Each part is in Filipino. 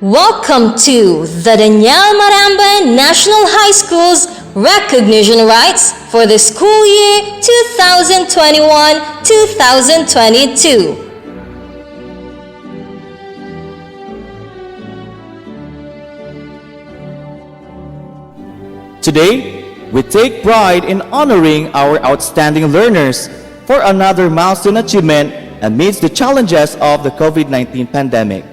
Welcome to the Maramba National High School's recognition rites for the school year 2021-2022. Today, we take pride in honoring our outstanding learners for another milestone achievement amidst the challenges of the COVID-19 pandemic.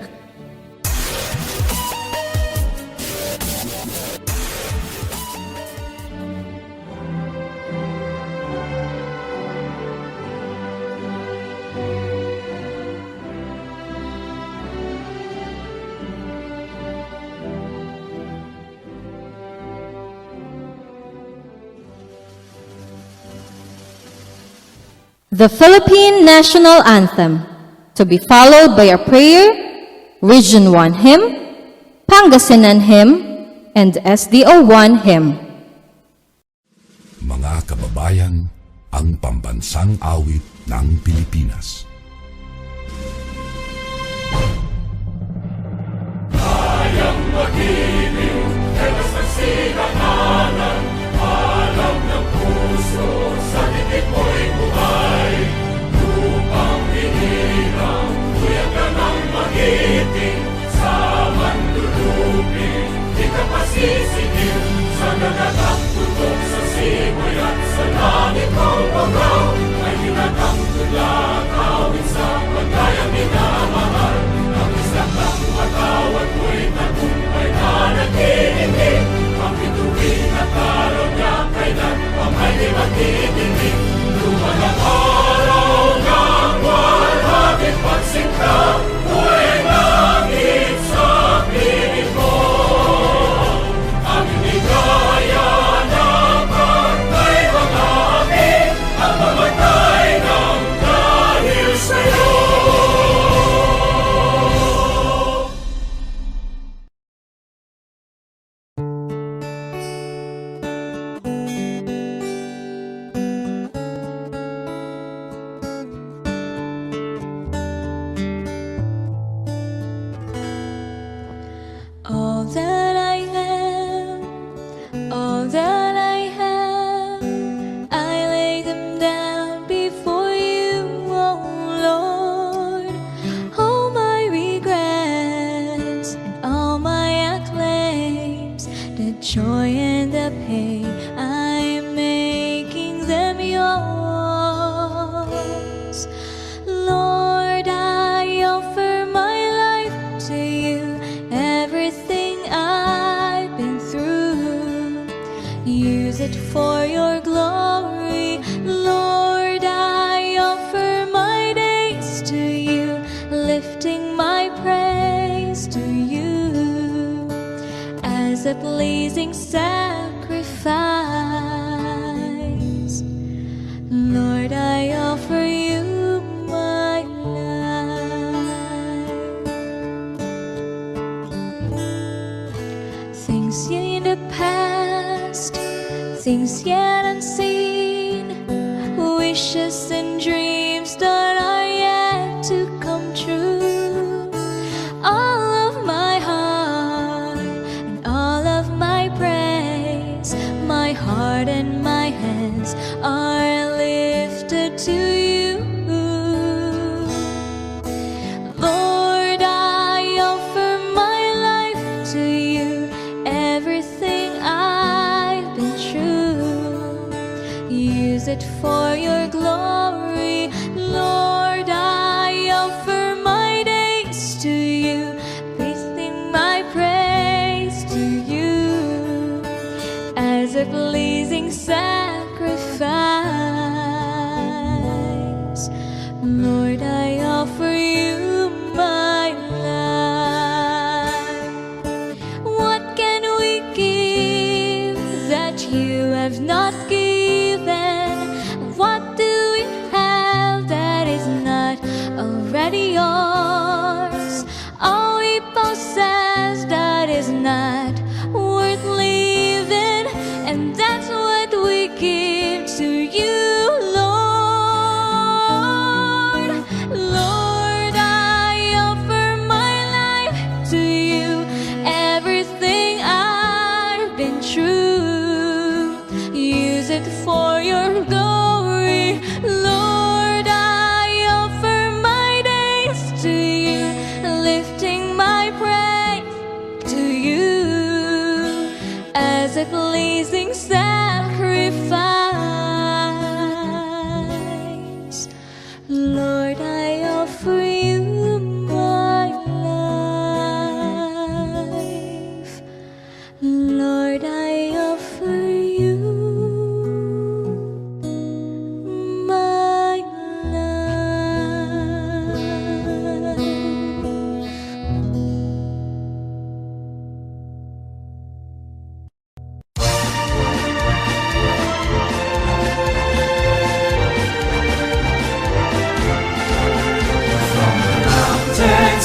The Philippine National Anthem, to be followed by a prayer, Region 1 Hymn, Pangasinan Hymn, and SDO 1 Hymn. Mga kababayan, ang pambansang awit ng Pilipinas. Kayang mag-ibig, ewas ng sinakanan, alam ng puso, sa titik mo'y buhay. Lupang hinirang, tuyag ka ng magiting, sa manlulupin, di ka pasisigil, sa nagatang tutok sa simoy at sa langit kong pagaw, ay hinatang tulad, awit sa pagkayang minamahal, ang isang ng matawad mo'y tagumpay na nag-iibig, ang bituin at araw niya kailan pang ay di magdidinig. Luman ang araw ng walhagin pagsinta, buhay langit sa piling mo. Ang inigaya na pagkay mga amin, ang mamatay ng dahil sa'yo. All that I am, all that I have, I lay them down before you, oh Lord. All my regrets and all my acclaims, the joy and the pain, I'm making them yours. Lord, I offer my life to you, everything I've been through. Use it for your glory. Lord, I offer my days to you, lifting my praise to you as a pleasing sacrifice. Lord, I offer you my life. Things in the past, things yet unseen, wishes and dreams that are yet to come true. All of my heart and all of my praise, my heart and my hands are lifted to you. Lord, I offer my life to you, everything I've been true. Use it for your glory. Lord, I offer my days to you, placing my praise to you as a pleasing sacrifice. Lord, I offer you my life. What can we give that you have not given? What do we have that is not already yours? All we possess that is not worth living, and that's what we give to you, Lord. Lord, I offer my life to you,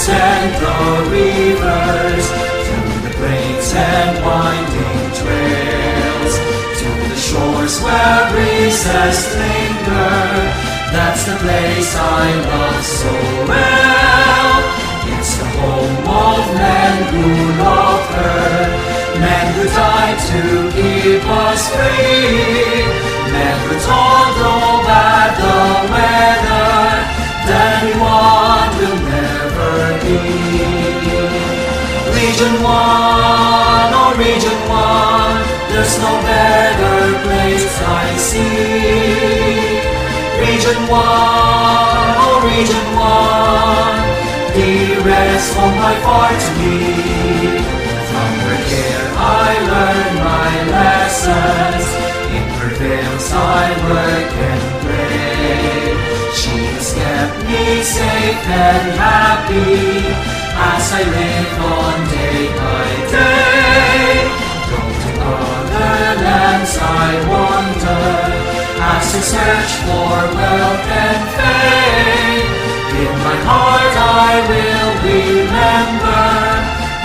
lakes and the rivers, to the plains and winding trails, to the shores where breezes linger. That's the place I love so well. It's the home of men who loved her, men who died to keep us free, men who told though bad the weather, that one will never be. Region 1, oh Region 1, there's no better place I see. Region 1, oh Region 1, dearest home by far to me. From her care I learn my lessons, in her veils I work and pray. She has kept me safe and happy, as I live on day by day. Going to other lands I wander, as I search for wealth and fame. In my heart I will remember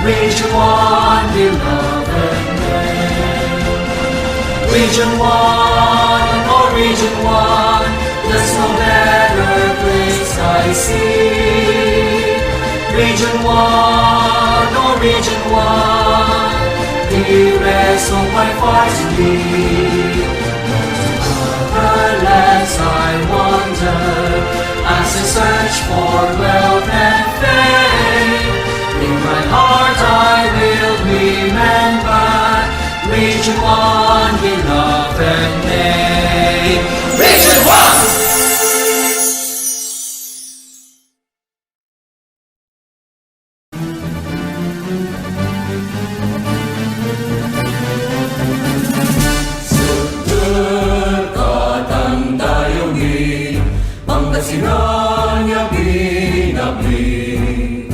Region 1, beloved name. Region 1, oh Region 1, there's no better place I see. Region 1, oh Region 1, dearest home by far to me. Other lands I wander, as I search for wealth and fame. In my heart I will remember Region 1, beloved name. Region 1! Pangasinan niya binabli,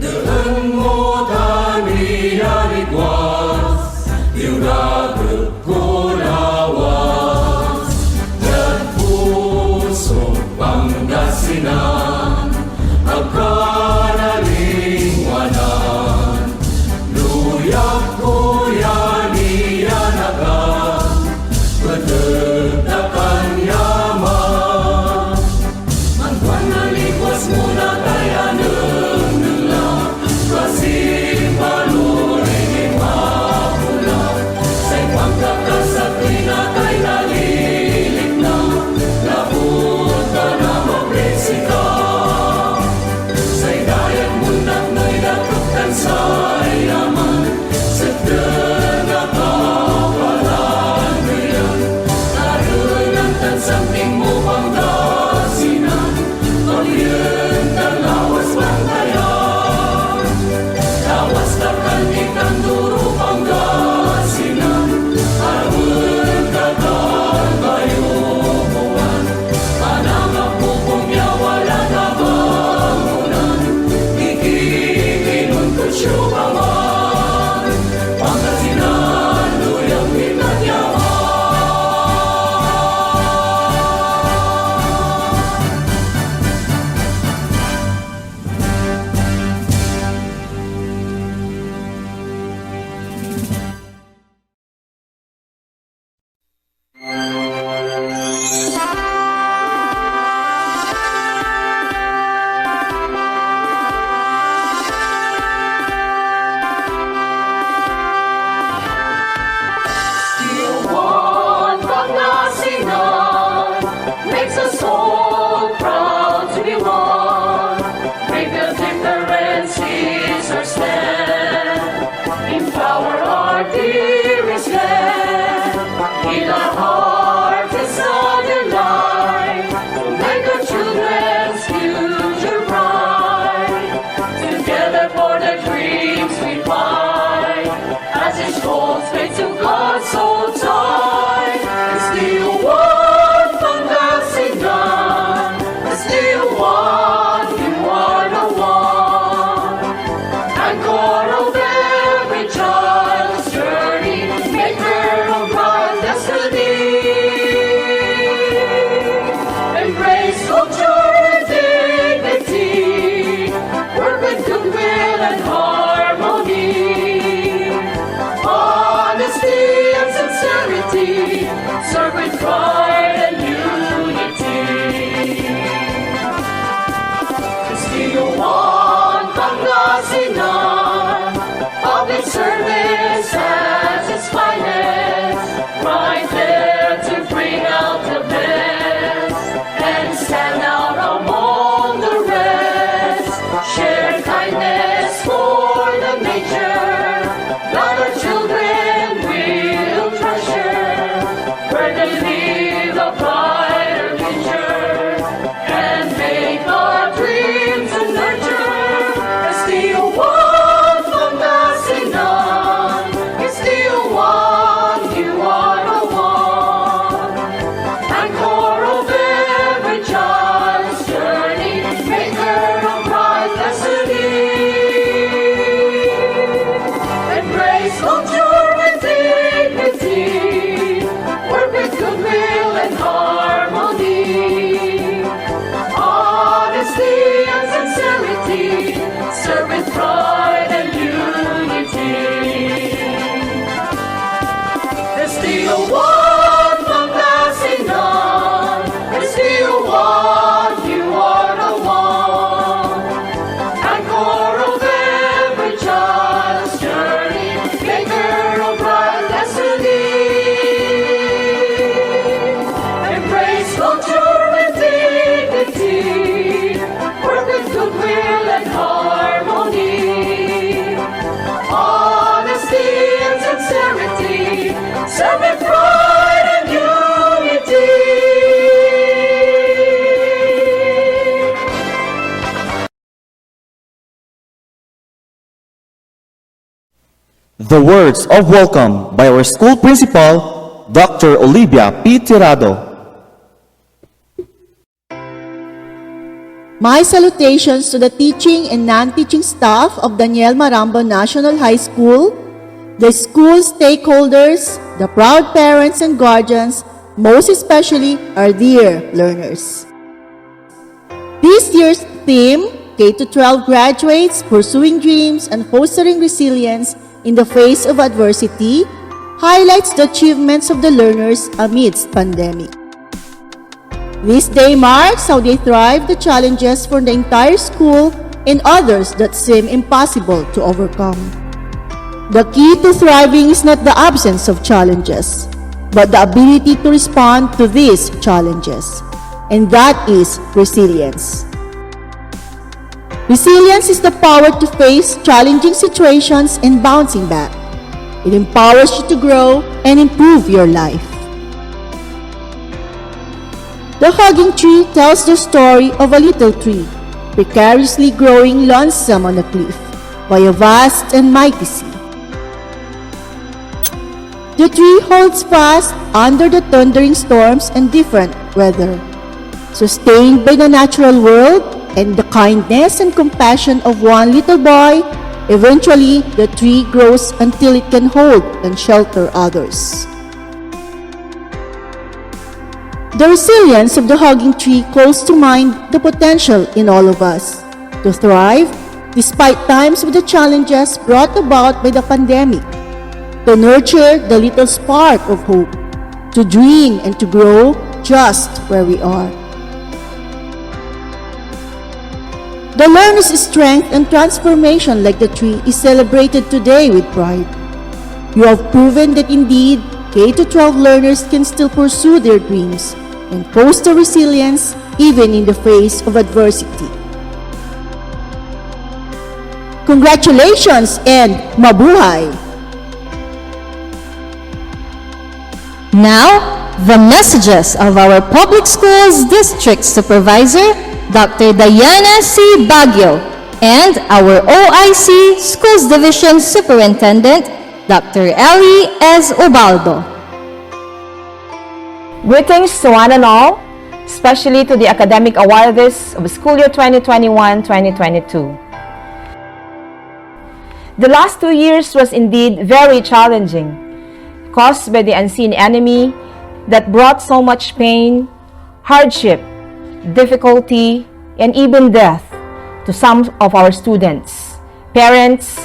daan mo tani aligwas, diuragod ko lawas. Dan puso Pangasinan, agkanalingwanan, luyak ko yan iyanagan, bedegdakan yaman. Muna kaya nung kasih palurin ni mapula, sa ibang kakasakri na kay nalilig na, labot ka na mabresika. Sa idayang mundak na'y natukan sa yaman, sa nagakapalan ngayon, karoon ang tansamping mo Pangasinan. Pagyan lawas Bangayan, lawas takal ikang duro Pangasinan, arawan takal bayukuan, panangap pupong niya wala na bangunan, ikikinon kusyubangan, Pangasinan luyang pinagyaman. Makes us all proud to be one. Make the differences our stand. Empower our dearest land. In our hearts is a delight to make our children's future bright. Together for the dreams we fight, as each goal fade to God so tight. It's still one. Still one in 101, anchor of every child's journey, maker of bright destiny. Embrace culture and dignity, work The words of welcome by our school principal, Dr. Olivia P. Tirado. My salutations to the teaching and non-teaching staff of Daniel Maramba National High School, the school stakeholders, the proud parents and guardians, most especially our dear learners. This year's theme, K-12 graduates pursuing dreams and fostering resilience in the face of adversity, highlights the achievements of the learners amidst pandemic. This day marks how they thrive the challenges for the entire school and others that seem impossible to overcome. The key to thriving is not the absence of challenges, but the ability to respond to these challenges, and that is resilience. Resilience is the power to face challenging situations and bouncing back. It empowers you to grow and improve your life. The hugging tree tells the story of a little tree, precariously growing lonesome on a cliff by a vast and mighty sea. The tree holds fast under the thundering storms and different weather, sustained by the natural world and the kindness and compassion of one little boy. Eventually, the tree grows until it can hold and shelter others. The resilience of the hugging tree calls to mind the potential in all of us to thrive despite times of the challenges brought about by the pandemic, to nurture the little spark of hope, to dream and to grow just where we are. The learner's strength and transformation like the tree is celebrated today with pride. You have proven that indeed K-12 learners can still pursue their dreams and foster resilience even in the face of adversity. Congratulations and mabuhay! Now, the messages of our Public Schools District Supervisor, Dr. Diana C. Baguio, and our OIC Schools Division Superintendent, Dr. Ellie S. Ubaldo. Greetings to one and all, especially to the academic awardees of school year 2021-2022. The last 2 years was indeed very challenging, caused by the unseen enemy that brought so much pain, hardship, difficulty, and even death to some of our students, parents,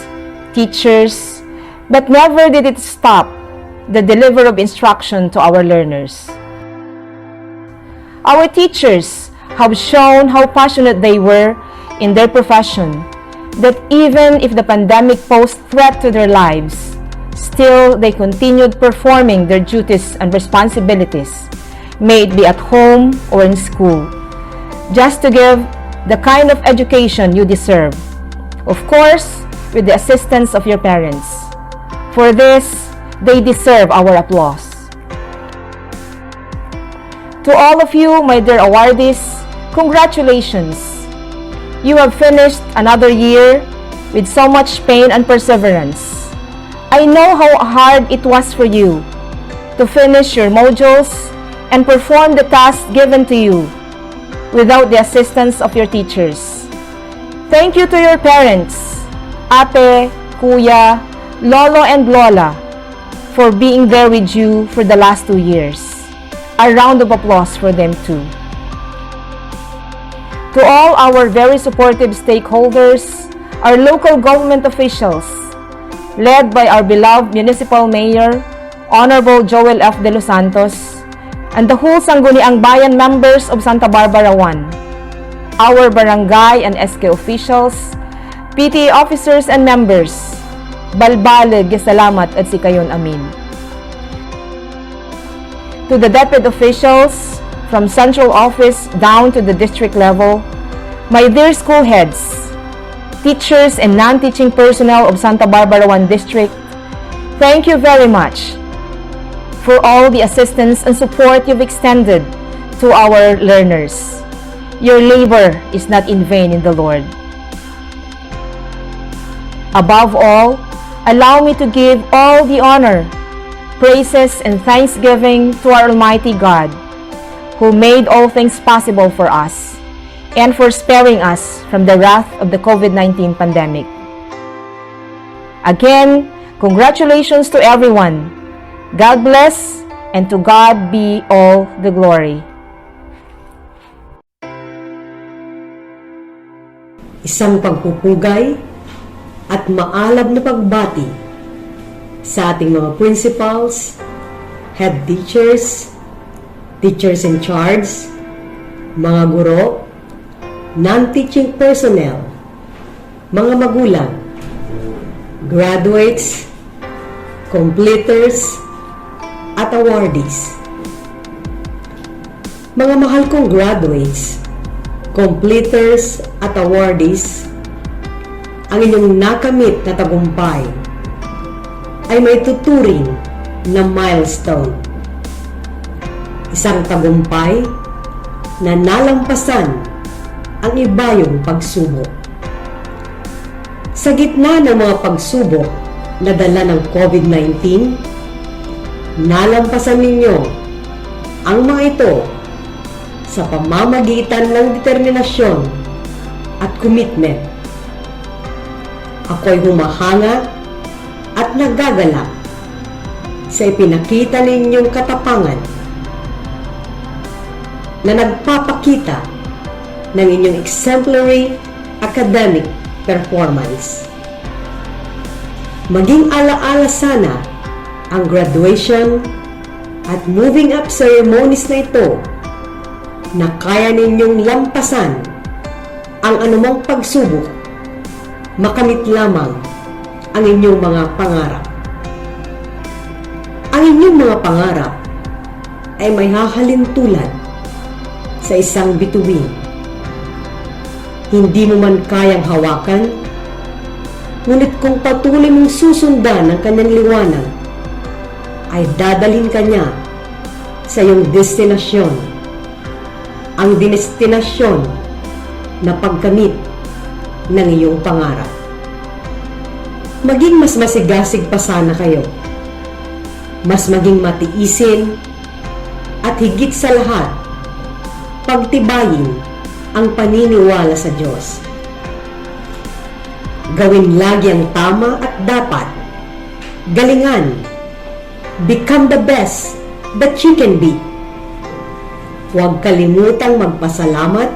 teachers, but never did it stop the delivery of instruction to our learners. Our teachers have shown how passionate they were in their profession, that even if the pandemic posed threat to their lives, still they continued performing their duties and responsibilities, may it be at home or in school, just to give the kind of education you deserve, of course, with the assistance of your parents. For this, they deserve our applause. To all of you, my dear awardees, congratulations! You have finished another year with so much pain and perseverance. I know how hard it was for you to finish your modules and perform the tasks given to you without the assistance of your teachers. Thank you to your parents, ate, kuya, lolo and lola, for being there with you for the last 2 years. A round of applause for them too. To all our very supportive stakeholders, our local government officials, led by our beloved Municipal Mayor, Honorable Joel F. De Los Santos, and the whole Sangguniang Bayan members of Santa Barbara 1, our barangay and SK officials, PTA officers and members, balbalig salamat at sikayon amin. To the deputy officials, from central office down to the district level, my dear school heads, teachers and non-teaching personnel of Santa Barbara 1 District, thank you very much for all the assistance and support you've extended to our learners. Your labor is not in vain in the Lord. Above all, allow me to give all the honor, praises, and thanksgiving to our Almighty God, who made all things possible for us and for sparing us from the wrath of the COVID-19 pandemic. Again, congratulations to everyone. God bless, and to God be all the glory. Isang pagpupugay at maalab na pagbati sa ating mga principals, head teachers, teachers in charge, mga guro, non-teaching personnel, mga magulang, graduates, completers, at awardees. Mga mahal kong graduates, completers, at awardees, ang inyong nakamit na tagumpay ay may tuturing na milestone. Isang tagumpay na nalampasan ang ibayong pagsubok. Sa gitna ng mga pagsubok na dala ng COVID-19, nalampasan ninyo ang mga ito sa pamamagitan ng determinasyon at commitment. Ako'y humahanga at nagagalak sa ipinakita ninyong katapangan na nagpapakita ng inyong exemplary academic performance. Maging alaala sana ang graduation at moving up ceremonies na ito na kaya ninyong lampasan ang anumang pagsubok, makamit lamang ang inyong mga pangarap. Ang inyong mga pangarap ay may hahalin tulad sa isang bituin. Hindi mo man kayang hawakan, ngunit kung patuloy mong susundan ang kanyang liwanag, ay dadalhin ka niya sa iyong destinasyon, ang destinasyon na pagkamit ng iyong pangarap. Maging mas masigasig pa sana kayo, mas maging matiisin, at higit sa lahat, pagtibayin ang paniniwala sa Diyos. Gawin lagi ang tama at dapat. Galingan. Become the best that you can be. Huwag kalimutang magpasalamat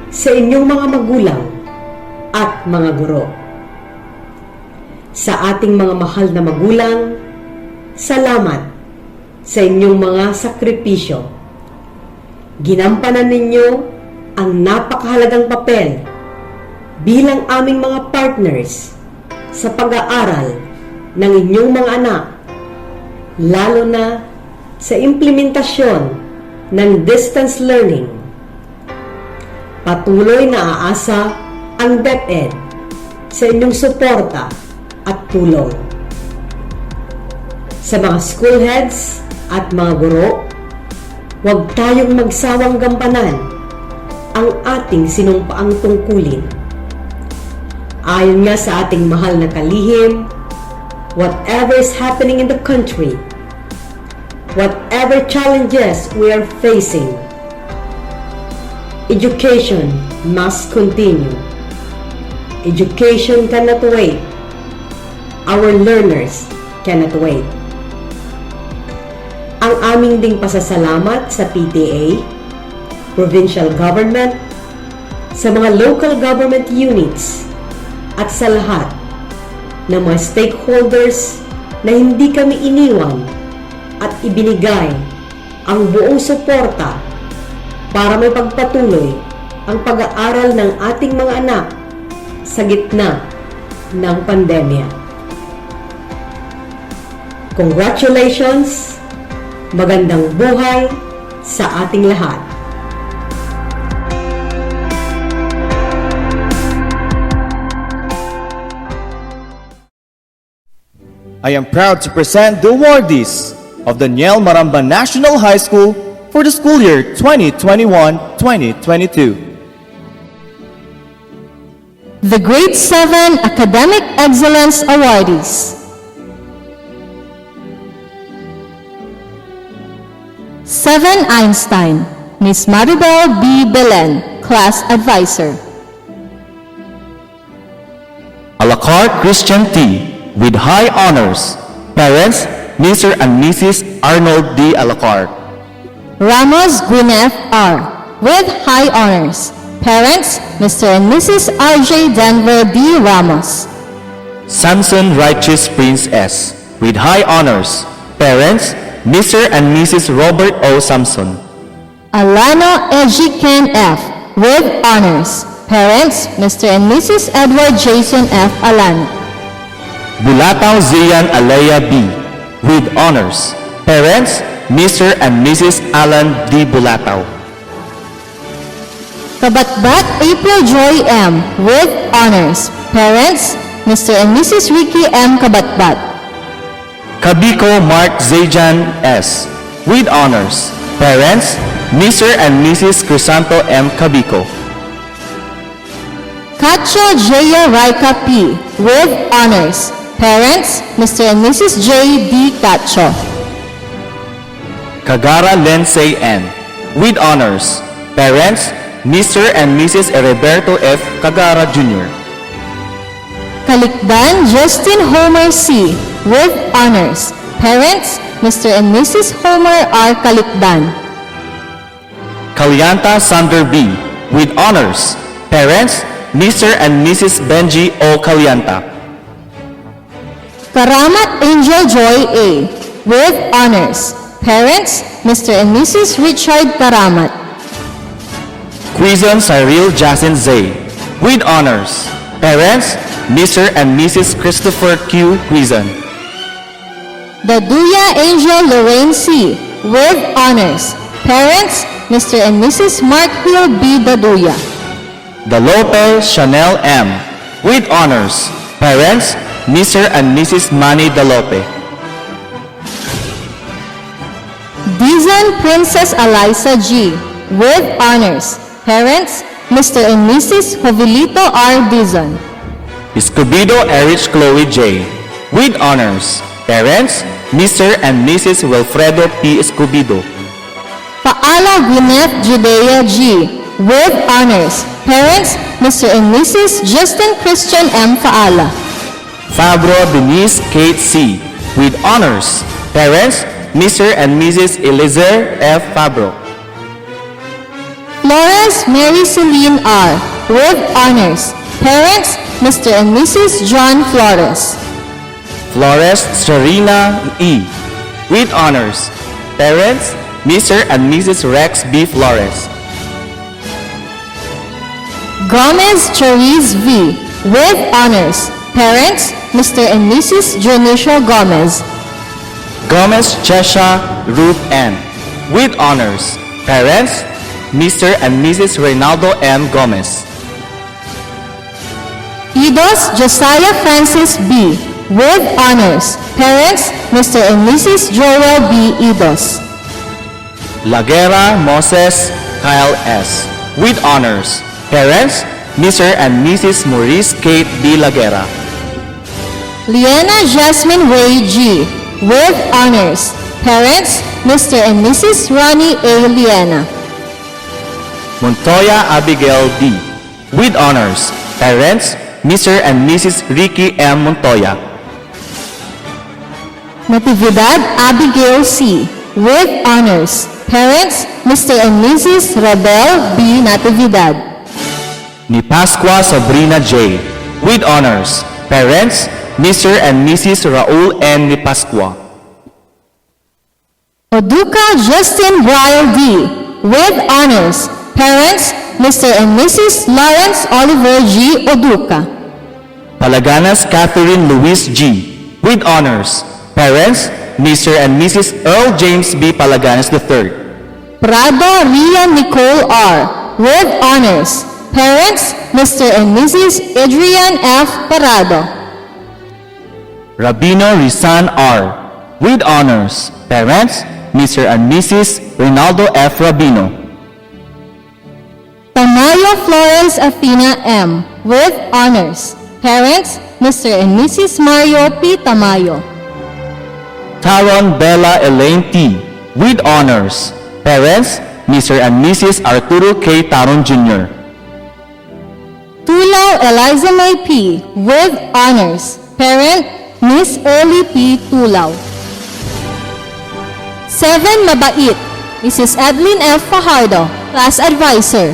sa inyong mga magulang at mga guro. Sa ating mga mahal na magulang, salamat sa inyong mga sakripisyo. Ginampanan ninyo ang napakahalagang papel bilang aming mga partners sa pag-aaral ng inyong mga anak, lalo na sa implementasyon ng distance learning. Patuloy na aasa ang DepEd sa inyong suporta at tulong. Sa mga school heads at mga guro, huwag tayong magsawang gampanan ang ating sinumpaang tungkulin. Ayon nga sa ating mahal na kalihim, whatever is happening in the country, whatever challenges we are facing, education must continue. Education cannot wait. Our learners cannot wait. Ang aming ding pasasalamat sa PTA, provincial government, sa mga local government units, at sa lahat ng mga stakeholders na hindi kami iniwan at ibinigay ang buong suporta para may pagpatuloy ang pag-aaral ng ating mga anak sa gitna ng pandemya. Congratulations! Magandang buhay sa ating lahat! I am proud to present the awardees of the Maramba National High School for the school year 2021-2022. The Grade 7 Academic Excellence Awardees. 7 Einstein, Miss Maribel B. Belen, Class Advisor. A la carte Christian T. with high honors. Parents, Mr. and Mrs. Arnold D. Alacarte. Ramos Gwyneth R. with high honors. Parents, Mr. and Mrs. R.J. Denver D. Ramos. Samson Righteous Prince S. with high honors. Parents, Mr. and Mrs. Robert O. Samson. Alano Ejiken F. with honors. Parents, Mr. and Mrs. Edward Jason F. Alano. Bulatao Zian Alea B. with honors. Parents, Mr. and Mrs. Alan D. Bulatao. Kabatbat April Joy M. with honors. Parents, Mr. and Mrs. Ricky M. Kabatbat. Kabiko Mark Zajan S. with honors. Parents, Mr. and Mrs. Crisanto M. Kabiko. Kacho Jaya Raika P. with honors. Parents, Mr. and Mrs. J. D. Cacho. Kagara Lensei N. with honors. Parents, Mr. and Mrs. Heriberto F. Kagara Jr. Kalikdan Justin Homer C. with honors. Parents, Mr. and Mrs. Homer R. Kalikdan. Kalyanta Sander B. with honors. Parents, Mr. and Mrs. Benji O. Kalyanta. Karamat Angel Joy A. with honors. Parents, Mr. and Mrs. Richard Karamat. Quizon Cyril Jacinth Zay with honors. Parents, Mr. and Mrs. Christopher Q. Quizon. Daduya Angel Lorraine C. with honors. Parents, Mr. and Mrs. Mark Hill B. Daduya. Dalope Chanel M. with honors. Parents, Mr. and Mrs. Manny Dalope. Dizan Princess Eliza G. with honors. Parents, Mr. and Mrs. Jovelito R. Dizan. Escobedo Erich Chloe J. with honors. Parents, Mr. and Mrs. Wilfredo P. Escobedo. Paala Gwyneth Judea G. with honors. Parents, Mr. and Mrs. Justin Christian M. Faala. Fabro Denise Kate C. with honors. Parents, Mr. and Mrs. Eliezer F. Fabro. Flores Mary Celine R. with honors. Parents, Mr. and Mrs. John Flores. Flores Serena E. with honors. Parents, Mr. and Mrs. Rex B. Flores. Gomez Chariz V. with honors. Parents, Mr. and Mrs. Dionisio Gomez. Gomez Chesha Ruth N. with honors. Parents, Mr. and Mrs. Reynaldo M. Gomez. Idos Josiah Francis B. with honors. Parents, Mr. and Mrs. Joel B. Idos. Lagera Moses Kyle S. with honors. Parents, Mr. and Mrs. Maurice Kate B. Lagera. Liana Jasmine Ray G. with honors. Parents, Mr. and Mrs. Ronnie A. Liana. Montoya Abigail D. with honors. Parents, Mr. and Mrs. Ricky M. Montoya. Natividad Abigail C. with honors. Parents, Mr. and Mrs. Rabel B. Natividad. Ni Pascua Sabrina J. with honors. Parents, Mr. and Mrs. Raul N. Ni Pascua. Oduka Justin Brian D. with honors. Parents, Mr. and Mrs. Lawrence Oliver G. Oduka. Palaganas Catherine Louise G. with honors. Parents, Mr. and Mrs. Earl James B. Palaganas III. Prado Ria Nicole R. with honors. Parents, Mr. and Mrs. Adrian F. Parado. Rabino Rizan R. with honors. Parents, Mr. and Mrs. Ronaldo F. Rabino. Tama Tamayo Florence Athena M. with honors. Parents, Mr. and Mrs. Mario P. Tamayo. Taron Bella Elaine T. with honors. Parents, Mr. and Mrs. Arturo K. Taron Jr. Tulaw Eliza May P. with honors. Parent, Miss Early P. Tulaw. 7 Mabait, Mrs. Edlin F. Fajardo, Class Advisor.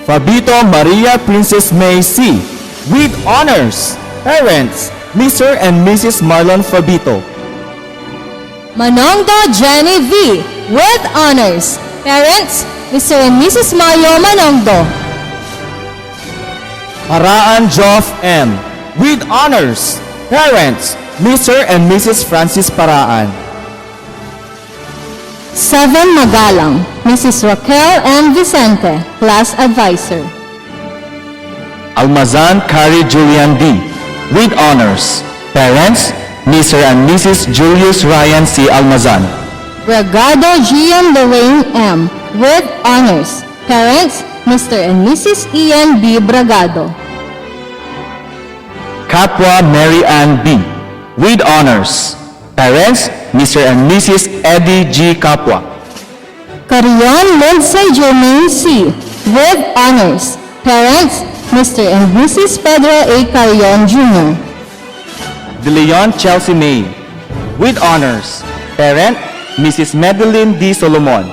Fabito Maria Princess May C. with honors. Parents, Mr. and Mrs. Marlon Fabito. Manongdo Jenny V. with honors. Parents, Mr. and Mrs. Mario Manongdo. Paraan Joff M. with honors. Parents, Mr. and Mrs. Francis Paraan. 7 Magalang, Mrs. Raquel M. Vicente, Class Advisor. Almazan Kari Julian D. with honors. Parents, Mr. and Mrs. Julius Ryan C. Almazan. Bragado Gian Lorraine M. with honors. Parents, Mr. and Mrs. Ian B. Bragado. Kapwa Mary Ann B. with honors. Parents, Mr. and Mrs. Eddie G. Kapwa. Carion Lindsay Jermaine C. with honors. Parents, Mr. and Mrs. Pedro A. Carion Jr. De Leon Chelsea May with honors. Parent, Mrs. Madeline D. Solomon.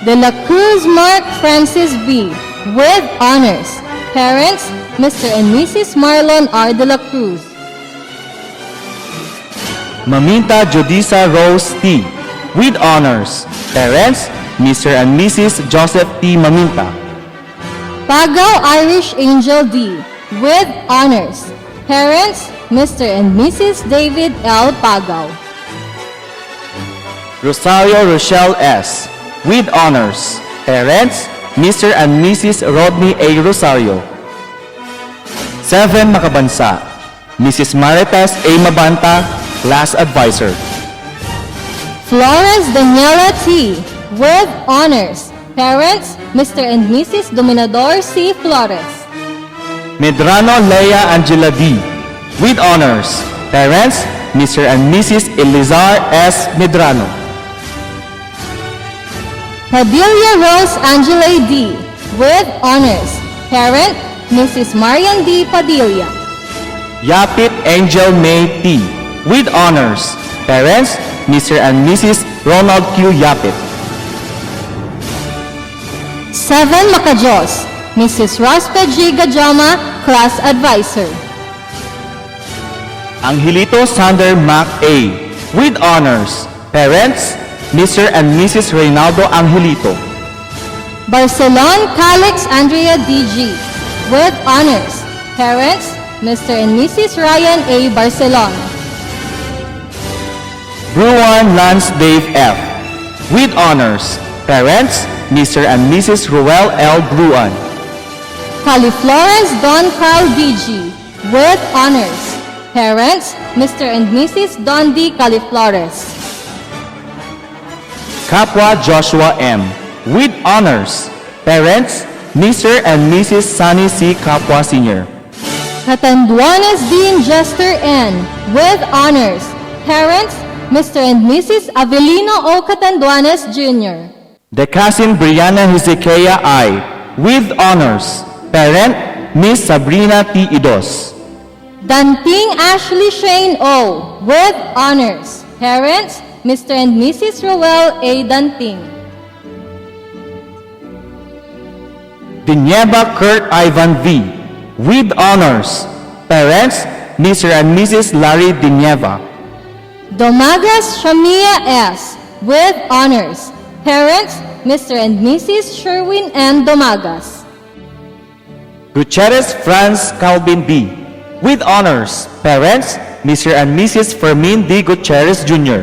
De la Cruz Mark Francis B. with honors. Parents, Mr. and Mrs. Marlon R. de la Cruz. Maminta Jodisa Rose T. with honors. Parents, Mr. and Mrs. Joseph T. Maminta. Pagaw Irish Angel D. with honors. Parents, Mr. and Mrs. David L. Pagaw. Rosario Rochelle S. with honors. Parents, Mr. and Mrs. Rodney A. Rosario. 7 Makabansa, Mrs. Marites A. Mabanta, Class Advisor. Flores Daniela T. with honors. Parents, Mr. and Mrs. Dominador C. Flores. Medrano Leia Angela D. with honors. Parents, Mr. and Mrs. Elizar S. Medrano. Padilla Rose Angela D. with honors. Parent, Mrs. Marian D. Padilla. Yapit Angel May T. with honors. Parents, Mr. and Mrs. Ronald Q. Yapit. 7 Macajos, Mrs. Rospe G. Gajama, Class Advisor. Angelito Sander Mac A. with honors. Parents, Mr. and Mrs. Reynaldo Angelito. Barcelon Calix Andrea D.G. with honors. Parents, Mr. and Mrs. Ryan A. Barcelon. Bruan Lance Dave F. with honors. Parents, Mr. and Mrs. Ruel L. Bruan. Califlores Don Carl D.G. with honors. Parents, Mr. and Mrs. Don D. Califlores. Kapwa Joshua M. with honors. Parents, Mr. and Mrs. Sunny C. Kapwa Sr. Catanduanes Dean Jester N. with honors. Parents, Mr. and Mrs. Avelino O. Catanduanes Jr. Decasin Brianna Hezekiah I. with honors. Parent, Miss Sabrina T. Idos. Danting Ashley Shane O. with honors. Parents, Mr. and Mrs. Roel A. Danting. Dinyeba Kurt Ivan V. with honors. Parents, Mr. and Mrs. Larry Dinyeba. Domagas Shamia S. with honors. Parents, Mr. and Mrs. Sherwin N. Domagas. Gutierrez Franz Calvin B. with honors. Parents, Mr. and Mrs. Fermin D. Gutierrez Jr.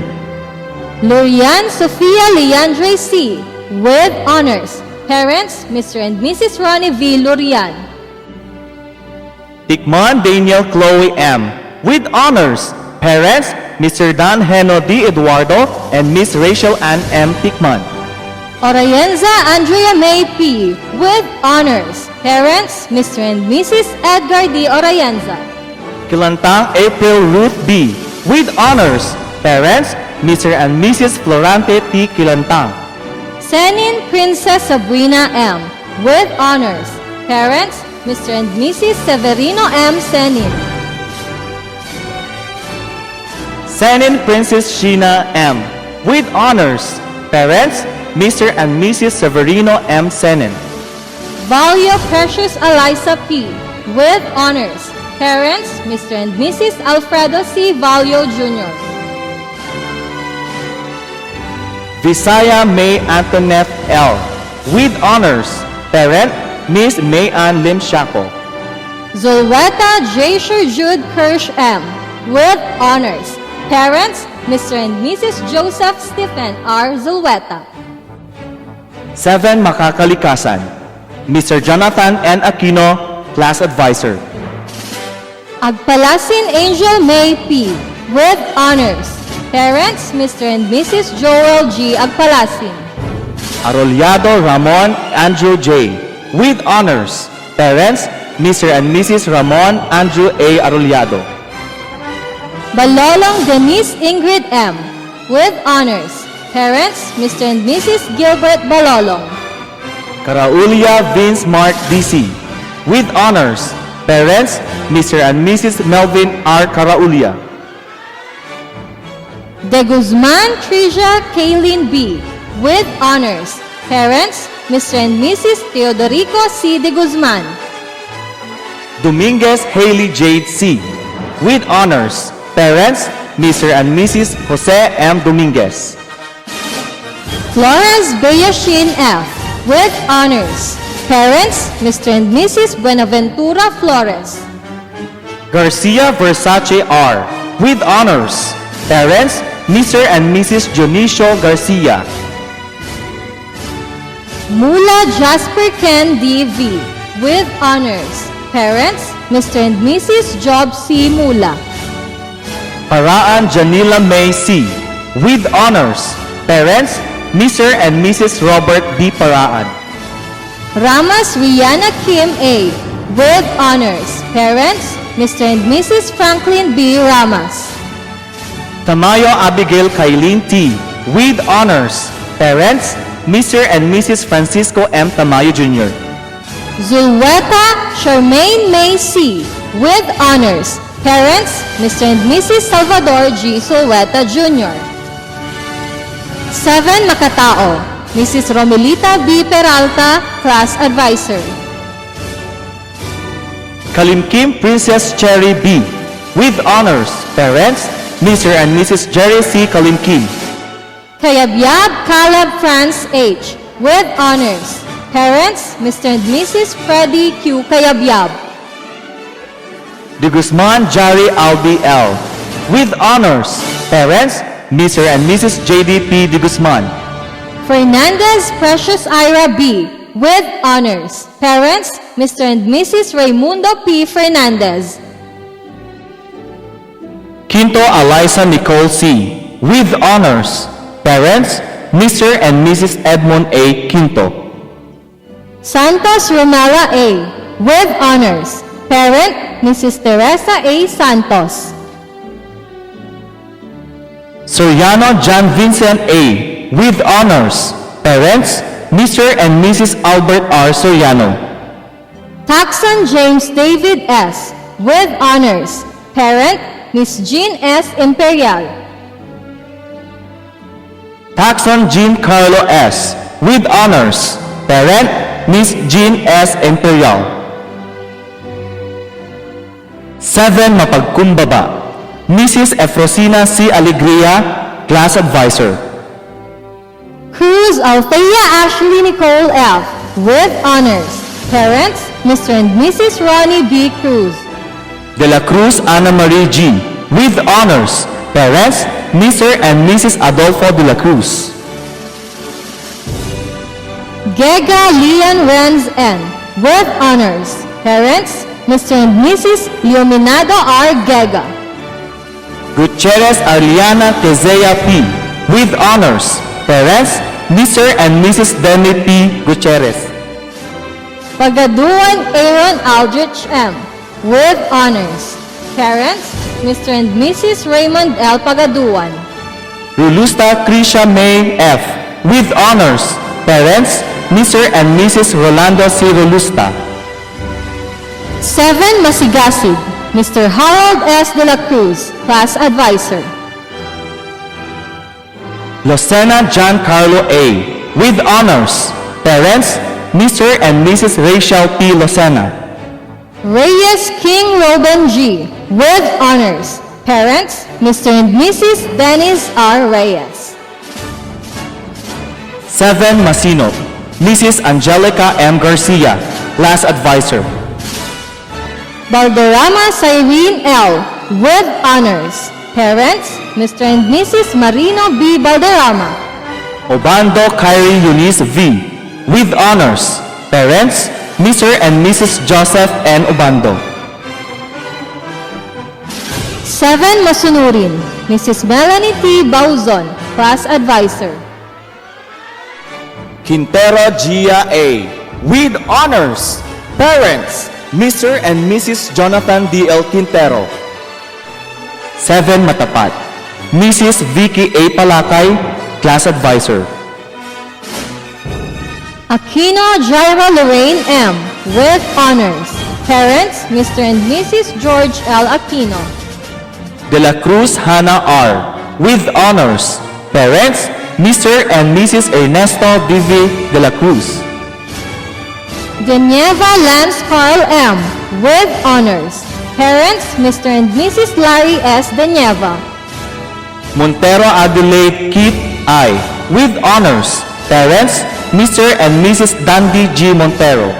Lorian Sofia Leandre C. with honors. Parents, Mr. and Mrs. Ronnie V. Lorian. Tikman Daniel Chloe M. with honors. Parents, Mr. Dan Heno D. Eduardo and Miss Rachel Ann M. Tikman. Orayenza Andrea May P. with honors. Parents, Mr. and Mrs. Edgar D. Orayenza. Kilantang April Ruth B. with honors. Parents, Mr. and Mrs. Florante T. Kilantang. Senin Princess Sabrina M. with honors. Parents, Mr. and Mrs. Severino M. Senin. Senin Princess Sheena M. with honors. Parents, Mr. and Mrs. Severino M. Senin. Valio Precious Eliza P. with honors. Parents, Mr. and Mrs. Alfredo C. Valio Jr. Visaya May Antoinette L. with honors. Parent, Miss May-Ann Lim Shaco. Zulweta J. Jude Kirsch M. with honors. Parents, Mr. and Mrs. Joseph Stephen R. Zulweta. 7 Makakalikasan. Mr. Jonathan N. Aquino, Class Advisor. Agpalasin Angel May P. with honors. Parents, Mr. and Mrs. Joel G. Agpalasin. Arolyado Ramon Andrew J. with honors. Parents, Mr. and Mrs. Ramon Andrew A. Arolyado. Balolong Denise Ingrid M. with honors. Parents, Mr. and Mrs. Gilbert Balolong. Caraulia Vince Mark DC with honors. Parents, Mr. and Mrs. Melvin R. Caraulia. De Guzman Trija Kaylin B. with honors. Parents, Mr. and Mrs. Teodorico C. De Guzman. Dominguez Haley Jade C. with honors. Parents, Mr. and Mrs. Jose M. Dominguez. Flores Beyashin F. with honors. Parents, Mr. and Mrs. Buenaventura Flores. Garcia Versace R. with honors. Parents, Mr. and Mrs. Dionisio Garcia. Mula Jasper Ken D.V. with honors. Parents, Mr. and Mrs. Job C. Mula. Paraan Janila May C. with honors. Parents, Mr. and Mrs. Robert B. Paraan. Ramas Rihanna Kim A. with honors. Parents, Mr. and Mrs. Franklin B. Ramas. Tamayo Abigail Kailin T. with honors. Parents, Mr. and Mrs. Francisco M. Tamayo Jr. Zulweta Charmaine May C. with honors. Parents, Mr. and Mrs. Salvador G. Zulweta Jr. 7 Makatao, Mrs. Romelita B. Peralta, Class Advisor. Kalimkim Princess Cherry B. with honors. Parents, Mr. and Mrs. Jerry C. Kalimkim. Kayabyab Caleb France H. with honors. Parents, Mr. and Mrs. Freddie Q. Kayabyab. De Guzman Jari Albi L. with honors. Parents, Mr. and Mrs. J.D.P. De Guzman. Fernandez Precious Ira B. with honors. Parents, Mr. and Mrs. Raimundo P. Fernandez. Quinto Eliza Nicole C. with honors. Parents, Mr. and Mrs. Edmond A. Quinto. Santos Romela A. with honors. Parent, Mrs. Teresa A. Santos. Soriano John Vincent A. with honors. Parents, Mr. and Mrs. Albert R. Soriano. Taxon James David S. with honors. Parent, Miss Jean S. Imperial. Taxon Jean Carlo S. with honors. Parent, Miss Jean S. Imperial. 7 Mapagkumbaba, Mrs. Efrosina C. Alegria, Class Advisor. Cruz Althea Ashley Nicole F. with honors. Parents, Mr. and Mrs. Ronnie B. Cruz. De la Cruz Ana Marie G. with honors. Parents, Mr. and Mrs. Adolfo de la Cruz. Gega Leon Renz N. with honors. Parents, Mr. and Mrs. Leominado R. Gega. Gutierrez Arliana Tezea P. with honors. Parents, Mr. and Mrs. Denny P. Gutierrez. Pagaduan Aaron Aldrich M. with honors. Parents, Mr. and Mrs. Raymond L. Pagaduan. Rulusta Krisha May F. with honors. Parents, Mr. and Mrs. Rolando C. Rulusta. 7. Masigasig, Mr. Harold S. De La Cruz, Class Advisor. Lucena Giancarlo A. with honors. Parents, Mr. and Mrs. Rachel P. Lucena. Reyes King Robin G. with honors. Parents, Mr. and Mrs. Dennis R. Reyes. 7. Masino, Mrs. Angelica M. Garcia, Class Advisor. Balderrama Cyrene L. with honors. Parents, Mr. and Mrs. Marino B. Balderrama. Obando Kyrie Eunice V. with honors. Parents, Mr. and Mrs. Joseph N. Obando. 7. Masunurin, Mrs. Melanie T. Bauzon, Class Advisor. Quintero Gia A. with honors. Parents, Mr. and Mrs. Jonathan D. L. Quintero. 7. Matapat, Mrs. Vicky A. Palakay, Class Advisor. Aquino Jaira Lorraine M. with honors. Parents, Mr. and Mrs. George L. Aquino. De La Cruz Hannah R. with honors. Parents, Mr. and Mrs. Ernesto D.V. De La Cruz. Geneva Lance Carl M. with honors. Parents, Mr. and Mrs. Larry S. Geneva. Montero Adelaide Keith I. with honors. Parents, Mr. and Mrs. Dandy G. Montero.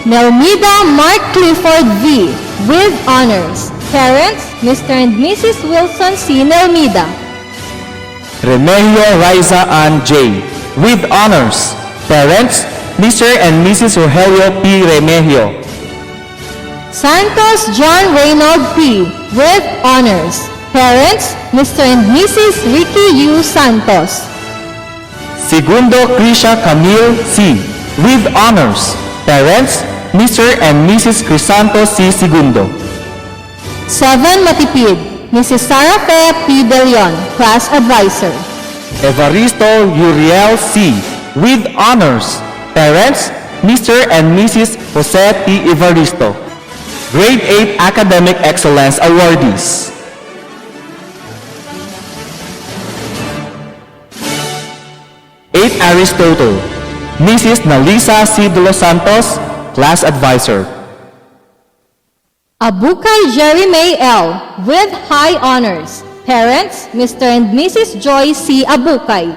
Nelmida Mark Clifford V. with honors. Parents, Mr. and Mrs. Wilson C. Nelmida. Remigio Riza Ann J. with honors. Parents, Mr. and Mrs. Rogelio P. Remigio. Santos John Reynold P. with honors. Parents, Mr. and Mrs. Ricky U. Santos. Segundo Krisha Camille C. with honors. Parents, Mr. and Mrs. Crisanto C. Segundo. 7. Matipid, Mrs. Sarah P. P. De Leon, Class Advisor. Evaristo Uriel C. with honors. Parents, Mr. and Mrs. Jose P. Evaristo. Grade 8 Academic Excellence Awardees. Eight Aristotle, Mrs. Nalisa C. De Los Santos, Class Advisor. Abukay Jerry May L. with high honors. Parents, Mr. and Mrs. Joy C. Abukay.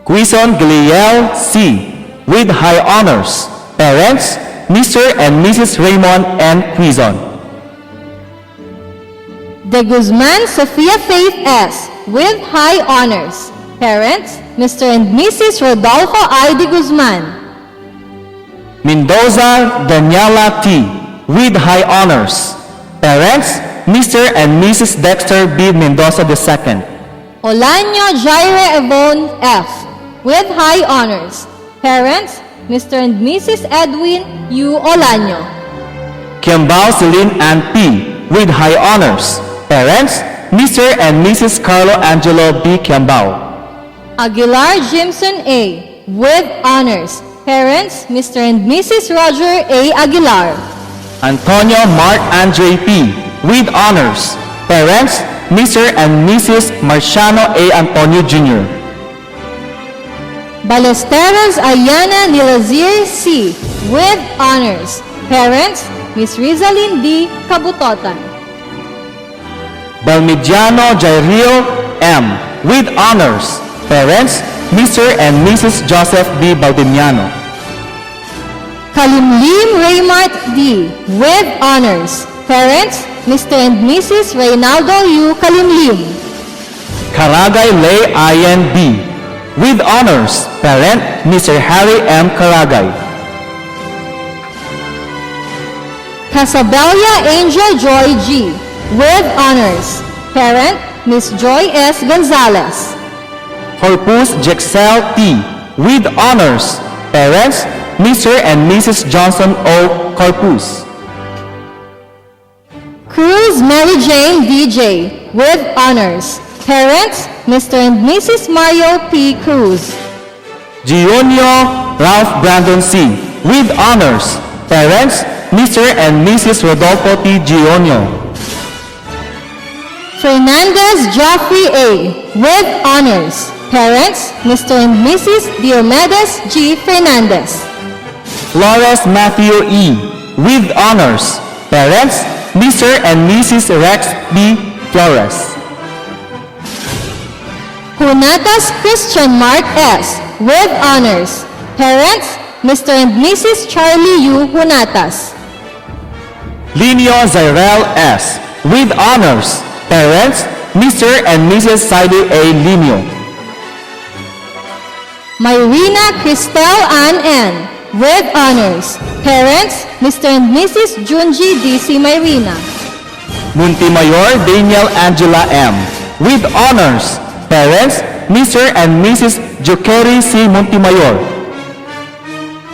Quizon Gliel C. with high honors. Parents, Mr. and Mrs. Raymond N. Quizon. De Guzman Sofia Faith S. with high honors. Parents, Mr. and Mrs. Rodolfo I. De Guzman. Mendoza Daniela T. with high honors. Parents, Mr. and Mrs. Dexter B. Mendoza II. Olanyo Jaire Evon F. with high honors. Parents, Mr. and Mrs. Edwin U. Olanyo. Kiambao Celine Ann P. with high honors. Parents, Mr. and Mrs. Carlo Angelo B. Kiambao. Aguilar Jimson A. with honors. Parents, Mr. and Mrs. Roger A. Aguilar. Antonio Mark Andre P. with honors. Parents, Mr. and Mrs. Marciano A. Antonio Jr. Ballesteros Ayana Nilazir C. with honors. Parents, Miss Rizalyn D. Kabutotan. Balmidiano Jairio M. with honors. Parents, Mr. and Mrs. Joseph B. Baldiniano. Kalimlim Raymart D. with honors. Parents, Mr. and Mrs. Reynaldo U. Kalimlim. Karagay Lay Ian B. with honors. Parent, Mr. Harry M. Karagay. Casabelia Angel Joy G. with honors. Parent, Miss Joy S. Gonzalez. Corpus Jexel T. With honors, parents, Mr. and Mrs. Johnson O. Corpus. Cruz Mary Jane DJ. With honors, parents, Mr. and Mrs. Mario P. Cruz. Gionio Ralph Brandon C. With honors, parents, Mr. and Mrs. Rodolfo T. Gionio. Fernandez Joffrey A. With honors, parents, Mr. and Mrs. Diomedes G. Fernandez. Flores Matthew E. With honors, parents, Mr. and Mrs. Rex B. Flores. Hunatas Christian Mark S. With honors, parents, Mr. and Mrs. Charlie U. Hunatas. Linio Zyrel S. With honors, parents, Mr. and Mrs. Saidu A. Linio. Myrina Cristel Ann N. With honors, parents, Mr. and Mrs. Junji D.C. Myrina. Muntimayor Daniel Angela M. With honors, parents, Mr. and Mrs. Jokeri C. Muntimayor.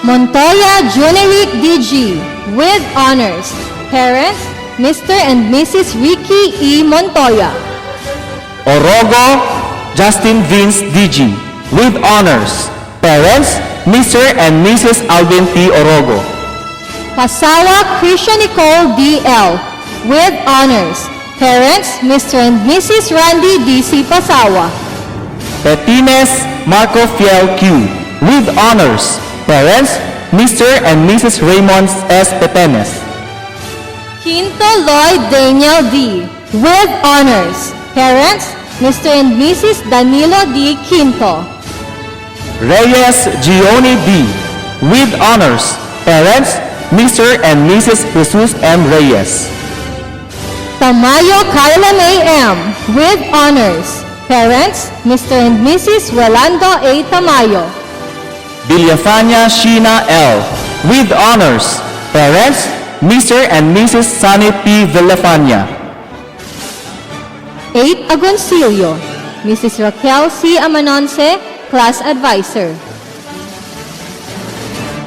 Montoya Juneric D.G. With honors, parents, Mr. and Mrs. Ricky E. Montoya. Orogo Justin Vince D.G. With honors, parents, Mr. and Mrs. Alvin T. Orogo. Pasawa Christian Nicole D.L. With honors, parents, Mr. and Mrs. Randy D.C. Pasawa. Petines Marco Fiel Q. With honors, parents, Mr. and Mrs. Raymond S. Petenes. Quinto Lloyd Daniel D. With honors, parents, Mr. and Mrs. Danilo D. Quinto. Reyes Gioni D. With honors, parents, Mr. and Mrs. Jesus M. Reyes. Tamayo Carla May M. With honors, parents, Mr. and Mrs. Rolando A. Tamayo. Villafania Sheena L. With honors, parents, Mr. and Mrs. Sunny P. Villafania. 8 Agoncillo, Mrs. Raquel C. Amanonce, Class Advisor.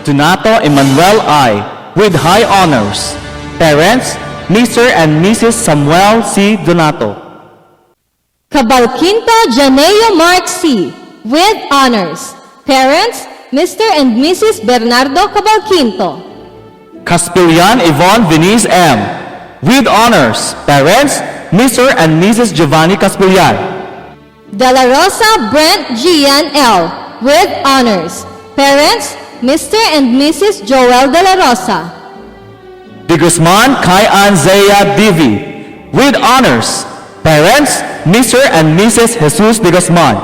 Donato Emmanuel I. With high honors, parents, Mr. and Mrs. Samuel C. Donato. Cabalquinto Janeo Mark C. With honors, parents, Mr. and Mrs. Bernardo Cabalquinto. Caspilian Yvonne Venice M. With honors, parents, Mr. and Mrs. Giovanni Caspilian. De La Rosa Brent Gian L. With honors, parents, Mr. and Mrs. Joel De La Rosa. De Guzman Kai Anzea Divi. With honors, parents, Mr. and Mrs. Jesus De Guzman.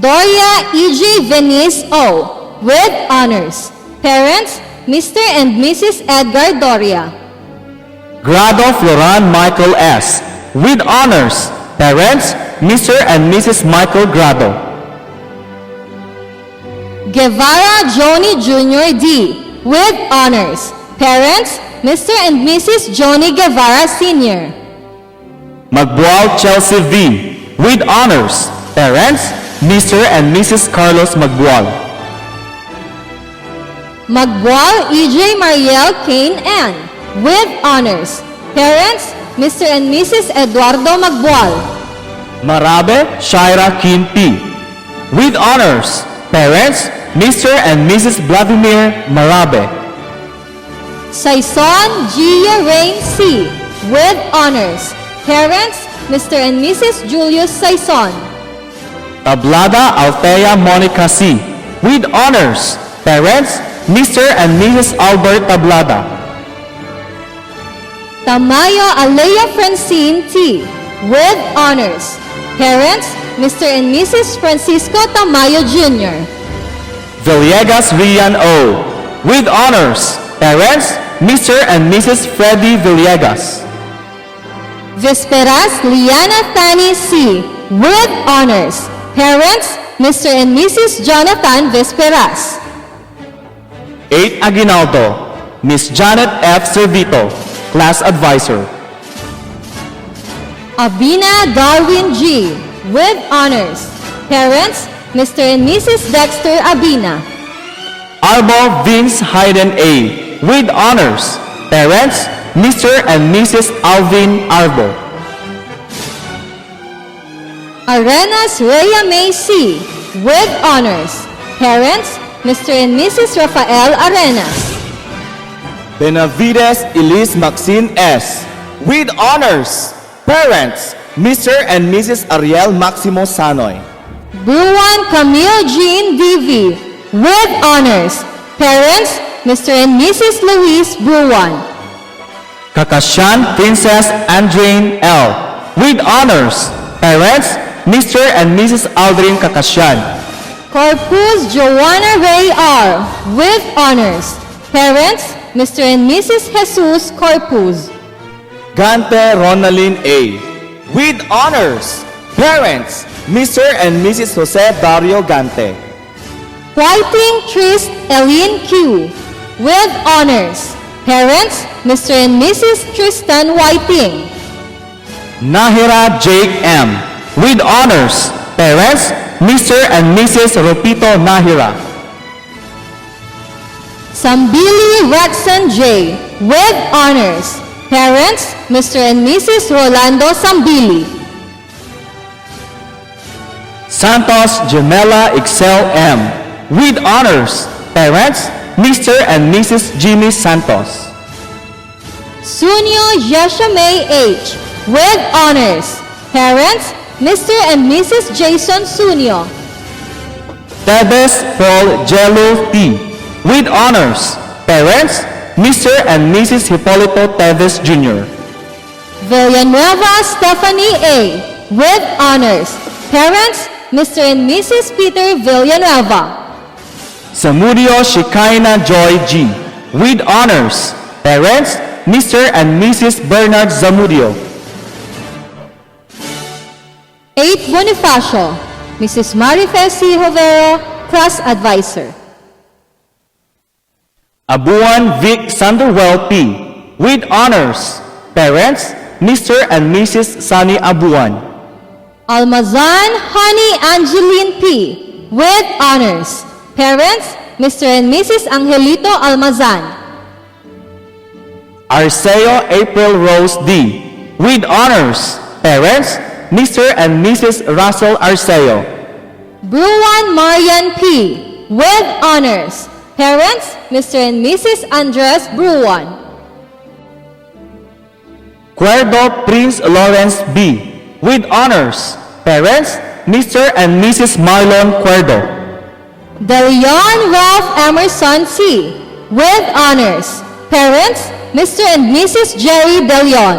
Doria E.J. Venice O. With honors, parents, Mr. and Mrs. Edgar Doria. Grado Floran Michael S. With honors, parents, Mr. and Mrs. Michael Grado. Guevara Joni Jr. D. With honors, parents, Mr. and Mrs. Joni Guevara Sr. Magbual Chelsea V. With honors, parents, Mr. and Mrs. Carlos Magbual. Magbual E.J. Mariel Kane N. With honors, parents, Mr. and Mrs. Eduardo Magbual. Marabe Shaira Kim P. With honors, parents, Mr. and Mrs. Vladimir Marabe. Saison Gia Rain C. With honors, parents, Mr. and Mrs. Julius Saison. Tablada Althea Monica C. With honors, parents, Mr. and Mrs. Albert Tablada. Tamayo Alea Francine T. With honors, parents, Mr. and Mrs. Francisco Tamayo Jr. Villegas Rian O. With honors, parents, Mr. and Mrs. Freddy Villegas. Vesperas Liana Tani C. With honors, parents, Mr. and Mrs. Jonathan Vesperas. 8 Aguinaldo, Miss Janet F. Servito, Class Advisor. Abina Darwin G. With honors, Parents, Mr. and Mrs. Dexter Abina. Arbo Vince Hayden A. with honors. Parents, Mr. and Mrs. Alvin Arbo. Arenas Rhea May C. with honors. Parents, Mr. and Mrs. Rafael Arenas. Benavides Elise Maxine S. with honors. Parents, Mr. and Mrs. Ariel Maximo Sanoy. Bruan Camille Jean D.V. with honors. Parents, Mr. and Mrs. Louise Bruan. Kakasyan Princess Andrain L. with honors. Parents, Mr. and Mrs. Aldrin Kakasyan. Corpus Joanna Ray R. with honors. Parents, Mr. and Mrs. Jesus Corpus. Gante Ronaldin A. with honors. Parents, Mr. and Mrs. Jose Dario Gante. Whiting Trist Eileen Q. with honors. Parents, Mr. and Mrs. Tristan Whiting. Nahira Jake M. with honors. Parents, Mr. and Mrs. Ropito Nahira. Sambili Rexon J. with honors. Parents, Mr. and Mrs. Rolando Sambili. Santos Jamela Excel M. with honors. Parents, Mr. and Mrs. Jimmy Santos. Sunyo Yeshamay H. with honors. Parents, Mr. and Mrs. Jason Sunyo. Tebes Paul Jello T. with honors. Parents, Mr. and Mrs. Hipolito Teves Jr. Villanueva Stephanie A. with honors. Parents, Mr. and Mrs. Peter Villanueva. Samudio Shekinah Joy G. with honors. Parents, Mr. and Mrs. Bernard Zamudio. 8 Bonifacio, Mrs. Marife C. Hovero, Class Advisor. Abuan Vic Sanderwell P. with honors. Parents, Mr. and Mrs. Sunny Abuan. Almazan Honey Angeline P. with honors. Parents, Mr. and Mrs. Angelito Almazan. Arceo April Rose D. with honors. Parents, Mr. and Mrs. Russell Arceo. Bruan Marian P. with honors. Parents, Mr. and Mrs. Andres Bruan. Cuerdo Prince Lawrence B. with honors. Parents, Mr. and Mrs. Marlon Cuerdo. De Leon Ralph Emerson C. with honors. Parents, Mr. and Mrs. Jerry De Leon.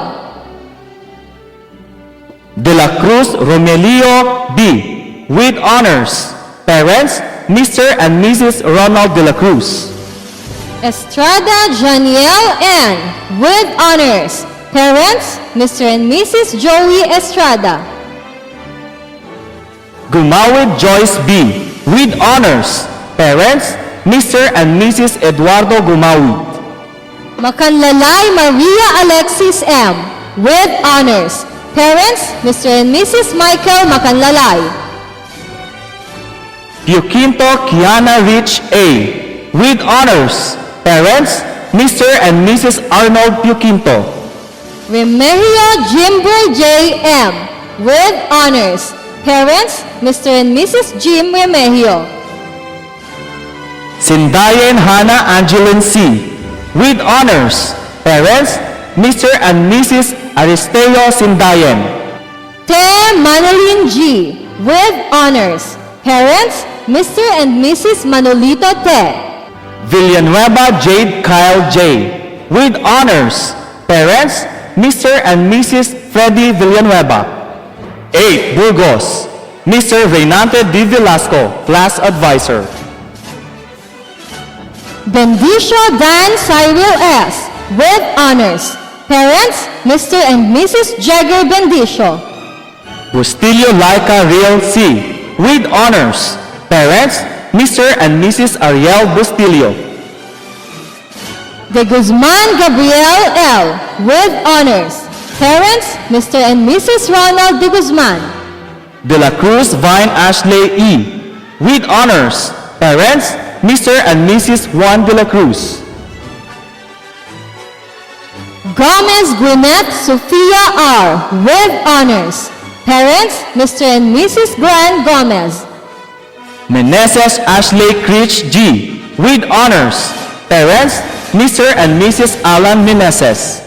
De la Cruz Romelio B. with honors. Parents, Mr. and Mrs. Ronald De La Cruz. Estrada Janiel N. with honors. Parents, Mr. and Mrs. Joey Estrada. Gumawid Joyce B. with honors. Parents, Mr. and Mrs. Eduardo Gumawid. Makanlalay Maria Alexis M. with honors. Parents, Mr. and Mrs. Michael Makanlalay. Pioquinto Kiana Rich A. with honors. Parents, Mr. and Mrs. Arnold Pioquinto. Remigio Jimbo J. M. with honors. Parents, Mr. and Mrs. Jim Remigio. Sindayen Hannah Angeline C. with honors. Parents, Mr. and Mrs. Aristeo Sindayen. Te Manolin G. with honors. Parents, Mr. and Mrs. Manolito Te. Villanueva Jade Kyle J. with honors. Parents, Mr. and Mrs. Freddy Villanueva. 8. Burgos, Mr. Reynante D. Velasco, Class Advisor. Bendicio Dan Cyril S. with honors. Parents, Mr. and Mrs. Jagger Bendicio. Bustillo Laika Real C. with honors. Parents, Mr. and Mrs. Ariel Bustillo. De Guzman Gabriel L. with honors. Parents, Mr. and Mrs. Ronald De Guzman. De la Cruz Vine Ashley E. With honors, parents, Mr. and Mrs. Juan de la Cruz. Gomez Gwyneth Sofia R. With honors, parents, Mr. and Mrs. Glenn Gomez. Meneses Ashley Critch G. With honors, parents, Mr. and Mrs. Alan Meneses.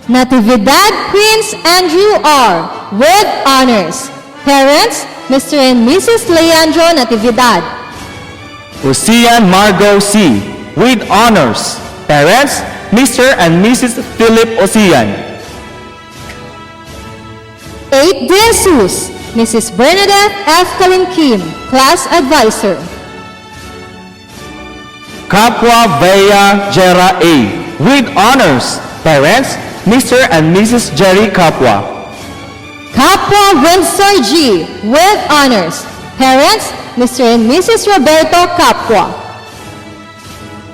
Natividad Prince Andrew R. With honors, parents, Mr. and Mrs. Leandro Natividad. Ocean Margot C. With honors, parents, Mr. and Mrs. Philip Ocean. 8 De Jesus, Mrs. Bernadette F. Kalimkim, Class Advisor. Capua Vea Jera A. With honors, parents, Mr. and Mrs. Jerry Capua. Capua Windsor G. With honors, parents, Mr. and Mrs. Roberto Capua.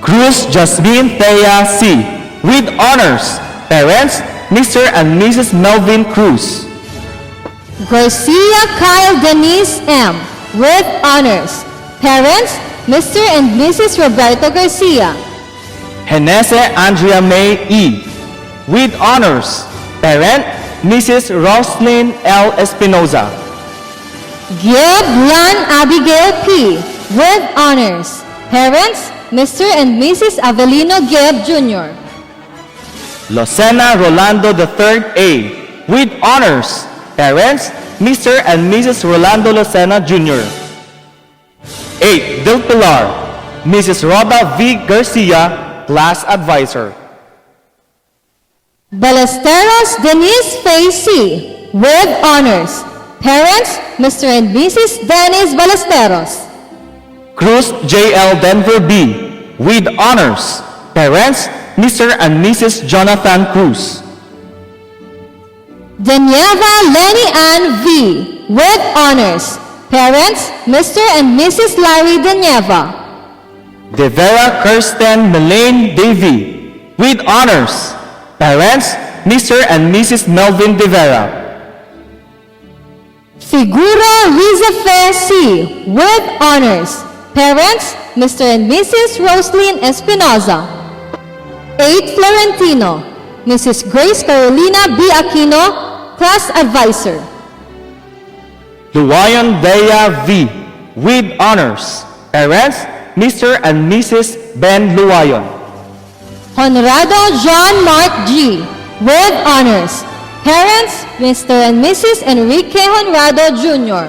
Cruz Jasmine Thea C. With honors, parents, Mr. and Mrs. Melvin Cruz. Garcia Kyle Denise M. With honors, parents, Mr. and Mrs. Roberto Garcia. Henese Andrea May E. With honors, parent, Mrs. Roslyn L. Espinoza. Gib Lan Abigail P. With honors, parents, Mr. and Mrs. Avelino Gibb Jr. Lucena Rolando III A. With honors, parents, Mr. and Mrs. Rolando Lucena Jr. 8. Del Pilar, Mrs. Roda V. Garcia, Class Advisor. Ballesteros Denise Faye C. With honors, parents, Mr. and Mrs. Dennis Ballesteros. Cruz J.L. Denver B. With honors, parents, Mr. and Mrs. Jonathan Cruz. Danieva Lenny Ann V. With honors, parents, Mr. and Mrs. Larry Danieva. De Vera Kirsten Melaine Davy. With honors, parents, Mr. and Mrs. Melvin De Vera. Figura Rizafe C. With honors, parents, Mr. and Mrs. Roslyn Espinoza. 8. Florentino, Mrs. Grace Carolina B. Aquino, Class Advisor. Luwayon Dea V. With honors, parents, Mr. and Mrs. Ben Luwayon. Honrado John Mark G. With honors, parents, Mr. and Mrs. Enrique Honrado Jr.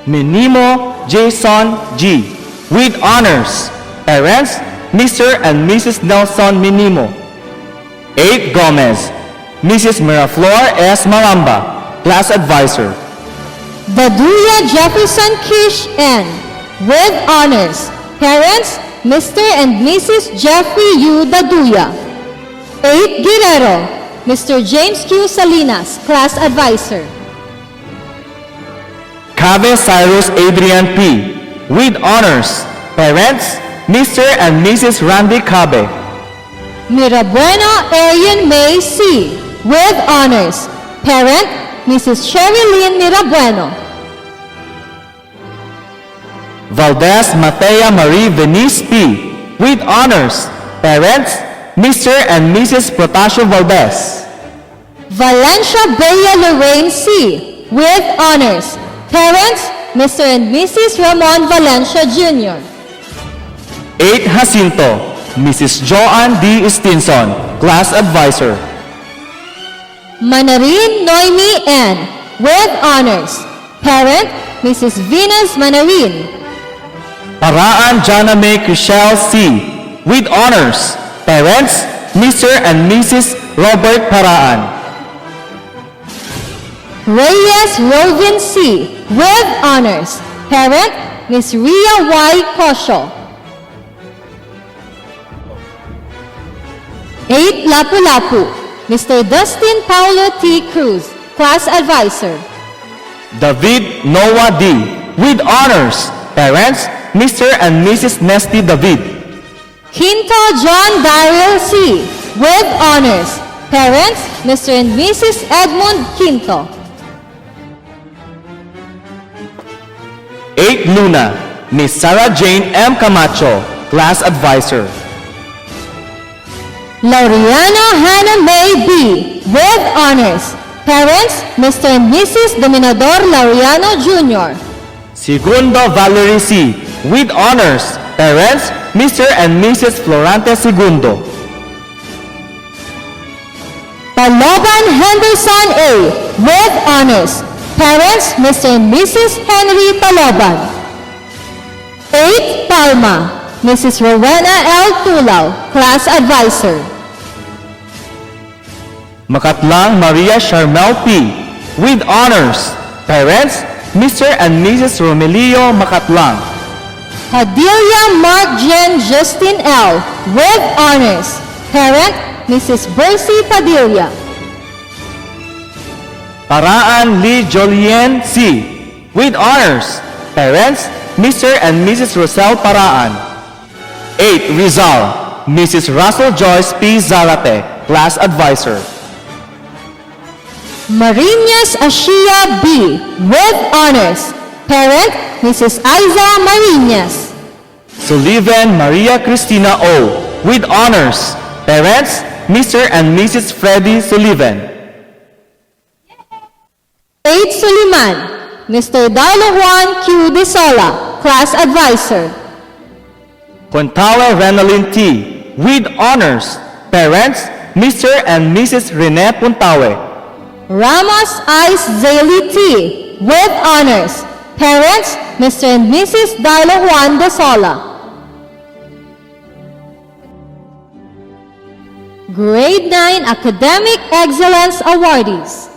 Minimo Jason G. With honors, parents, Mr. and Mrs. Nelson Minimo. 8. Gomez, Mrs. Miraflor S. Maramba, Class Advisor. Daduya Jefferson Kish N. With honors, parents, Mr. and Mrs. Jeffrey U. Daduya. 8. Guerrero, Mr. James Q. Salinas, Class Advisor. Cabe Cyrus Adrian P. With honors, parents, Mr. and Mrs. Randy Cabe. Mirabueno Arian May C. With honors, parent, Mrs. Sherilyn Mirabueno. Valdez Matea Marie Venice P. With honors, parents, Mr. and Mrs. Protasio Valdez. Valencia Bella Lorraine C. With honors, parents, Mr. and Mrs. Ramon Valencia Jr. 8. Jacinto, Mrs. Joanne D. Stinson, Class Advisor. Manarin Noemi N. With honors, parent, Mrs. Venus Manarin. Paraan Jana May Chriselle C. With honors, parents, Mr. and Mrs. Robert Paraan. Reyes Rovin C. With honors, parent, Miss Ria Y. Kosho. 8. Lapu-Lapu, Mr. Dustin Paulo T. Cruz, Class Advisor. David Noah D. With honors, parents, Mr. and Mrs. Nesty David. Quinto John Daryl C. With honors, Parents, Mr. and Mrs. Edmund Quinto. 8 Luna, Miss Sarah Jane M. Camacho, Class Advisor. Laureano Hannah May B. with honors. Parents, Mr. and Mrs. Dominador Laureano Jr. Segundo Valerie C. with honors. Parents, Mr. and Mrs. Florante Segundo. Paloban Henderson A. with honors. Parents, Mr. and Mrs. Henry Paloban. 8 Palma, Mrs. Rowena L. Tulao, Class Advisor. Makatlang Maria Charmel P. with honors. Parents, Mr. and Mrs. Romelio Makatlang. Hadilia Mark Jen Justin L. with honors. Parent, Mrs. Bercy Padilla. Paraan Lee Jolien C. with honors. Parents, Mr. and Mrs. Rosel Paraan. 8 Rizal, Mrs. Russell Joyce P. Zarate, Class Advisor. Marinas Ashia B. with honors. Parent, Mrs. Aiza Marinas. Sullivan Maria Cristina O. with honors. Parents, Mr. and Mrs. Freddie Sullivan. 8 Suliman, Mr. Darlo Juan Q. De Sola, Class Advisor. Quintawa Renalyn T. with honors. Parents, Mr. and Mrs. Rene Puntawe. Ramos Ice Zayli T. with honors. Parents, Mr. and Mrs. Darlo Juan De Sola. Grade 9 Academic Excellence Awardees.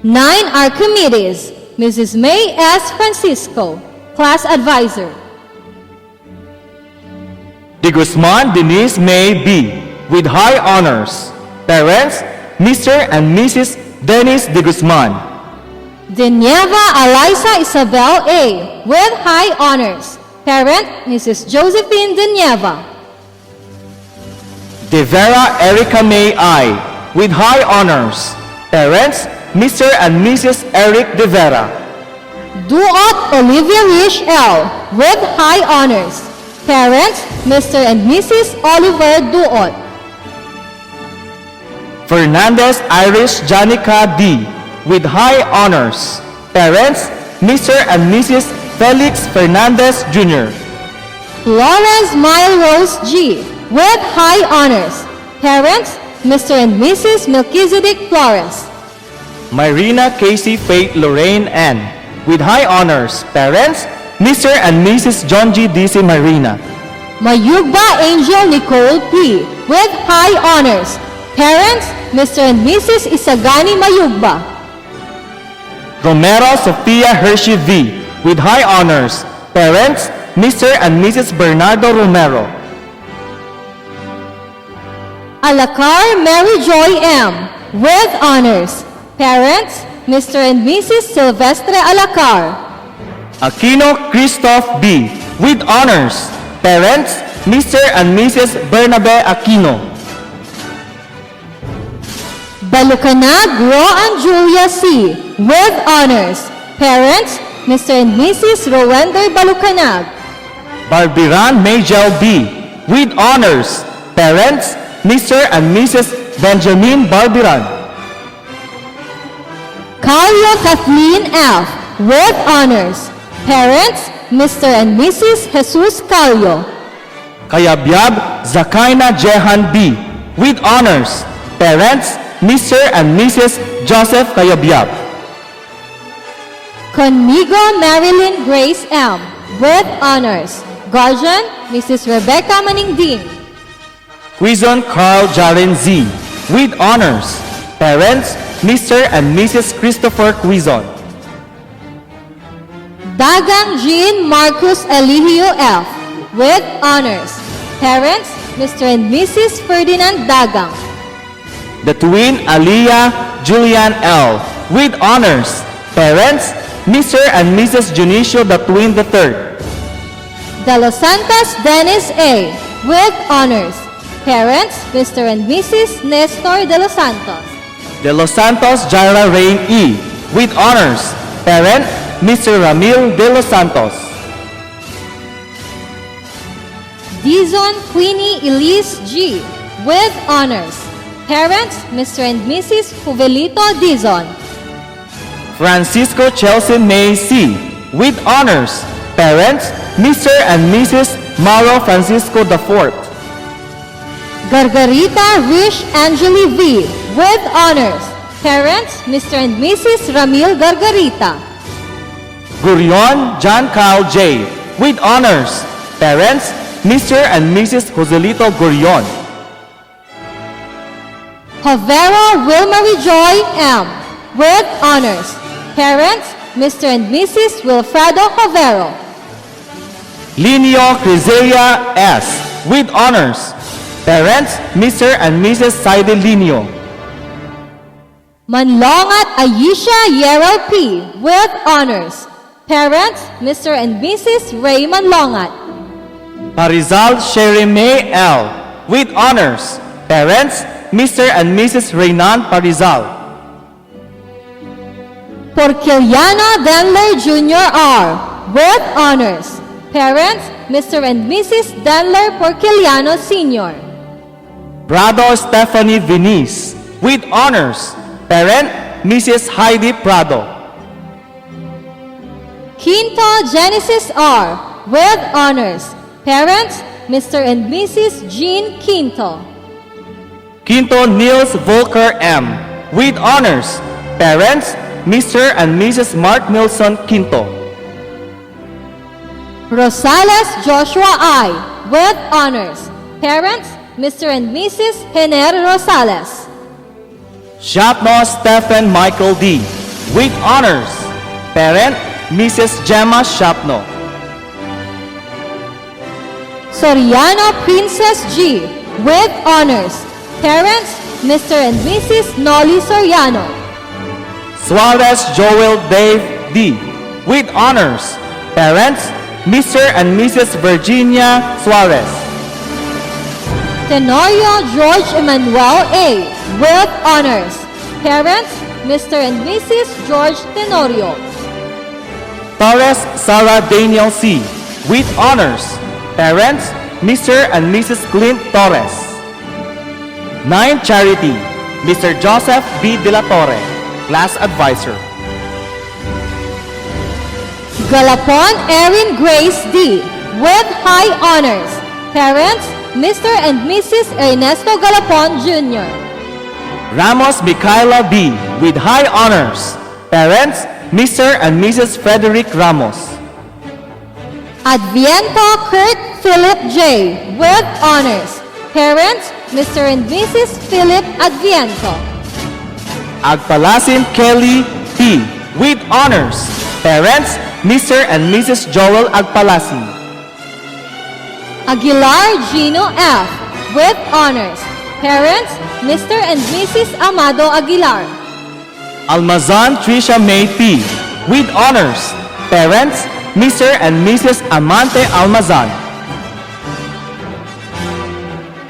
9 are committees. Mrs. May S. Francisco, Class Advisor. De Guzman Denise May B. with high honors. Parents, Mr. and Mrs. Dennis De Guzman. Denieva Eliza Isabel A. with high honors. Parent, Mrs. Josephine Denieva. De Vera Erica May I. with high honors. Parents, Mr. and Mrs. Eric De Vera. Duot Olivia Rish L. with high honors. Parents, Mr. and Mrs. Oliver Duot. Fernandez Irish Janica D. with high honors. Parents, Mr. and Mrs. Felix Fernandez Jr. Florence Milrose G. with high honors. Parents, Mr. and Mrs. Melchizedek Flores. Myrina Casey Faith Lorraine N. with high honors. Parents, Mr. and Mrs. John G. D.C. Marina. Mayugba Angel Nicole P. with high honors. Parents, Mr. and Mrs. Isagani Mayugba. Romero Sofia Hershey V. with high honors. Parents, Mr. and Mrs. Bernardo Romero. Alacar Mary Joy M. with honors. Parents, Mr. and Mrs. Silvestre Alacar. Aquino Christoph B. with honors. Parents, Mr. and Mrs. Bernabe Aquino. Balucanag Ro and Julia C. with honors. Parents, Mr. and Mrs. Rowender Balucanag. Barbiran Majel B. with honors. Parents, Mr. and Mrs. Benjamin Barbiran. Carlo Kathleen F. with honors. Parents, Mr. and Mrs. Jesus Carlo. Kayabyab Zakaina Jehan B. with honors. Parents, Mr. and Mrs. Joseph Kayabyab. Conmigo Marilyn Grace M. with honors. Guardian, Mrs. Rebecca Maningding. Quizon Carl Jaren Z. with honors. Parents, Mr. and Mrs. Christopher Quizon. Dagang Jean Marcus Eligio F. with honors. Parents, Mr. and Mrs. Ferdinand Dagang. The twin Aliyah Julian L. with honors. Parents, Mr. and Mrs. Junicio the twin the third. De Los Santos Dennis A. with honors. Parents, Mr. and Mrs. Nestor de los Santos. De Los Santos Jaira Rain E. With honors. Parent, Mr. Ramil de los Santos. Dizon Queenie Elise G. with honors. Parents, Mr. and Mrs. Juvelito Dizon. Francisco Chelsea May C. With honors. Parents, Mr. and Mrs. Mauro Francisco IV. Gargarita Rish Angeli V. with honors. Parents, Mr. and Mrs. Ramil Gargarita. Gurion John Carl J. With honors. Parents, Mr. and Mrs. Joselito Gurion. Havero Wilmarie Joy M. with honors. Parents, Mr. and Mrs. Wilfredo Havero. Linio Criselia S. With honors. Parents, Mr. and Mrs. Saide Linio. Manlongat Ayesha Yerel P. with honors. Parents, Mr. and Mrs. Ray Manlongat. Parizal Sherime L. With honors. Parents, Mr. and Mrs. Reynan Parizal. Porquiliano Denler Jr. R. with honors. Parents, Mr. and Mrs. Denler Porquiliano Sr. Prado Stephanie Vinice. With honors. Parent, Mrs. Heidi Prado. Quinto Genesis R. with honors. Parents, Mr. and Mrs. Jean Quinto. Quinto Niels Volker M. With honors. Parents, Mr. and Mrs. Mark Nilsson Quinto. Rosales Joshua I. with honors. Parents, Mr. and Mrs. Hener Rosales. Shapno Stephen Michael D. With honors. Parent, Mrs. Gemma Shapno. Soriano Princess G. with honors. Parents, Mr. and Mrs. Nolly Soriano. Suarez Joel Dave D. With honors. Parents, Mr. and Mrs. Virginia Suarez. Tenorio George Emmanuel A. with honors. Parents, Mr. and Mrs. George Tenorio. Torres Sarah Daniel C. With honors. Parents, Mr. and Mrs. Clint Torres. 9 Charity, Mr. Joseph B. De La Torre, Class Advisor. Galapon Erin Grace D. with high honors. Parents, Mr. and Mrs. Ernesto Galapon Jr. Ramos Micaela B. with high honors. Parents, Mr. and Mrs. Frederick Ramos. Adviento Kurt Philip J. with honors. Parents, Mr. and Mrs. Philip Adviento. Agpalasin Kelly P. with honors. Parents, Mr. and Mrs. Joel Agpalasin. Aguilar Gino F. with honors. Parents, Mr. and Mrs. Amado Aguilar. Almazan Trisha May P. with honors. Parents, Mr. and Mrs. Amante Almazan.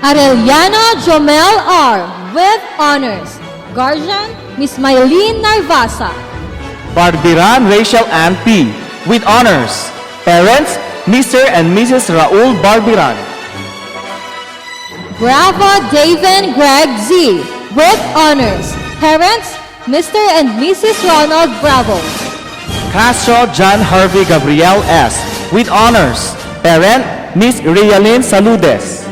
Arellano Jomel R. with honors. Guardian, Miss Mylene Narvasa. Barbiran Rachel Ann P. with honors. Parents, Mr. and Mrs. Raul Barbiran. Bravo David Greg Z. with honors. Parents, Mr. and Mrs. Ronald Bravo. Castro John Harvey Gabriel S. with honors. Parent, Miss Rialyn Saludes.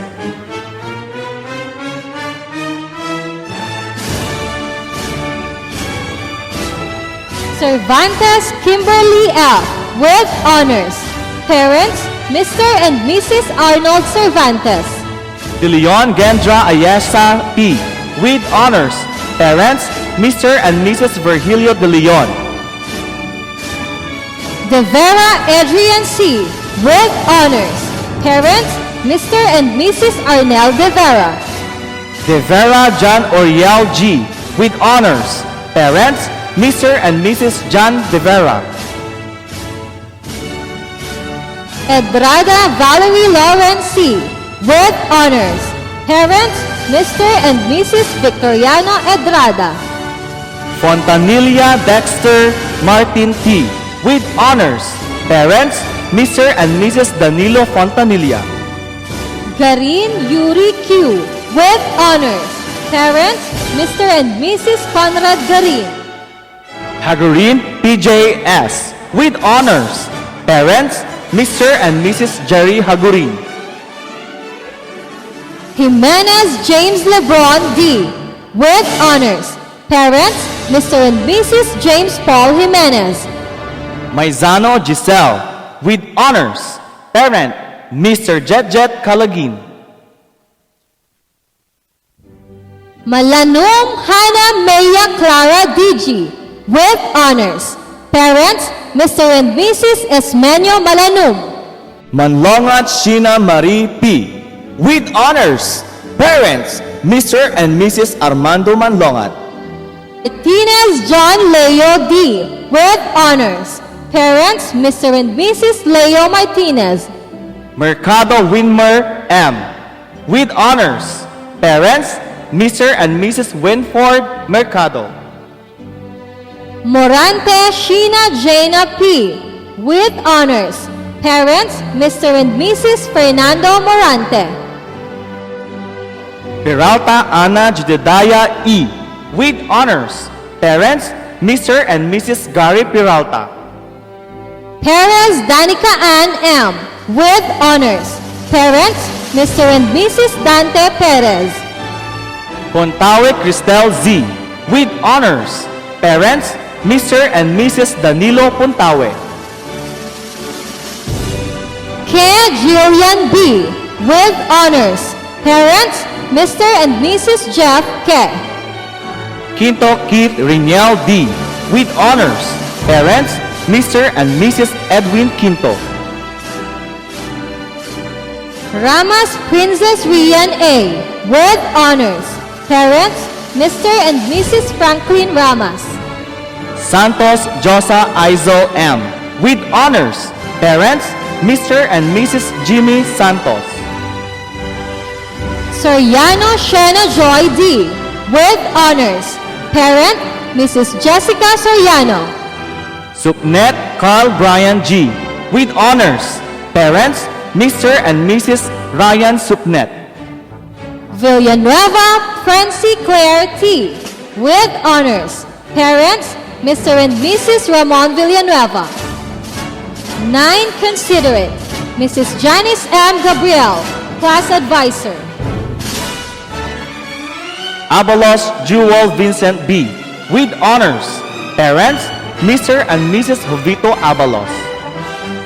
Cervantes Kimberly F. with honors. Parents, Mr. and Mrs. Arnold Cervantes. De Leon Gendra Ayesa P. with honors. Parents, Mr. and Mrs. Virgilio De Leon. De Vera Adrian C. with honors. Parents, Mr. and Mrs. Arnel De Vera. De Vera John Oriel G. with honors. Parents, Mr. and Mrs. John De Vera. Edrada Valerie Lawrence C. with honors. Parents, Mr. and Mrs. Victoriano Edrada. Fontanilla Dexter Martin T. with honors. Parents, Mr. and Mrs. Danilo Fontanilla. Garin Yuri Q. with honors. Parents, Mr. and Mrs. Conrad Garin. Hagurin PJS with honors. Parents, Mr. and Mrs. Jerry Hagurin. Jimenez James Lebron D. with honors. Parents, Mr. and Mrs. James Paul Jimenez. Maizano Giselle with honors. Parent, Mr. Jet Kalagin. Malanum Hannah Maya Clara DG with honors. Parents, Mr. and Mrs. Esmenio Malanum. Manlongat Sheena Marie P. with honors. Parents, Mr. and Mrs. Armando Manlongat. Martinez John Leo D. with honors. Parents, Mr. and Mrs. Leo Martinez. Mercado Winmer M. with honors. Parents, Mr. and Mrs. Winford Mercado. Morante Sheena Jaina P. with honors. Parents, Mr. and Mrs. Fernando Morante. Peralta Ana Jedediah E. with honors. Parents, Mr. and Mrs. Gary Peralta. Perez Danica Ann M. with honors. Parents, Mr. and Mrs. Dante Perez. Pontawe Cristel Z. with honors. Parents, Mr. and Mrs. Danilo Pontawe. Ke Jillian B. with honors. Parents, Mr. and Mrs. Jeff Ke. Quinto Keith Riniel D. with honors. Parents, Mr. and Mrs. Edwin Quinto. Ramas Princess Rian A. with honors. Parents, Mr. and Mrs. Franklin Ramas. Santos Josa Aizo M. with honors. Parents, Mr. and Mrs. Jimmy Santos. Soriano Shena Joy D. with honors. Parent, Mrs. Jessica Soriano. Suknet Carl Brian G. with honors. Parents, Mr. and Mrs. Ryan Suknet. Villanueva Francie Claire T. with honors. Parents, Mr. and Mrs. Ramon Villanueva. 9. Considerate, Mrs. Janice M. Gabriel, Class Advisor. Abalos Jewel Vincent B. with honors. Parents, Mr. and Mrs. Jovito Abalos.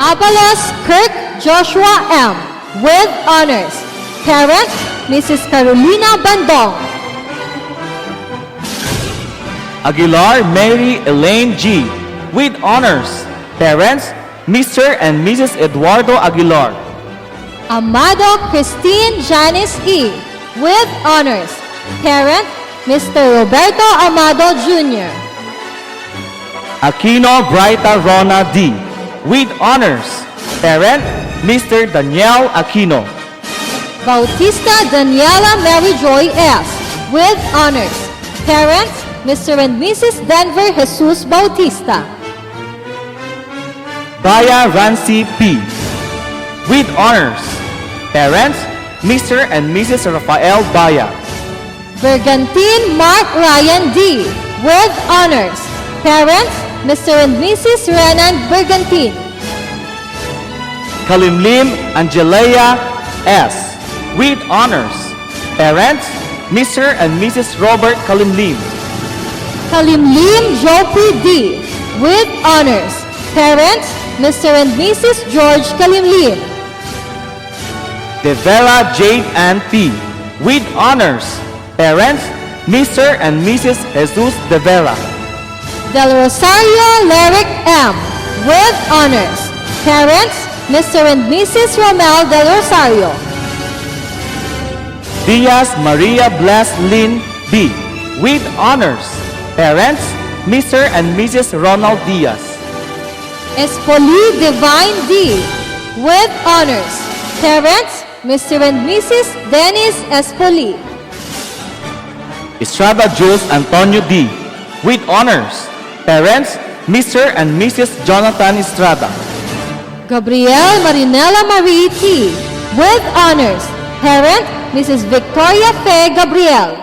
Abalos Kirk Joshua M. with honors. Parents, Mrs. Carolina Bandong. Aguilar Mary Elaine G. with honors. Parents, Mr. and Mrs. Eduardo Aguilar. Amado Christine Janice E. with honors. Parent, Mr. Roberto Amado Jr. Aquino Brighta Rona D. with honors. Parent, Mr. Daniel Aquino. Bautista Daniela Mary Joy S. with honors. Parents, Mr. and Mrs. Denver Jesus Bautista. Baya Rancy P. with honors. Parents, Mr. and Mrs. Rafael Baya. Bergantine Mark Ryan D. with honors. Parents, Mr. and Mrs. Renan Bergantine. Kalimlim Angelea S. with honors. Parents, Mr. and Mrs. Robert Kalimlim. Kalimlim Jopi D. with honors. Parents, Mr. and Mrs. George Kalimlim. De Vera Jade Ann P. with honors. Parents, Mr. and Mrs. Jesus De Vera. Del Rosario Lyric M. with honors. Parents, Mr. and Mrs. Romel Del Rosario. Diaz Maria Bless Lynn B. with honors. Parents, Mr. and Mrs. Ronald Diaz. Espoli Divine D. with honors. Parents, Mr. and Mrs. Dennis Espoli. Estrada Jules Antonio D. With honors, parents, Mr. and Mrs. Jonathan Estrada. Gabriel Marinela Marie T. With honors, parent, Mrs. Victoria Fe Gabriel.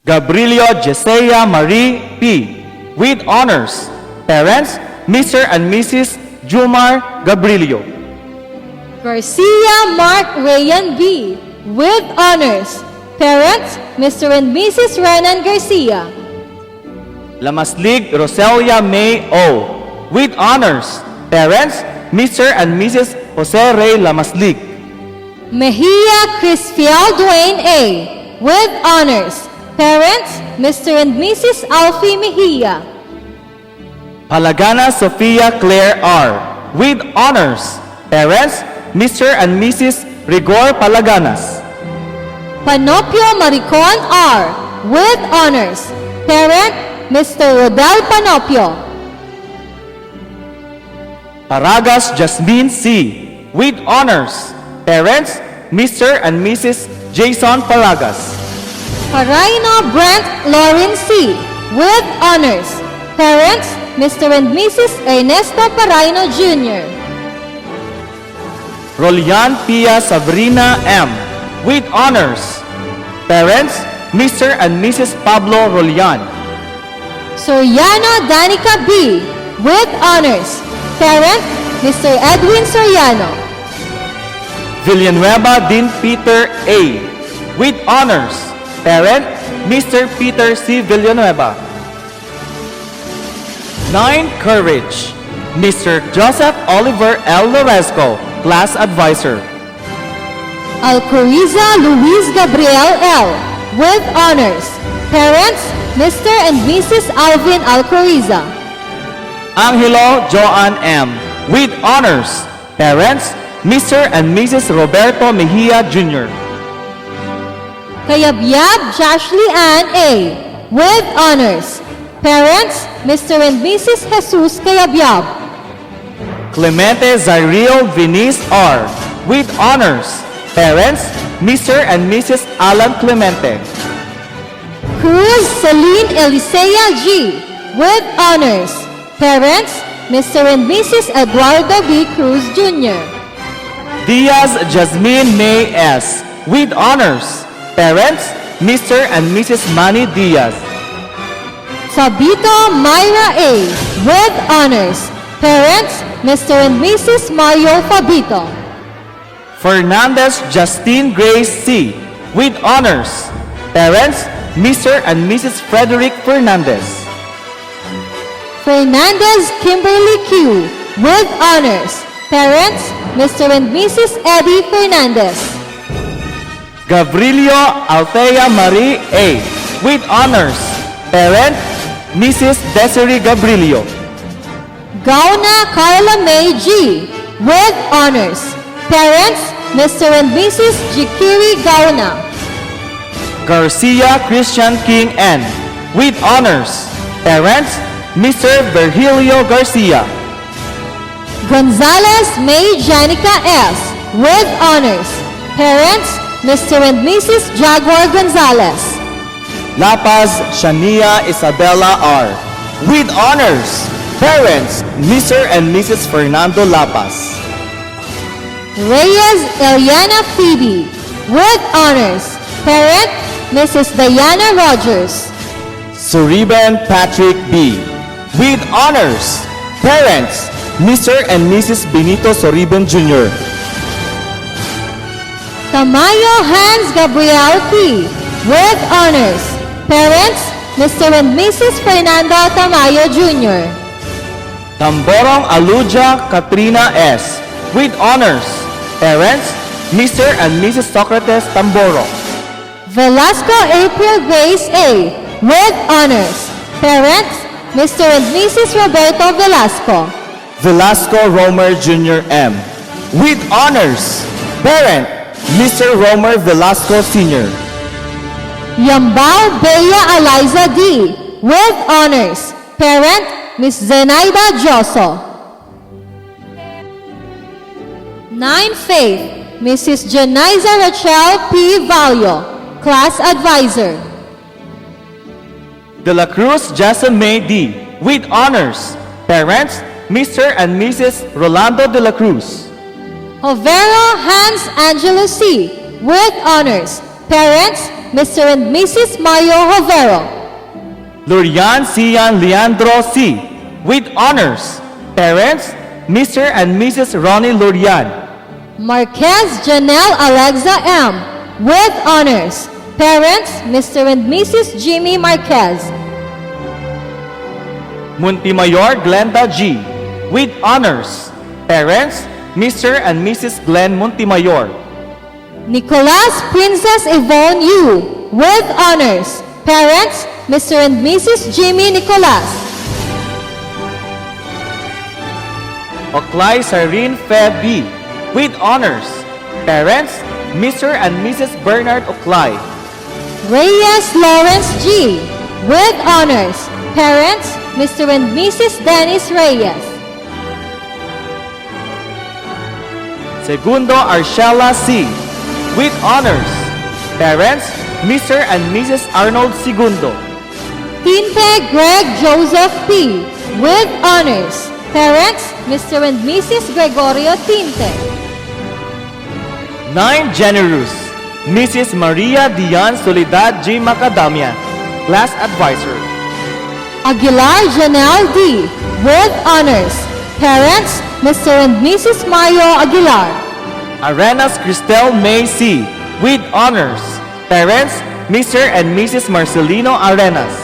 Gabrilio Jesea Marie P. With honors, parents, Mr. and Mrs. Jumar Gabrilio. Garcia Mark Rayan B. With honors, parents, Mr. and Mrs. Renan Garcia. Lamaslig Roselia May O. With honors, parents, Mr. and Mrs. Jose Ray Lamaslig. Mejia Crispial Dwayne A. With honors, parents, Mr. and Mrs. Alfie Mejia. Palagana Sofia Claire R. With honors, parents, Mr. and Mrs. Rigor Palaganas. Panopio Maricon R. With honors, parent, Mr. Rodel Panopio. Paragas Jasmine C. With honors, parents, Mr. and Mrs. Jason Paragas. Paraino Brent Lauren C. With honors, parents, Mr. and Mrs. Ernesto Paraino Jr. Rolian Pia Sabrina M. With honors, parents, Mr. and Mrs. Pablo Rolian. Soriano Danica B. With honors, parent, Mr. Edwin Soriano. Villanueva Dean Peter A. With honors, parent, Mr. Peter C. Villanueva. 9. Courage, Mr. Joseph Oliver L. Loresco, Class Advisor. Alcoriza Luis Gabriel L. With honors, parents, Mr. and Mrs. Alvin Alcoriza. Angelo Joan M. With honors, parents, Mr. and Mrs. Roberto Mejia Jr. Kayabyab Joshly Ann A. With honors, parents, Mr. and Mrs. Jesus Kayabyab. Clemente Zariel Vinice R. With honors, parents, Mr. and Mrs. Alan Clemente. Cruz Celine Elisea G. With honors, parents, Mr. and Mrs. Eduardo B. Cruz Jr. Diaz Jasmine May S. With honors, parents, Mr. and Mrs. Manny Diaz. Sabito Myra A. With honors, parents, Mr. and Mrs. Mario Fabito. Fernandez Justine Grace C. With honors, parents, Mr. and Mrs. Frederick Fernandez. Fernandez Kimberly Q. With honors, parents, Mr. and Mrs. Eddie Fernandez. Gavrilio Althea Marie A. With honors, parent, Mrs. Desiree Gabrilio. Gauna Carla May G. With honors, parents, Mr. and Mrs. Jikiri Gauna. Garcia Christian King N. With honors, parents, Mr. Virgilio Garcia. Gonzalez May Janica S. With honors, parents, Mr. and Mrs. Jaguar Gonzalez. La Paz Shania Isabella R. With honors, parents, Mr. and Mrs. Fernando La Paz. Reyes Eliana Phoebe. With honors, parent, Mrs. Diana Rogers. Suriben Patrick B. With honors, parents, Mr. and Mrs. Benito Soriben Jr. Tamayo Hans Gabriel P. With honors, parents, Mr. and Mrs. Fernando Tamayo Jr. Tamborong Aluja Katrina S. With honors, parents, Mr. and Mrs. Socrates Tamboro. Velasco April Grace A. With honors, parents, Mr. and Mrs. Roberto Velasco. Velasco Romer Jr. M. With honors, parent, Mr. Romer Velasco Sr. Yambao Bea Eliza D. With honors, parent, Miss Zenaida Joso. 9 Faith, Mrs. Janiza Rachel P. Vallo, Class Advisor. De la Cruz Jason May D. With honors. Parents, Mr. and Mrs. Rolando de la Cruz. Hovero Hans Angelo C. With honors. Parents, Mr. and Mrs. Mario Hovero. Lurian Cian Leandro C. With honors. Parents, Mr. and Mrs. Ronnie Lurian. Marquez Janelle Alexa M. With honors. Parents, Mr. and Mrs. Jimmy Marquez. Montemayor Glenda G. With honors. Parents, Mr. and Mrs. Glenn Montemayor. Nicolas Princess Yvonne Yu. With honors. Parents, Mr. and Mrs. Jimmy Nicolas. Oclay Cyrene Feb B. With honors. Parents, Mr. and Mrs. Bernard Oclay. Reyes Lawrence G. With honors. Parents, Mr. and Mrs. Dennis Reyes. Segundo Arshela C. With honors. Parents, Mr. and Mrs. Arnold Segundo. Tinte Greg Joseph P. With honors. Parents, Mr. and Mrs. Gregorio Tinte. 9 Generous. Mrs. Maria Dian Soledad J. Macadamia, Class Advisor. Aguilar Janelle D. With honors. Parents, Mr. and Mrs. Mario Aguilar. Arenas Cristel May C. With honors. Parents, Mr. and Mrs. Marcelino Arenas.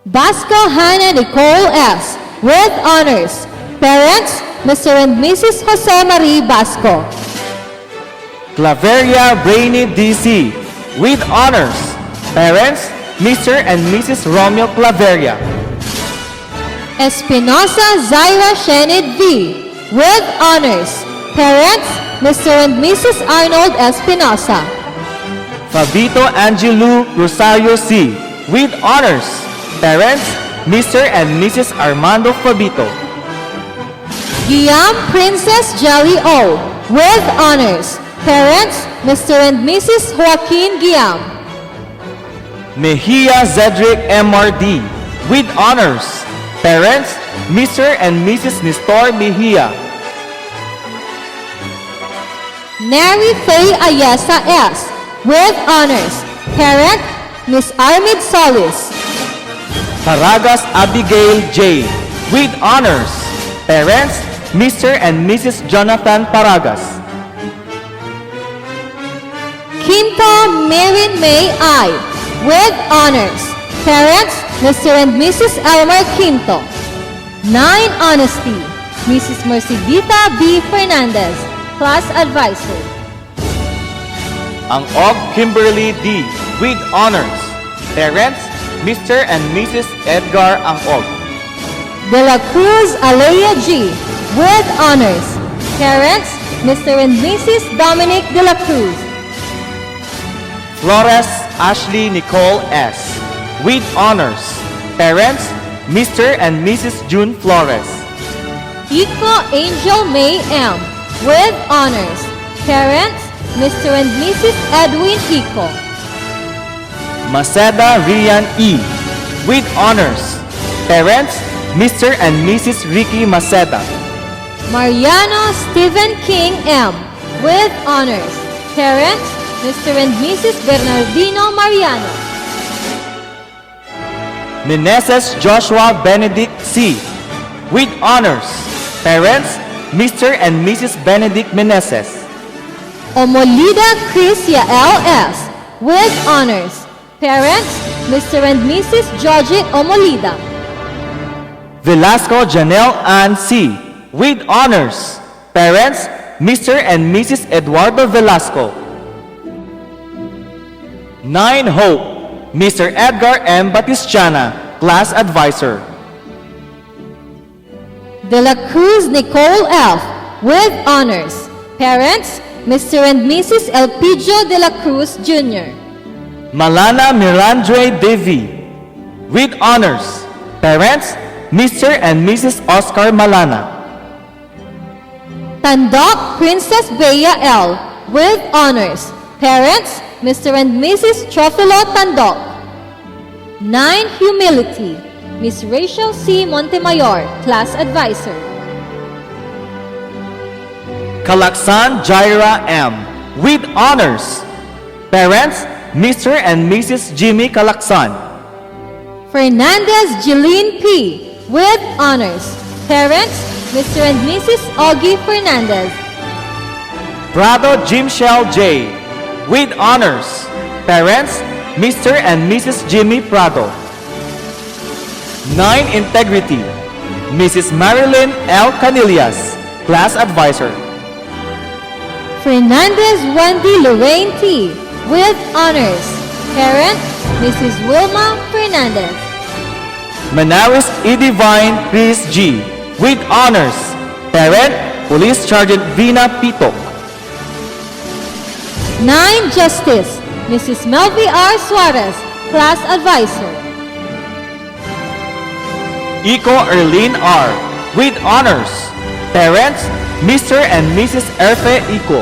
Basco Hannah Nicole S. With honors. Parents, Mr. and Mrs. Jose Marie Basco. Claveria Brainy D.C. With honors. Parents, Mr. and Mrs. Romeo Claveria. Espinosa Zaira Shenid V. With honors. Parents, Mr. and Mrs. Arnold Espinosa. Fabito Angelou Rosario C. With honors. Parents, Mr. and Mrs. Armando Fabito. Guillaume Princess Jelly O. With honors. Parents, Mr. and Mrs. Joaquin Guillaume. Mejia Zedric M.R.D. With honors. Parents, Mr. and Mrs. Nestor Mejia. Neri Faye Ayesa S. With honors. Parent, Miss Armid Solis. Paragas Abigail J. With honors. Parents, Mr. and Mrs. Jonathan Paragas. Quinto Marin May I. With honors. Parents, Mr. and Mrs. Elmer Quinto. 9 Honesty. Mrs. Mercedita B. Fernandez, Class Advisor. Ang Og Kimberly D. With honors. Parents, Mr. and Mrs. Edgar Angog. De la Cruz Alea G. With honors. Parents, Mr. and Mrs. Dominic De La Cruz. Flores Ashley Nicole S. With honors. Parents, Mr. and Mrs. June Flores. Iko Angel May M. With honors. Parents, Mr. and Mrs. Edwin Iko. Maceda Rian E. With honors. Parents, Mr. and Mrs. Ricky Maceda. Mariano Stephen King M. With honors. Parents, Mr. and Mrs. Bernardino Mariano. Meneses Joshua Benedict C. With honors. Parents, Mr. and Mrs. Benedict Meneses. Omolida Chris Yael S. With honors. Parents, Mr. and Mrs. Georgette Omolida. Velasco Janelle Ann C. With honors. Parents, Mr. and Mrs. Eduardo Velasco. 9 Hope. Mr. Edgar M. Batistiana, Class Advisor. De la Cruz Nicole F. With honors. Parents, Mr. and Mrs. Elpidio De La Cruz Jr. Malana Mirandre Devi. With honors. Parents, Mr. and Mrs. Oscar Malana. Tandok Princess Bea L. with honors. Parents, Mr. and Mrs. Trofilo Tandok. 9. Humility, Miss Rachel C. Montemayor, Class Advisor. Kalaksan Jaira M. with honors. Parents, Mr. and Mrs. Jimmy Kalaksan. Fernandez Jeline P. with honors. Parents, Mr. and Mrs. Augie Fernandez. Prado Jimshell J. with honors. Parents, Mr. and Mrs. Jimmy Prado. 9. Integrity, Mrs. Marilyn L. Canillas, Class Advisor. Fernandez Wendy Lorraine T. with honors. Parent, Mrs. Wilma Fernandez. Manaris Edivine Chris G. with honors. Parent, Police Sergeant Vina Pitok. 9. Justice, Mrs. Melvi R. Suarez, Class Advisor. Iko Erlene R. with honors. Parents, Mr. and Mrs. Erfe Iko.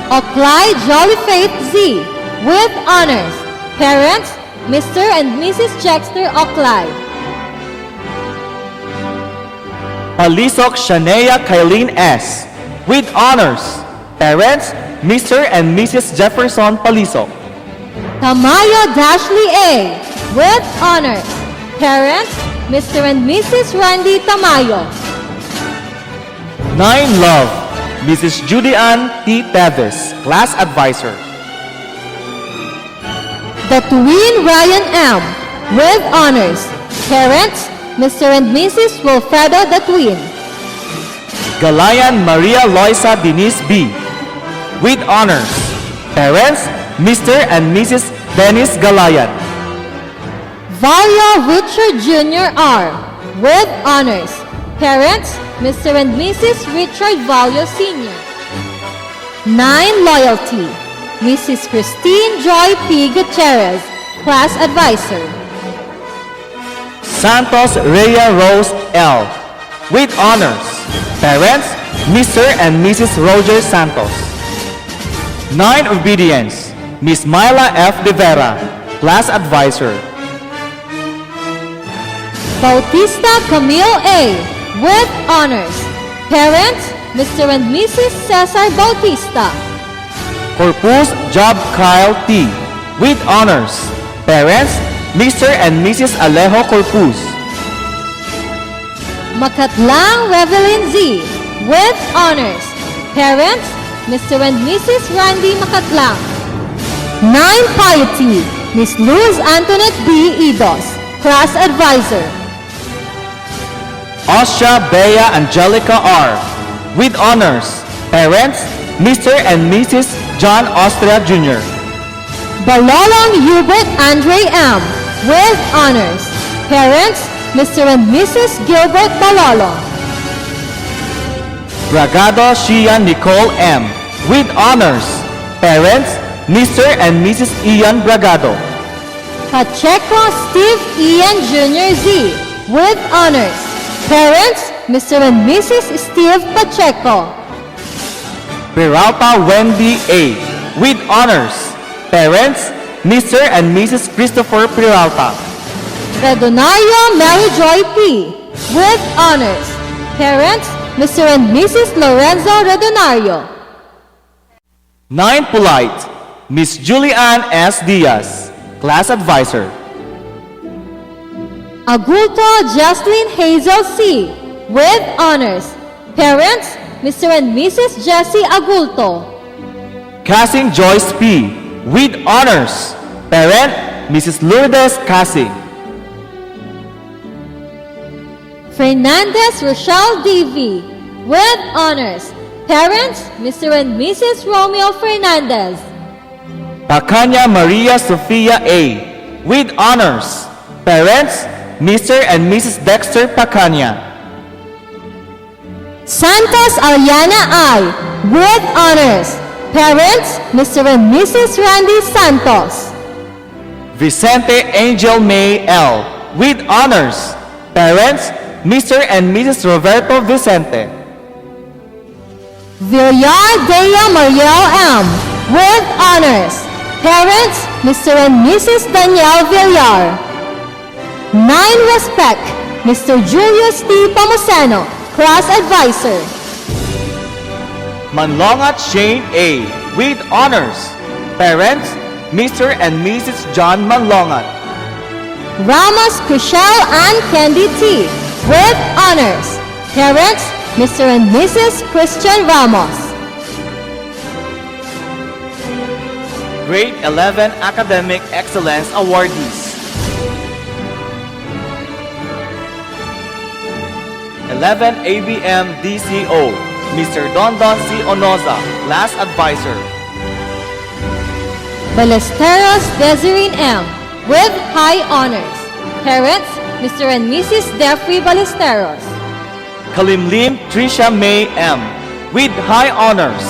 Oklay Jolly Faith Z. with honors. Parents, Mr. and Mrs. Jexter Oklay. Palisok Shanea Kylene S. with honors. Parents, Mr. and Mrs. Jefferson Palisok. Tamayo Dashley A. with honors. Parents, Mr. and Mrs. Randy Tamayo. 9. Love, Mrs. Judy Ann T. Teves, Class Advisor. The twin Ryan M. with honors. Parents, Mr. and Mrs. Wilfredo the twin. Galayan Maria Loisa Denise B. with honors. Parents, Mr. and Mrs. Dennis Galayan. Valia Richard Jr. R. with honors. Parents, Mr. and Mrs. Richard Valio Sr. 9. Loyalty, Mrs. Christine Joy P. Gutierrez, Class Advisor. Santos Rhea Rose L. with honors. Parents, Mr. and Mrs. Roger Santos. 9. Obedience, Miss Myla F. De Vera, Class Advisor. Bautista Camille A. with honors. Parents, Mr. and Mrs. Cesar Bautista. Corpus Job Kyle T. with honors. Parents, Mr. and Mrs. Alejo Corpus. Makatlang Revelyn Z. with honors. Parents, Mr. and Mrs. Randy Makatlang. 9. Piety, Miss Luz Antoinette B. Idos, Class Advisor. Osha Bea Angelica R. with honors. Parents, Mr. and Mrs. John Austria Jr. Balolong Hubert Andre M. with honors. Parents, Mr. and Mrs. Gilbert Balolong. Bragado Shia Nicole M. with honors. Parents, Mr. and Mrs. Ian Bragado. Pacheco Steve Ian Jr. Z. with honors. Parents, Mr. and Mrs. Steve Pacheco. Peralta Wendy A. with honors. Parents, Mr. and Mrs. Christopher Peralta. Redonario Mary Joy P. with honors. Parents, Mr. and Mrs. Lorenzo Redonario. 9. Polite, Miss Julianne S. Diaz, Class Advisor. Agulto Jocelyn Hazel C. with honors. Parents, Mr. and Mrs. Jessie Agulto. Casing Joyce P. with honors. Parent, Mrs. Lourdes Casing. Fernandez Rochelle D.V. with honors. Parents, Mr. and Mrs. Romeo Fernandez. Pacanya Maria Sofia A. with honors. Parents, Mr. and Mrs. Dexter Pacanya. Santos Ariana I. with honors. Parents, Mr. and Mrs. Randy Santos. Vicente Angel May L. with honors. Parents, Mr. and Mrs. Roberto Vicente. Villar Dea Mariel M. with honors. Parents, Mr. and Mrs. Danielle Villar. 9 Respect, Mr. Julius T. Pamuseno, Class Advisor. Manlongat Shane A. with honors. Parents, Mr. and Mrs. John Manlongat. Ramos Chriselle Ann Candy T. with honors. Parents, Mr. and Mrs. Christian Ramos. Grade 11 Academic Excellence Awardees. 11 ABM DCO, Mr. Dondon C. Onoza, Class Advisor. Ballesteros Desireen M. with high honors. Parents, Mr. and Mrs. Jeffrey Ballesteros. Kalimlim Tricia May M. with high honors.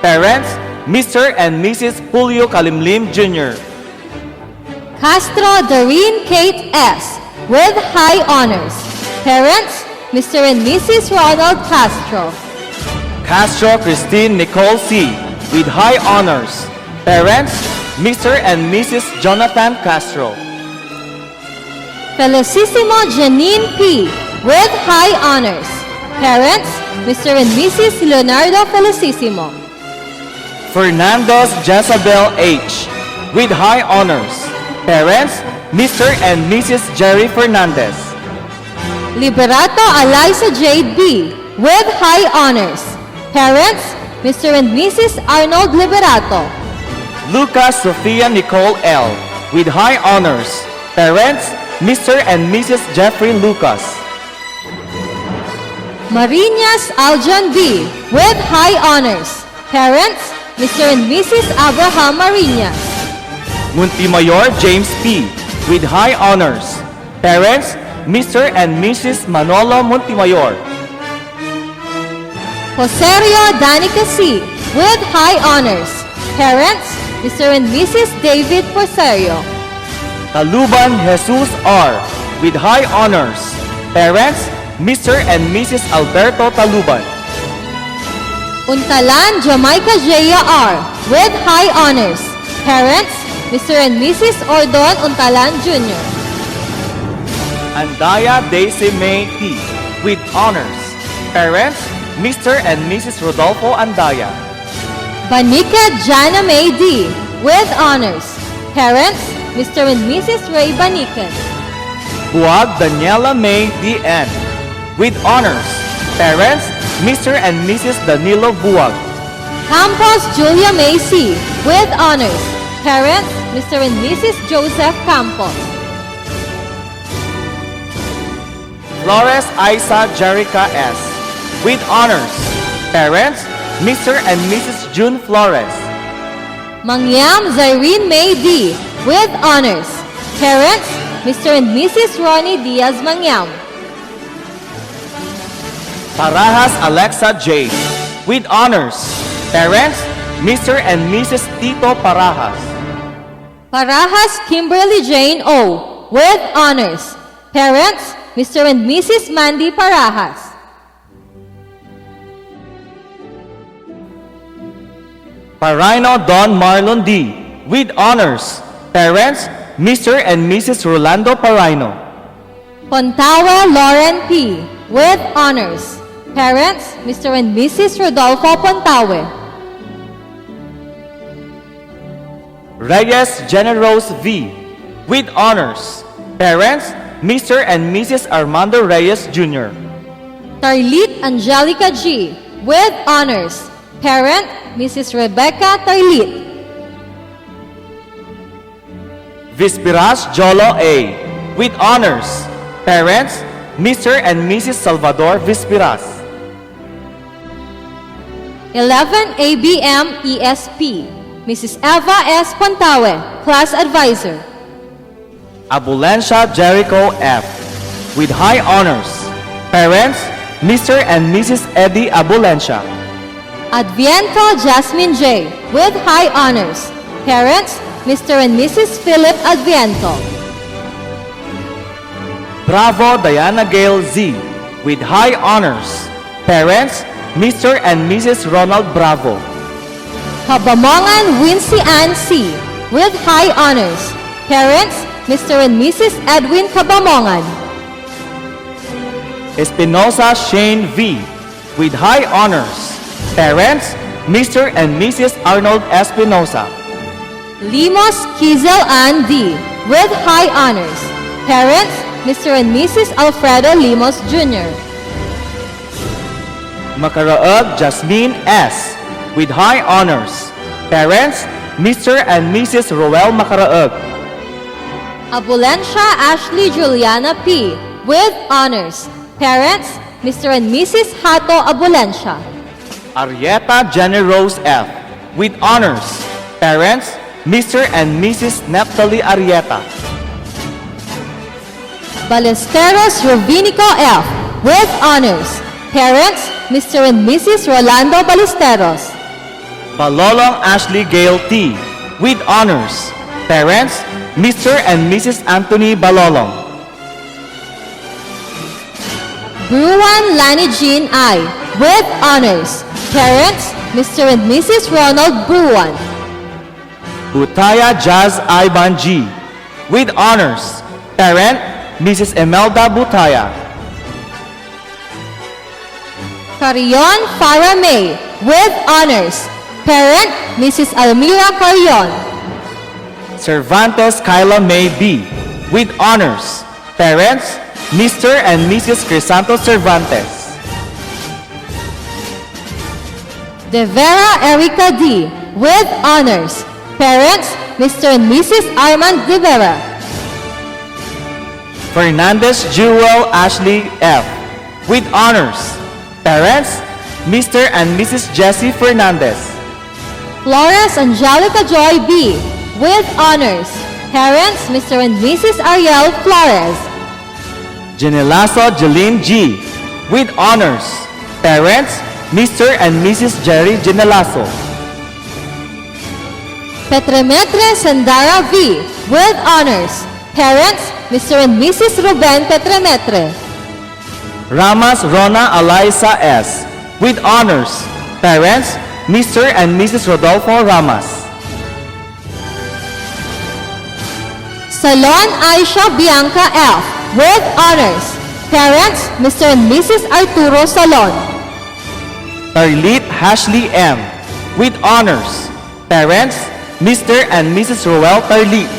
Parents, Mr. and Mrs. Julio Kalimlim Jr. Castro Doreen Kate S. with high honors. Parents, Mr. and Mrs. Ronald Castro. Castro Christine Nicole C. with high honors. Parents, Mr. and Mrs. Jonathan Castro. Felicissimo Janine P. with high honors. Parents, Mr. and Mrs. Leonardo Felicissimo. Fernandez Jezabel H. with high honors. Parents, Mr. and Mrs. Jerry Fernandez. Liberato Eliza Jade B. with high honors. Parents, Mr. and Mrs. Arnold Liberato. Lucas Sofia Nicole L. with high honors. Parents, Mr. and Mrs. Jeffrey Lucas. Marinas Aljan B. with high honors. Parents, Mr. and Mrs. Abraham Marinas. Muntimayor James P. with high honors. Parents, Mr. and Mrs. Manolo Muntimayor. Joserio Danica C. with high honors. Parents, Mr. and Mrs. David Joserio. Taluban Jesus R. with high honors. Parents, Mr. and Mrs. Alberto Taluban. Untalan Jamaica Jaya R. with high honors. Parents, Mr. and Mrs. Ordon Untalan Jr. Andaya Daisy May T. with honors. Parents, Mr. and Mrs. Rodolfo Andaya. Banika Jana May D. with honors. Parents, Mr. and Mrs. Ray Banikan. Buag Daniela May D.N. with honors. Parents, Mr. and Mrs. Danilo Buag. Campos Julia May C. with honors. Parents, Mr. and Mrs. Joseph Campos. Flores Isa Jerica S. with honors. Parents, Mr. and Mrs. June Flores. Mangyam Zyrene May D. with honors. Parents, Mr. and Mrs. Ronnie Diaz Mangyam. Parahas Alexa J. with honors. Parents, Mr. and Mrs. Tito Parahas. Parahas Kimberly Jane O. with honors. Parents, Mr. and Mrs. Mandy Parahas. Parino Don Marlon D. with honors. Parents, Mr. and Mrs. Rolando Parino. Pontawe Lauren P. with honors. Parents, Mr. and Mrs. Rodolfo Pontawe. Reyes Generose V. with honors. Parents, Mr. and Mrs. Armando Reyes Jr. Tarlit Angelica G. with honors. Parent, Mrs. Rebecca Tarlit. Vispiras Jolo A. with honors. Parents, Mr. and Mrs. Salvador Vispiras. 11 ABM ESP, Mrs. Eva S. Pontawe, Class Advisor. Abulencia Jericho F. with high honors. Parents, Mr. and Mrs. Eddie Abulencia. Adviento Jasmine J. with high honors. Parents, Mr. and Mrs. Philip Adviento. Bravo Diana Gale Z. with high honors. Parents, Mr. and Mrs. Ronald Bravo. Kabamongan Wincy Ann C. with high honors. Parents, Mr. and Mrs. Edwin Kabamongan. Espinosa Shane V. with high honors. Parents, Mr. and Mrs. Arnold Espinosa. Limos Kizel Ann D. with high honors. Parents, Mr. and Mrs. Alfredo Limos Jr. Macaraog Jasmine S. with high honors. Parents, Mr. and Mrs. Roel Macaraog. Abulencia Ashley Juliana P. with honors. Parents, Mr. and Mrs. Hato Abulencia. Arieta Jenny Rose F. with honors. Parents, Mr. and Mrs. Naphtali Arieta. Ballesteros Rovinico F. with honors. Parents, Mr. and Mrs. Rolando Ballesteros. Balolong Ashley Gale T. with honors. Parents, Mr. and Mrs. Anthony Balolong. Bruan Lani Jean I. with honors. Parents, Mr. and Mrs. Ronald Bruan. Butaya Jazz Ivan G. with honors. Parent, Mrs. Emelda Butaya. Carion Farah May. with honors. Parent, Mrs. Almira Carion. Cervantes Kyla May B. with honors. Parents, Mr. and Mrs. Crisanto Cervantes. De Vera Erica D. with honors. Parents, Mr. and Mrs. Armand De Vera. Fernandez Jewel Ashley F. with honors. Parents, Mr. and Mrs. Jessie Fernandez. Flores Angelica Joy B. with honors. Parents, Mr. and Mrs. Ariel Flores. Genelaso Jeline G. with honors. Parents, Mr. and Mrs. Jerry Genelaso. Petremetre Sandara V. with honors. Parents, Mr. and Mrs. Ruben Petremetre. Ramas Rona Alaisa S. with honors. Parents, Mr. and Mrs. Rodolfo Ramas. Salon Aisha Bianca F. with honors. Parents, Mr. and Mrs. Arturo Salon. Tarlit Ashley M. with honors. Parents, Mr. and Mrs. Roel Tarlit.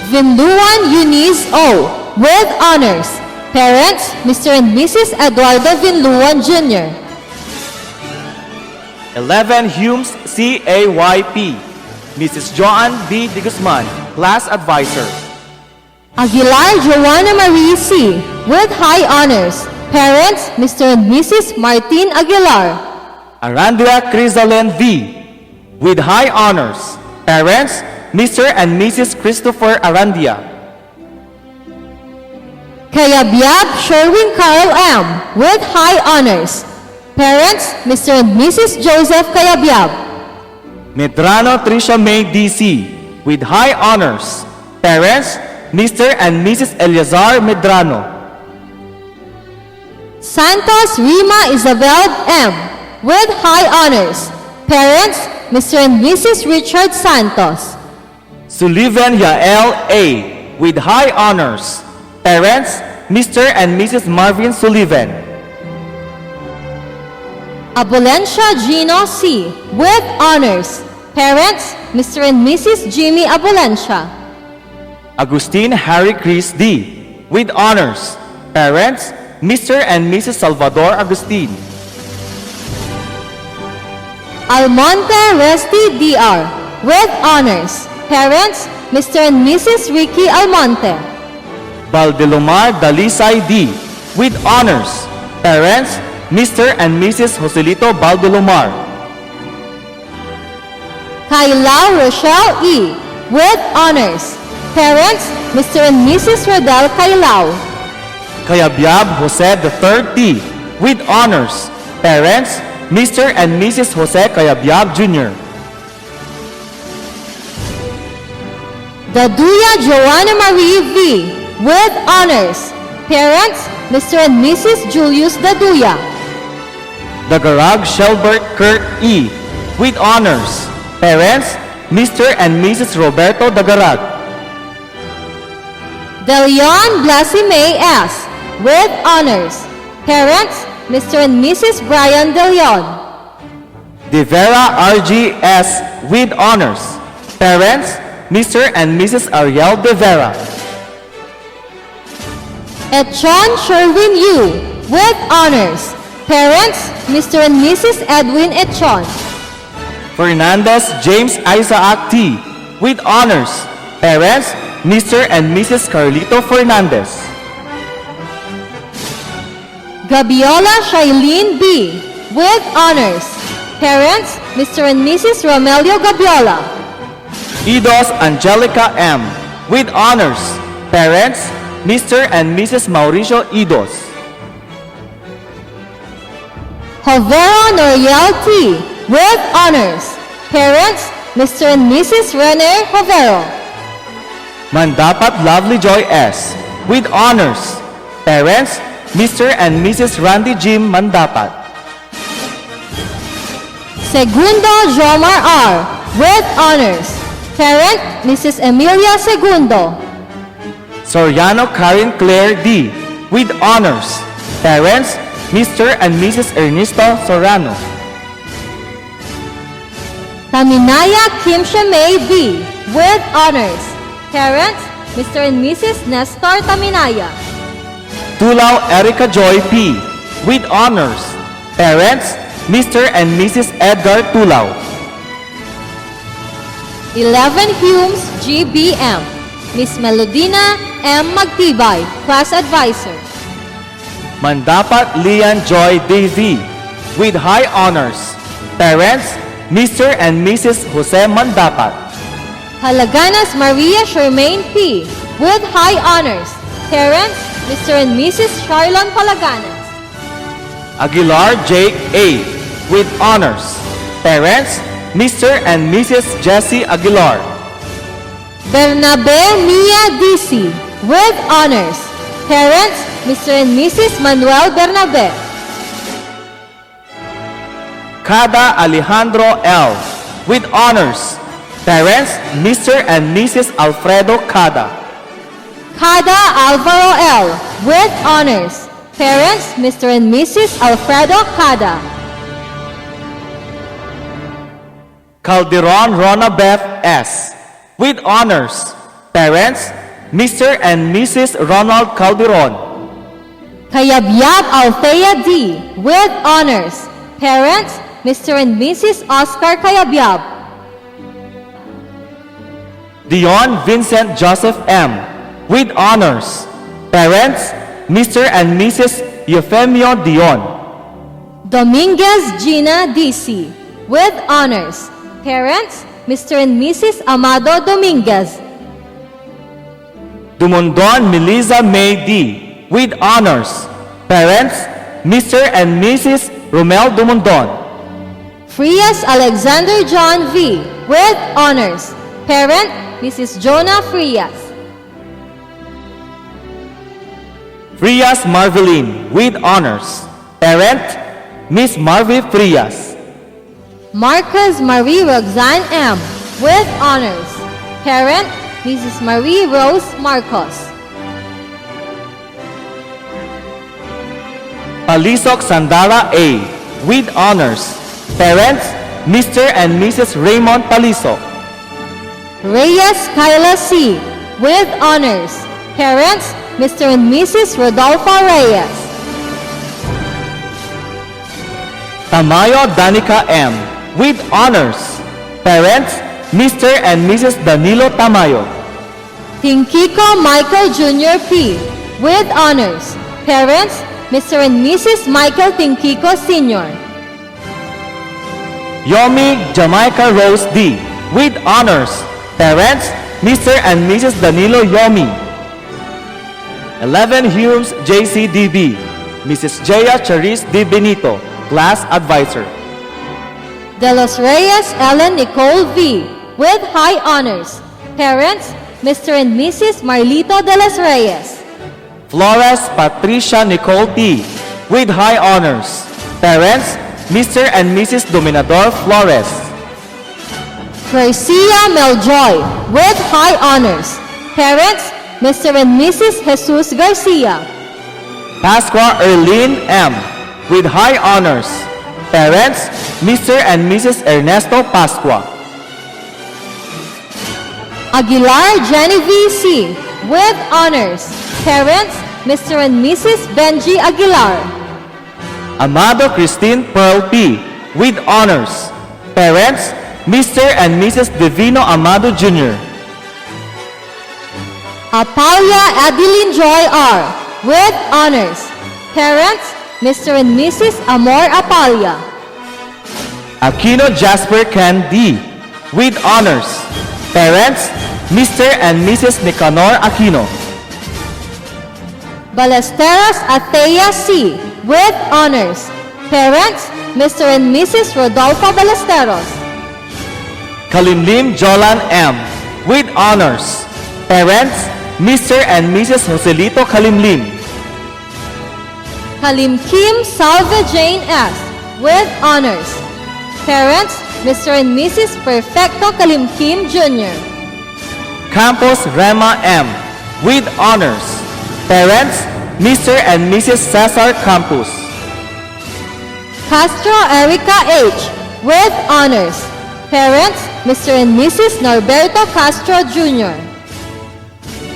Vinluan Eunice O. with honors. Parents, Mr. and Mrs. Eduardo Vinluan Jr. 11 Humes CAYP. Mrs. Joanne B. De Guzman, Class Advisor. Aguilar Joanna Marie C. with high honors. Parents, Mr. and Mrs. Martin Aguilar. Arandria Crisalen V. with high honors. Parents, Mr. and Mrs. Christopher Arandia. Kayabyab Sherwin Carl M. with high honors. Parents, Mr. and Mrs. Joseph Kayabyab. Medrano Tricia May DC with high honors. Parents, Mr. and Mrs. Eleazar Medrano. Santos Rima Isabel M. with high honors. Parents, Mr. and Mrs. Richard Santos. Sullivan Yael A. with high honors. Parents, Mr. and Mrs. Marvin Sullivan. Abulencia Gino C. with honors. Parents, Mr. and Mrs. Jimmy Abulencia. Agustin Harry Chris D. with honors. Parents, Mr. and Mrs. Salvador Agustin. Almonte Resti Dr. with honors. Parents, Mr. and Mrs. Ricky Almonte. Baldelomar Dalisay D. with honors. Parents, Mr. and Mrs. Joselito Baldelomar. Kailao Rochelle E. with honors. Parents, Mr. and Mrs. Rodel Kailao. Kayabyab Jose III T. with honors. Parents, Mr. and Mrs. Jose Kayabyab Jr. Daduya Joanna Marie V. with honors. Parents, Mr. and Mrs. Julius Daduya. Dagarag Shelbert Kurt E. with honors. Parents, Mr. and Mrs. Roberto Dagarag. De Leon Blasime S. with honors. Parents, Mr. and Mrs. Brian De Leon. De Vera R.G. S. with honors. Parents, Mr. and Mrs. Ariel De Vera. Etchon Sherwin Yu with honors. Parents, Mr. and Mrs. Edwin Etchon. Fernandez James Isaac T. with honors. Parents, Mr. and Mrs. Carlito Fernandez. Gabiola Shailene B. with honors. Parents, Mr. and Mrs. Romelio Gabiola. Idos Angelica M. with honors. Parents, Mr. and Mrs. Mauricio Idos. Hovero Noriel T. with honors. Parents, Mr. and Mrs. Rene Hovero. Mandapat Lovely Joy S. with honors. Parents, Mr. and Mrs. Randy Jim Mandapat. Segundo Jomar R. with honors. Parent, Mrs. Emilia Segundo. Soriano Karen Claire D. with honors. Parents, Mr. and Mrs. Ernesto Sorano. Taminaya Kim Shemay B. with honors. Parents, Mr. and Mrs. Nestor Taminaya. Tulao Erica Joy P. with honors. Parents, Mr. and Mrs. Edgar Tulao. 11 Humes GBM. Miss Melodina M. Magtibay, Class Advisor. Mandapat Lian Joy D.V. with high honors. Parents, Mr. and Mrs. Jose Mandapat. Halaganas Maria Shermaine P. with high honors. Parents, Mr. and Mrs. Charlon Palaganas. Aguilar Jake A. with honors. Parents, Mr. and Mrs. Jessie Aguilar. Bernabe Mia DC with honors. Parents, Mr. and Mrs. Manuel Bernabe. Cada Alejandro L. with honors. Parents, Mr. and Mrs. Alfredo Cada. Cada Alvaro L. with honors. Parents, Mr. and Mrs. Alfredo Cada. Calderon Rona Beth S. with honors. Parents, Mr. and Mrs. Ronald Calderon. Kayabyab Althea D. with honors. Parents, Mr. and Mrs. Oscar Kayabyab. Dion Vincent Joseph M. with honors. Parents, Mr. and Mrs. Eufemio Dion. Dominguez Gina DC with honors. Parents, Mr. and Mrs. Amado Dominguez. Dumondon Melissa May D. with honors. Parents, Mr. and Mrs. Romel Dumondon. Frias Alexander John V. with honors. Parent, Mrs. Jonah Frias. Frias Marveline with honors. Parent, Miss Marvy Frias. Marcus Marie Roxanne M. with honors. Parent, Mrs. Marie Rose Marcos. Palisok Sandara A. with honors. Parents, Mr. and Mrs. Raymond Palisok. Reyes Kyla C. with honors. Parents, Mr. and Mrs. Rodolfo Reyes. Tamayo Danica M. with honors. Parents, Mr. and Mrs. Danilo Tamayo. Tinkiko Michael Jr. P. with honors. Parents, Mr. and Mrs. Michael Tinkiko Sr. Yomi Jamaica Rose D. with honors. Parents, Mr. and Mrs. Danilo Yomi. 11 Humes JCDB. Mrs. Jaya Charis D. Benito, Class Advisor. De Los Reyes Ellen Nicole V. with high honors. Parents, Mr. and Mrs. Marlito de los Reyes. Flores Patricia Nicole T. with high honors. Parents, Mr. and Mrs. Dominador Flores. Garcia Meljoy, with high honors. Parents, Mr. and Mrs. Jesus Garcia. Pascua Erlene M. with high honors. Parents, Mr. and Mrs. Ernesto Pascua. Aguilar Genevieve C. with honors. Parents, Mr. and Mrs. Benji Aguilar. Amado Christine Pearl P. with honors. Parents, Mr. and Mrs. Divino Amado Jr. Apalia Adeline Joy R. with honors. Parents, Mr. and Mrs. Amor Apalia. Aquino Jasper Ken D. with honors. Parents, Mr. and Mrs. Nicanor Aquino. Ballesteros Athea C. with honors. Parents, Mr. and Mrs. Rodolfo Ballesteros. Kalimlim Jolan M. with honors. Parents, Mr. and Mrs. Joselito Kalimlim. Kalim Kim Salve Jane S. with honors. Parents, Mr. and Mrs. Perfecto Kalim Kim Jr. Campos Rema M. with honors. Parents, Mr. and Mrs. Cesar Campos. Castro Erica H. with honors. Parents, Mr. and Mrs. Norberto Castro Jr.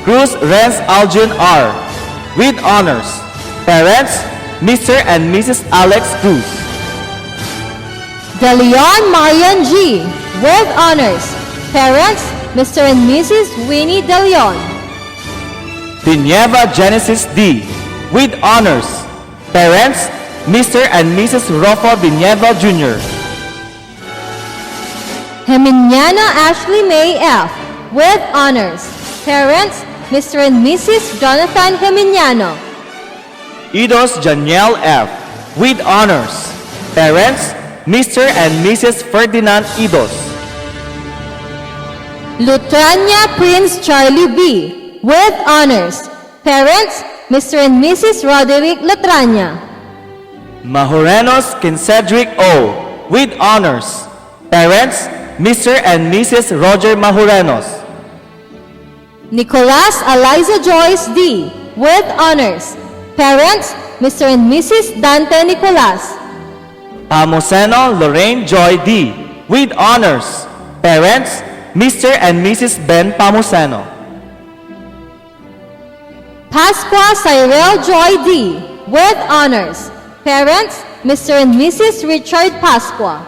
Cruz Renz Algin R. with honors. Parents, Mr. and Mrs. Alex Cruz. De Leon Marian G. with honors. Parents, Mr. and Mrs. Winnie De Leon. Pineva Genesis D. with honors. Parents, Mr. and Mrs. Rofo Pineva Jr. Geminiana Ashley May F. with honors. Parents, Mr. and Mrs. Jonathan Geminiano. Idos Janiel F. with honors. Parents, Mr. and Mrs. Ferdinand Idos. Lutrania Prince Charlie B. with honors. Parents, Mr. and Mrs. Roderick Lutrania. Mahorenos Kincedric O. with honors. Parents, Mr. and Mrs. Roger Mahorenos. Nicolas Eliza Joyce D. with honors. Parents, Mr. and Mrs. Dante Nicolas. Pamoseno Lorraine Joy D. with honors. Parents, Mr. and Mrs. Ben Pamoseno. Pascua Cyril Joy D. with honors. Parents, Mr. and Mrs. Richard Pascua.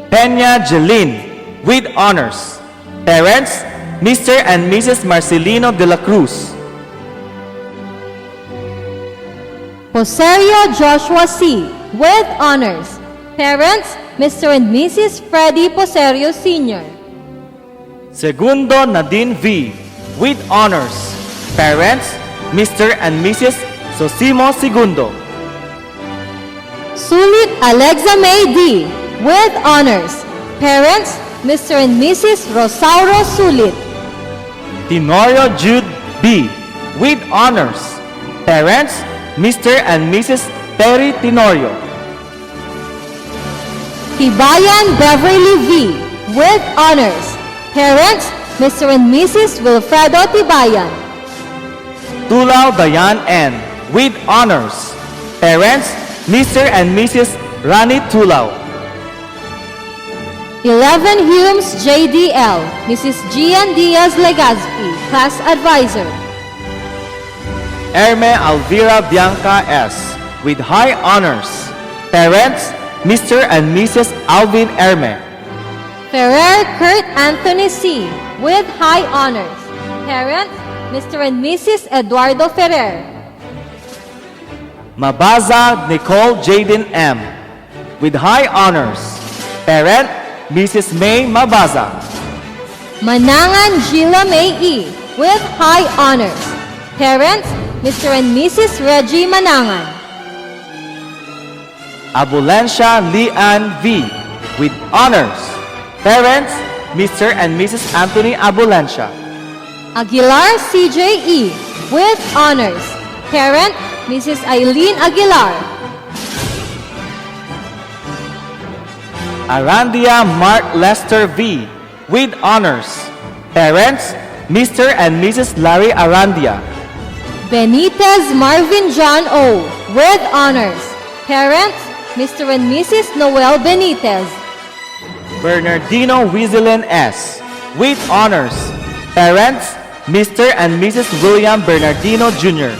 Peña Jeline with honors. Parents, Mr. and Mrs. Marcelino de la Cruz. Poserio Joshua C. with honors. Parents, Mr. and Mrs. Freddy Poserio Sr. Segundo Nadine V. with honors. Parents, Mr. and Mrs. Sosimo Segundo. Sulit Alexa May D. with honors. Parents, Mr. and Mrs. Rosauro Sulit. Tenorio Jude B. with honors. Parents, Mr. and Mrs. Terry Tenorio. Tibayan Beverly V. with honors. Parents, Mr. and Mrs. Wilfredo Tibayan. Tulao Dayan N. with honors. Parents, Mr. and Mrs. Rani Tulao. 11 Humes JDL, Mrs. Gian Diaz Legazpi, Class Advisor. Erme Alvira Bianca S. with high honors. Parents, Mr. and Mrs. Alvin Erme. Ferrer Kurt Anthony C. with high honors. Parents, Mr. and Mrs. Eduardo Ferrer. Mabaza Nicole Jaden M. with high honors. Parent, Mrs. May Mabaza. Manangan Gila May E. with high honors. Parents, Mr. and Mrs. Reggie Manangan. Abulencia Leanne V. with honors. Parents, Mr. and Mrs. Anthony Abulencia. Aguilar CJ E. with honors. Parent, Mrs. Eileen Aguilar. Arandia Mark Lester V. with honors. Parents, Mr. and Mrs. Larry Arandia. Benitez Marvin John O. with honors. Parents, Mr. and Mrs. Noel Benitez. Bernardino Wizelin S. with honors. Parents, Mr. and Mrs. William Bernardino Jr.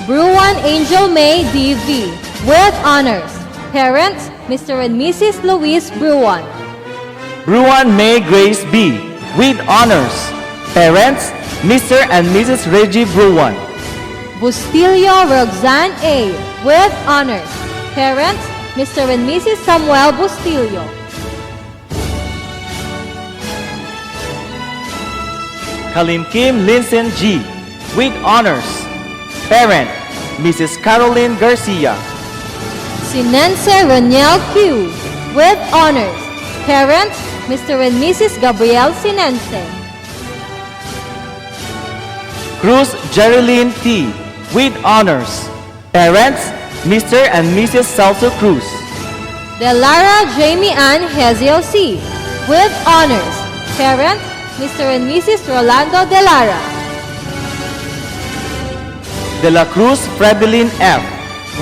Bruan Angel May D.V. with honors. Parents, Mr. and Mrs. Louise Bruan. Bruan May Grace B. with honors. Parents, Mr. and Mrs. Reggie Bruan. Bustillo Roxanne A. with honors. Parents, Mr. and Mrs. Samuel Bustillo. Kalimkim Linsen G. with honors. Parent, Mrs. Caroline Garcia. Sinense Roniel Q. with honors. Parents, Mr. and Mrs. Gabriel Sinense. Cruz Jerilyn T. with honors. Parents, Mr. and Mrs. Celso Cruz. Delara Jamie Ann Heziel C. with honors. Parents, Mr. and Mrs. Rolando Delara. De la Cruz Fredeline F.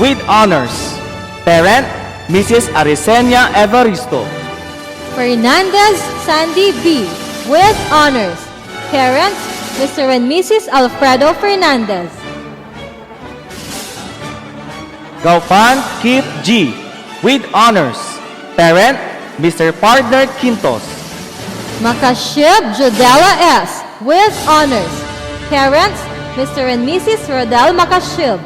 with honors. Parent, Mrs. Arisenia Evaristo. Fernandez Sandy B. with honors. Parents, Mr. and Mrs. Alfredo Fernandez. Gaufan Keith G. with honors. Parent, Mr. Partner Quintos. Makashib Jodela S. with honors. Parents, Mr. and Mrs. Rodel Makashib.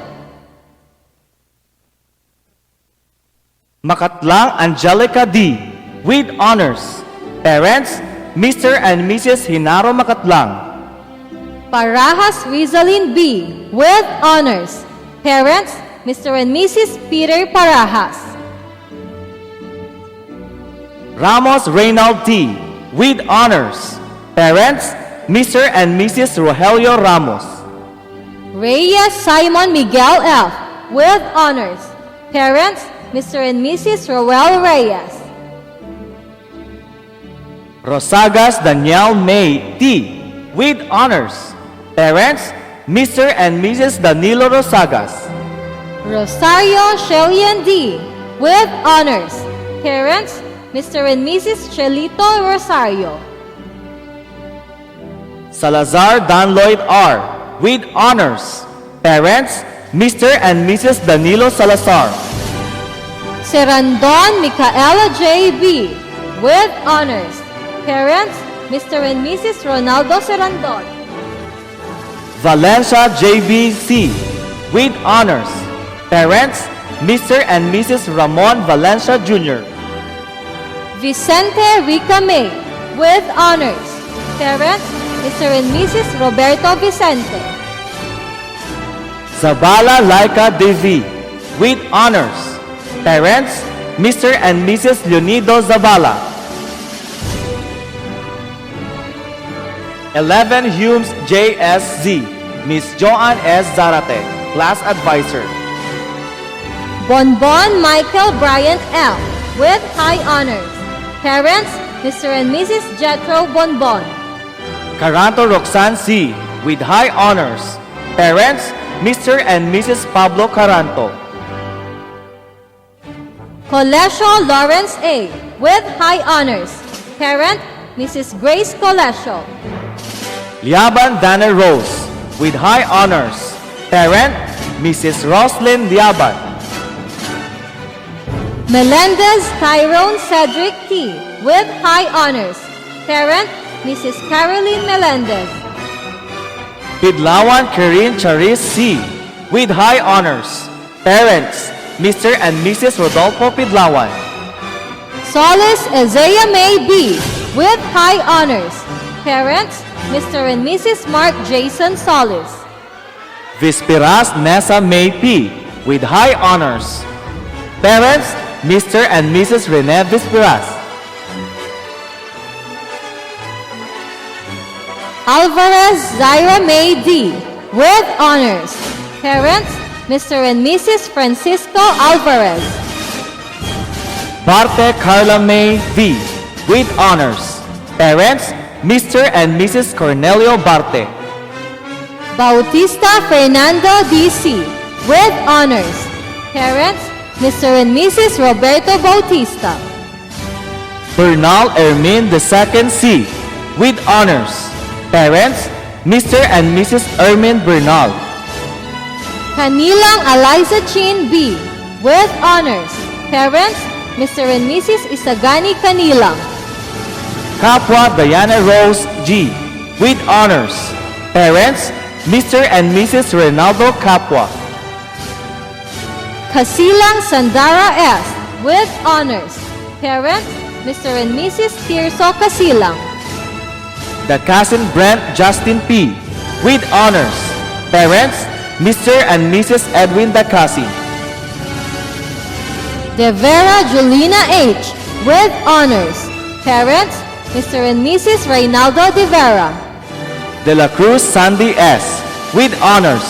Makatlang Angelica D. with honors. Parents, Mr. and Mrs. Hinaro Makatlang. Parajas Rizalin B. with honors. Parents, Mr. and Mrs. Peter Parajas. Ramos Reynald T. with honors. Parents, Mr. and Mrs. Rogelio Ramos. Reyes Simon Miguel F. with honors. Parents, Mr. and Mrs. Roel Reyes. Rosagas Daniel May T. with honors. Parents, Mr. and Mrs. Danilo Rosagas. Rosario Shelian D. with honors. Parents, Mr. and Mrs. Chelito Rosario. Salazar Dan Lloyd R. with honors. Parents, Mr. and Mrs. Danilo Salazar. Serandon Micaela J. B. with honors. Parents, Mr. and Mrs. Ronaldo Serandon. Valencia JBC with honors. Parents, Mr. and Mrs. Ramon Valencia Jr. Vicente Rica May with honors. Parents, Mr. and Mrs. Roberto Vicente. Zabala Laika Devi with honors. Parents, Mr. and Mrs. Leonido Zabala. 11 Humes JSZ, Miss Joanne S. Zarate, Class Advisor. Bonbon Michael Bryant L. with high honors. Parents, Mr. and Mrs. Jethro Bonbon. Caranto Roxanne C. with high honors. Parents, Mr. and Mrs. Pablo Caranto. Colesio Lawrence A. with high honors. Parent, Mrs. Grace Colesio. Liaban Dana Rose with high honors. Parent, Mrs. Roslyn Liaban. Melendez Tyrone Cedric T. with high honors. Parent, Mrs. Caroline Melendez. Pidlawan Karin Charis C. with high honors. Parents, Mr. and Mrs. Rodolfo Pidlawan. Solis Isaiah May B. with high honors. Parents, Mr. and Mrs. Mark Jason Solis. Vispiras Nessa May P. with high honors. Parents, Mr. and Mrs. Rene Vispiras. Alvarez Zaira May D. with honors. Parents, Mr. and Mrs. Francisco Alvarez. Barte Carla May V. with honors. Parents, Mr. and Mrs. Cornelio Barte. Bautista Fernando D.C. with honors. Parents, Mr. and Mrs. Roberto Bautista. Bernal Ermin II C. with honors. Parents, Mr. and Mrs. Ermin Bernal. Kanilang Eliza Chin B. with honors. Parents, Mr. and Mrs. Isagani Kanilang. Kapwa Diana Rose G. with honors. Parents, Mr. and Mrs. Reynaldo Kapwa. Kasilang Sandara S. with honors. Parents, Mr. and Mrs. Tirso Kasilang. The cousin Brent Justin P. with honors. Parents, Mr. and Mrs. Edwin Dacasin. De Vera Julina H. with honors. Parents, Mr. and Mrs. Reynaldo De Vera. De la Cruz Sandy S. with honors.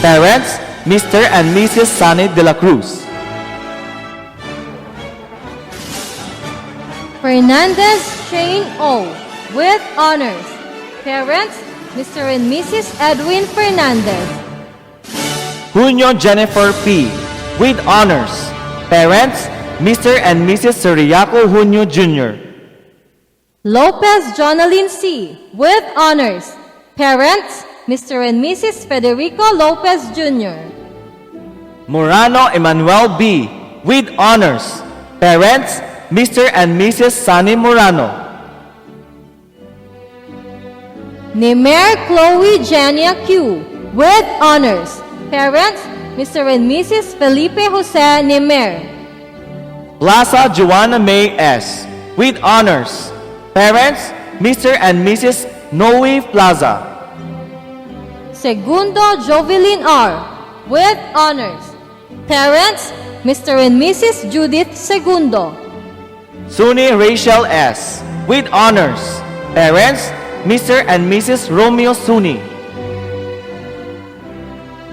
Parents, Mr. and Mrs. Sunny De la Cruz. Fernandez Shane O. with honors. Parents, Mr. and Mrs. Edwin Fernandez. Junio Jennifer P. with honors. Parents, Mr. and Mrs. Soriaco Junio Jr. Lopez Jonalyn C. with honors. Parents, Mr. and Mrs. Federico Lopez Jr. Morano Emmanuel B. with honors. Parents, Mr. and Mrs. Sunny Morano. Nemer Chloe Jania Q. with honors. Parents, Mr. and Mrs. Felipe Jose Nemer. Plaza Joanna May S. with honors. Parents, Mr. and Mrs. Noe Plaza. Segundo Jovelyn R. with honors. Parents, Mr. and Mrs. Judith Segundo. Suni Rachel S. with honors. Parents, Mr. and Mrs. Romeo Suni.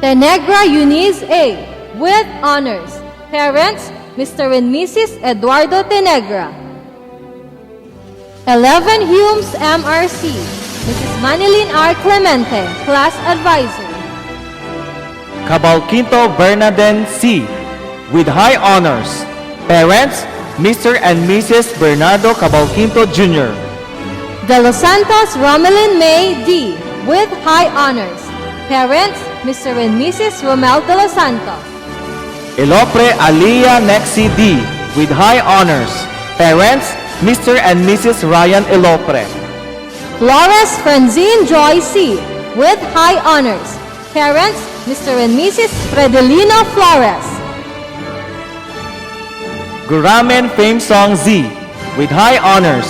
Tenegra Eunice A. with honors. Parents, Mr. and Mrs. Eduardo Tenegra. 11 Humes MRC. Mrs. Manilyn R. Clemente, Class Advisor. Cabalquinto Bernadette C. with high honors. Parents, Mr. and Mrs. Bernardo Cabalquinto Jr. De Los Santos Romelyn May D. with high honors. Parents, Mr. and Mrs. Romel De Los Santos. Elopre Aliyah Nexi D. with high honors. Parents, Mr. and Mrs. Ryan Elopre. Flores Francine Joy C. with high honors. Parents, Mr. and Mrs. Fredelino Flores. Guramen Fame Song Z. with high honors.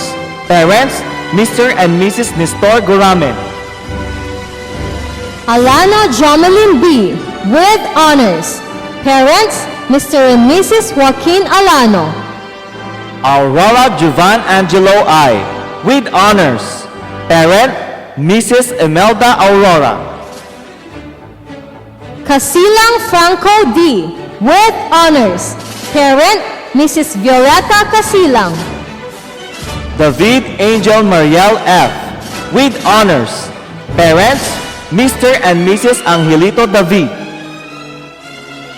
Parents, Mr. and Mrs. Nestor Guramen. Alana Jomelyn B. with honors. Parents, Mr. and Mrs. Joaquin Alano. Aurora Jovan Angelo I. with honors. Parent, Mrs. Imelda Aurora. Casilang Franco D. with honors. Parent, Mrs. Violeta Casilang. David Angel Mariel F. with honors. Parents, Mr. and Mrs. Angelito David.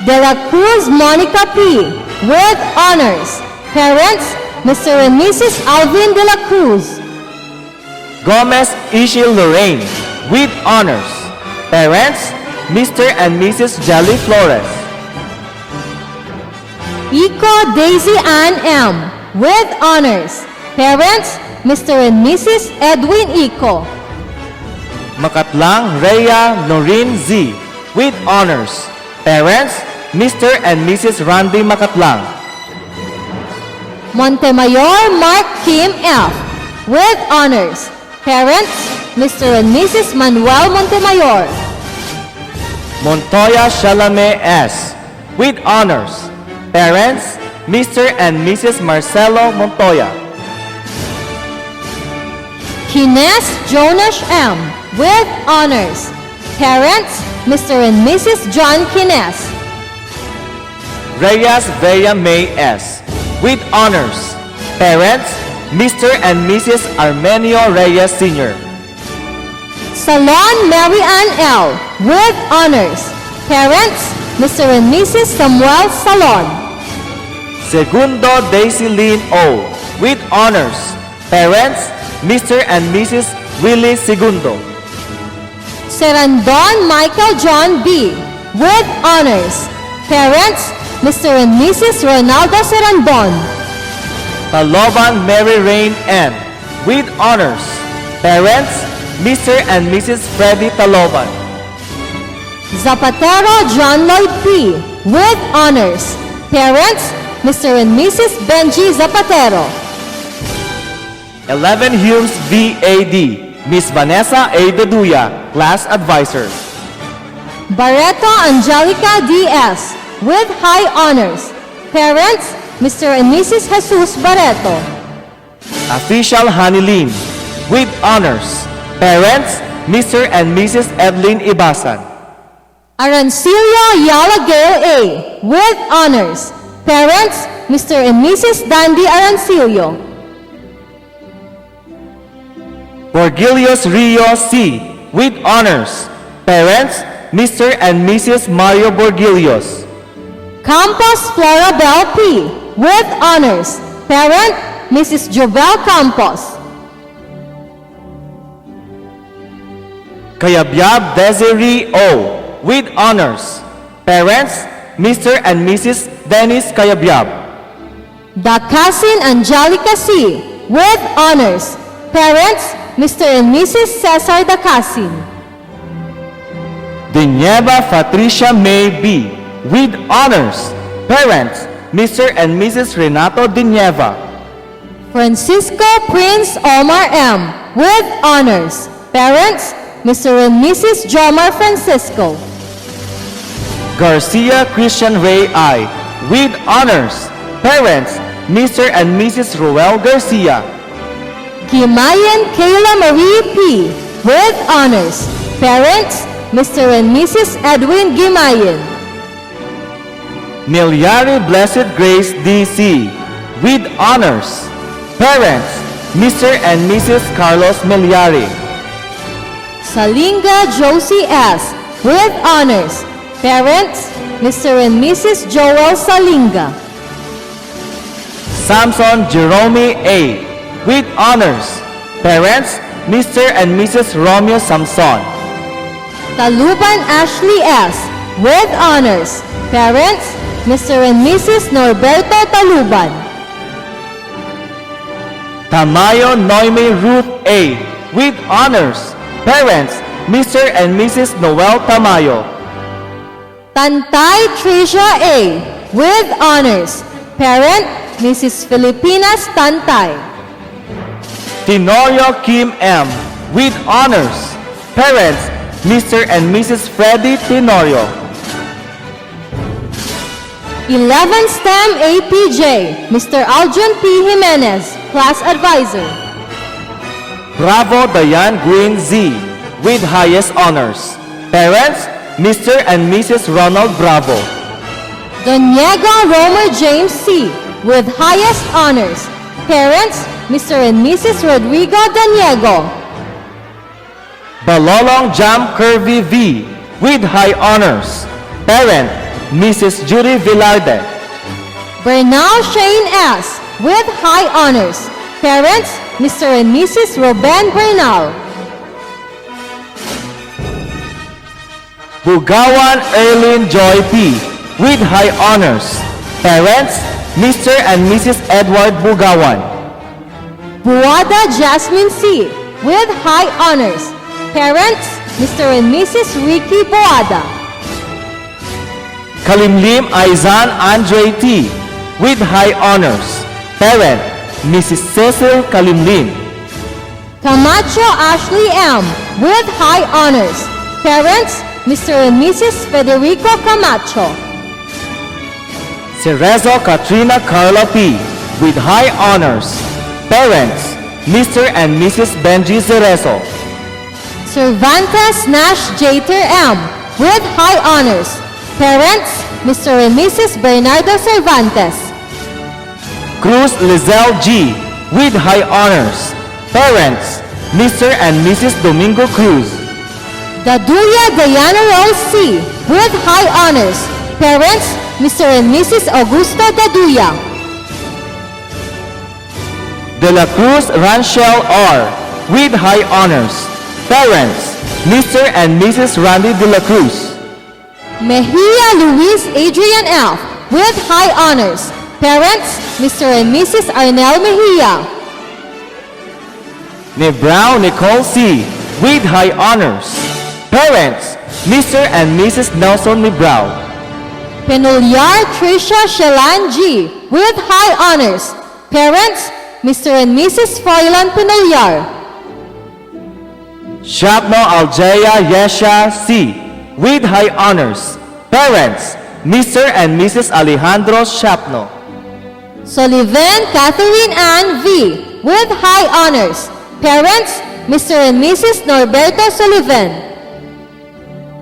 De la Cruz Monica P. with honors. Parents, Mr. and Mrs. Alvin De La Cruz. Gomez Ishil Lorraine with honors. Parents, Mr. and Mrs. Jelly Flores. Ico Daisy Ann M. with honors. Parents, Mr. and Mrs. Edwin Ico. Makatlang Rhea Noreen Z. with honors. Parents, Mr. and Mrs. Randy Makatlang. Montemayor Mark Kim F. with honors. Parents, Mr. and Mrs. Manuel Montemayor. Montoya Shalame S. with honors. Parents, Mr. and Mrs. Marcelo Montoya. Kines Jonash M. with honors. Parents, Mr. and Mrs. John Kines. Reyes Vea May S. with honors. Parents, Mr. and Mrs. Armenio Reyes Sr. Salon Mary Ann L. with honors. Parents, Mr. and Mrs. Samuel Salon. Segundo Daisy Lynn O. with honors. Parents, Mr. and Mrs. Willie Segundo. Serandon Michael John B. with honors. Parents, Mr. and Mrs. Ronaldo Serandon. Taloban Mary Rain N. with honors. Parents, Mr. and Mrs. Freddy Taloban. Zapatero John Lloyd P. with honors. Parents, Mr. and Mrs. Benji Zapatero. 11 Humes V.A.D. Miss Vanessa A. Deduya, Class Advisor. Barreto Angelica D.S. with high honors. Parents, Mr. and Mrs. Jesus Barreto. Official Hanilin, with honors. Parents, Mr. and Mrs. Evelyn Ibasan. Arancilio Yalagale A. with honors. Parents, Mr. and Mrs. Dandy Arancilio. Borgilios Rio C. with honors. Parents, Mr. and Mrs. Mario Borgilios. Campos Florabel P. with honors. Parent, Mrs. Jovel Campos. Kayabyab Desiree O. with honors. Parents, Mr. and Mrs. Dennis Kayabyab. Dakasin Angelica C. with honors. Parents, Mr. and Mrs. Cesar Dakasin. Dinyeva Patricia May B. with honors. Parents, Mr. and Mrs. Renato Dinyeva. Francisco Prince Omar M. with honors. Parents, Mr. and Mrs. Jomar Francisco. Garcia Christian Ray I. with honors. Parents, Mr. and Mrs. Roel Garcia. Kimayan Kayla Marie P. with honors. Parents, Mr. and Mrs. Edwin Gimayan. Milyari Blessed Grace D.C. with honors. Parents, Mr. and Mrs. Carlos Milyari. Salinga Josie S. with honors. Parents, Mr. and Mrs. Joel Salinga. Samson Jerome A. with honors. Parents, Mr. and Mrs. Romeo Samson. Taluban Ashley S. with honors. Parents, Mr. and Mrs. Norberto Taluban. Tamayo Noemi Ruth A. with honors. Parents, Mr. and Mrs. Noel Tamayo. Tantay Tricia A. with honors. Parent, Mrs. Filipinas Tantay. Tenorio Kim M. with honors. Parents, Mr. and Mrs. Freddy Tenorio. 11 STEM APJ, Mr. Aljon P. Jimenez, Class Advisor. Bravo Diane Green Z. with highest honors. Parents, Mr. and Mrs. Ronald Bravo. Doniego Romer James C. with highest honors. Parents, Mr. and Mrs. Rodrigo Doniego. Balolong Jam Curvy V. with high honors. Parent, Mrs. Judy Villarde. Bernal Shane S. with high honors. Parents, Mr. and Mrs. Ruben Bernal. Bugawan Erlyn Joy P. with high honors. Parents, Mr. and Mrs. Edward Bugawan. Buada Jasmine C. with high honors. Parents, Mr. and Mrs. Ricky Buada. Kalimlim Aizan Andre T. with high honors. Parent, Mrs. Cecil Kalimlim. Camacho Ashley M. with high honors. Parents, Mr. and Mrs. Federico Camacho. Cerezo Katrina Carla P. with high honors. Parents, Mr. and Mrs. Benji Cerezo. Cervantes Nash Jater M. with high honors. Parents, Mr. and Mrs. Bernardo Cervantes. Cruz Lizelle G. with high honors. Parents, Mr. and Mrs. Domingo Cruz. Daduya Diana Rose C. with high honors. Parents, Mr. and Mrs. Augusta Daduya. De la Cruz Ranchel R. with high honors. Parents, Mr. and Mrs. Randy de la Cruz. Mejia Luis Adrian F. with high honors. Parents, Mr. and Mrs. Arnel Mejia. Brown Nicole C. with high honors. Parents, Mr. and Mrs. Nelson Brown. Penulyar Tricia Shelan G. with high honors. Parents, Mr. and Mrs. Froilan Penulyar. Shapno Aljaya Yesha C. with high honors. Parents, Mr. and Mrs. Alejandro Shapno. Sullivan Catherine Ann V. with high honors. Parents, Mr. and Mrs. Norberto Sullivan.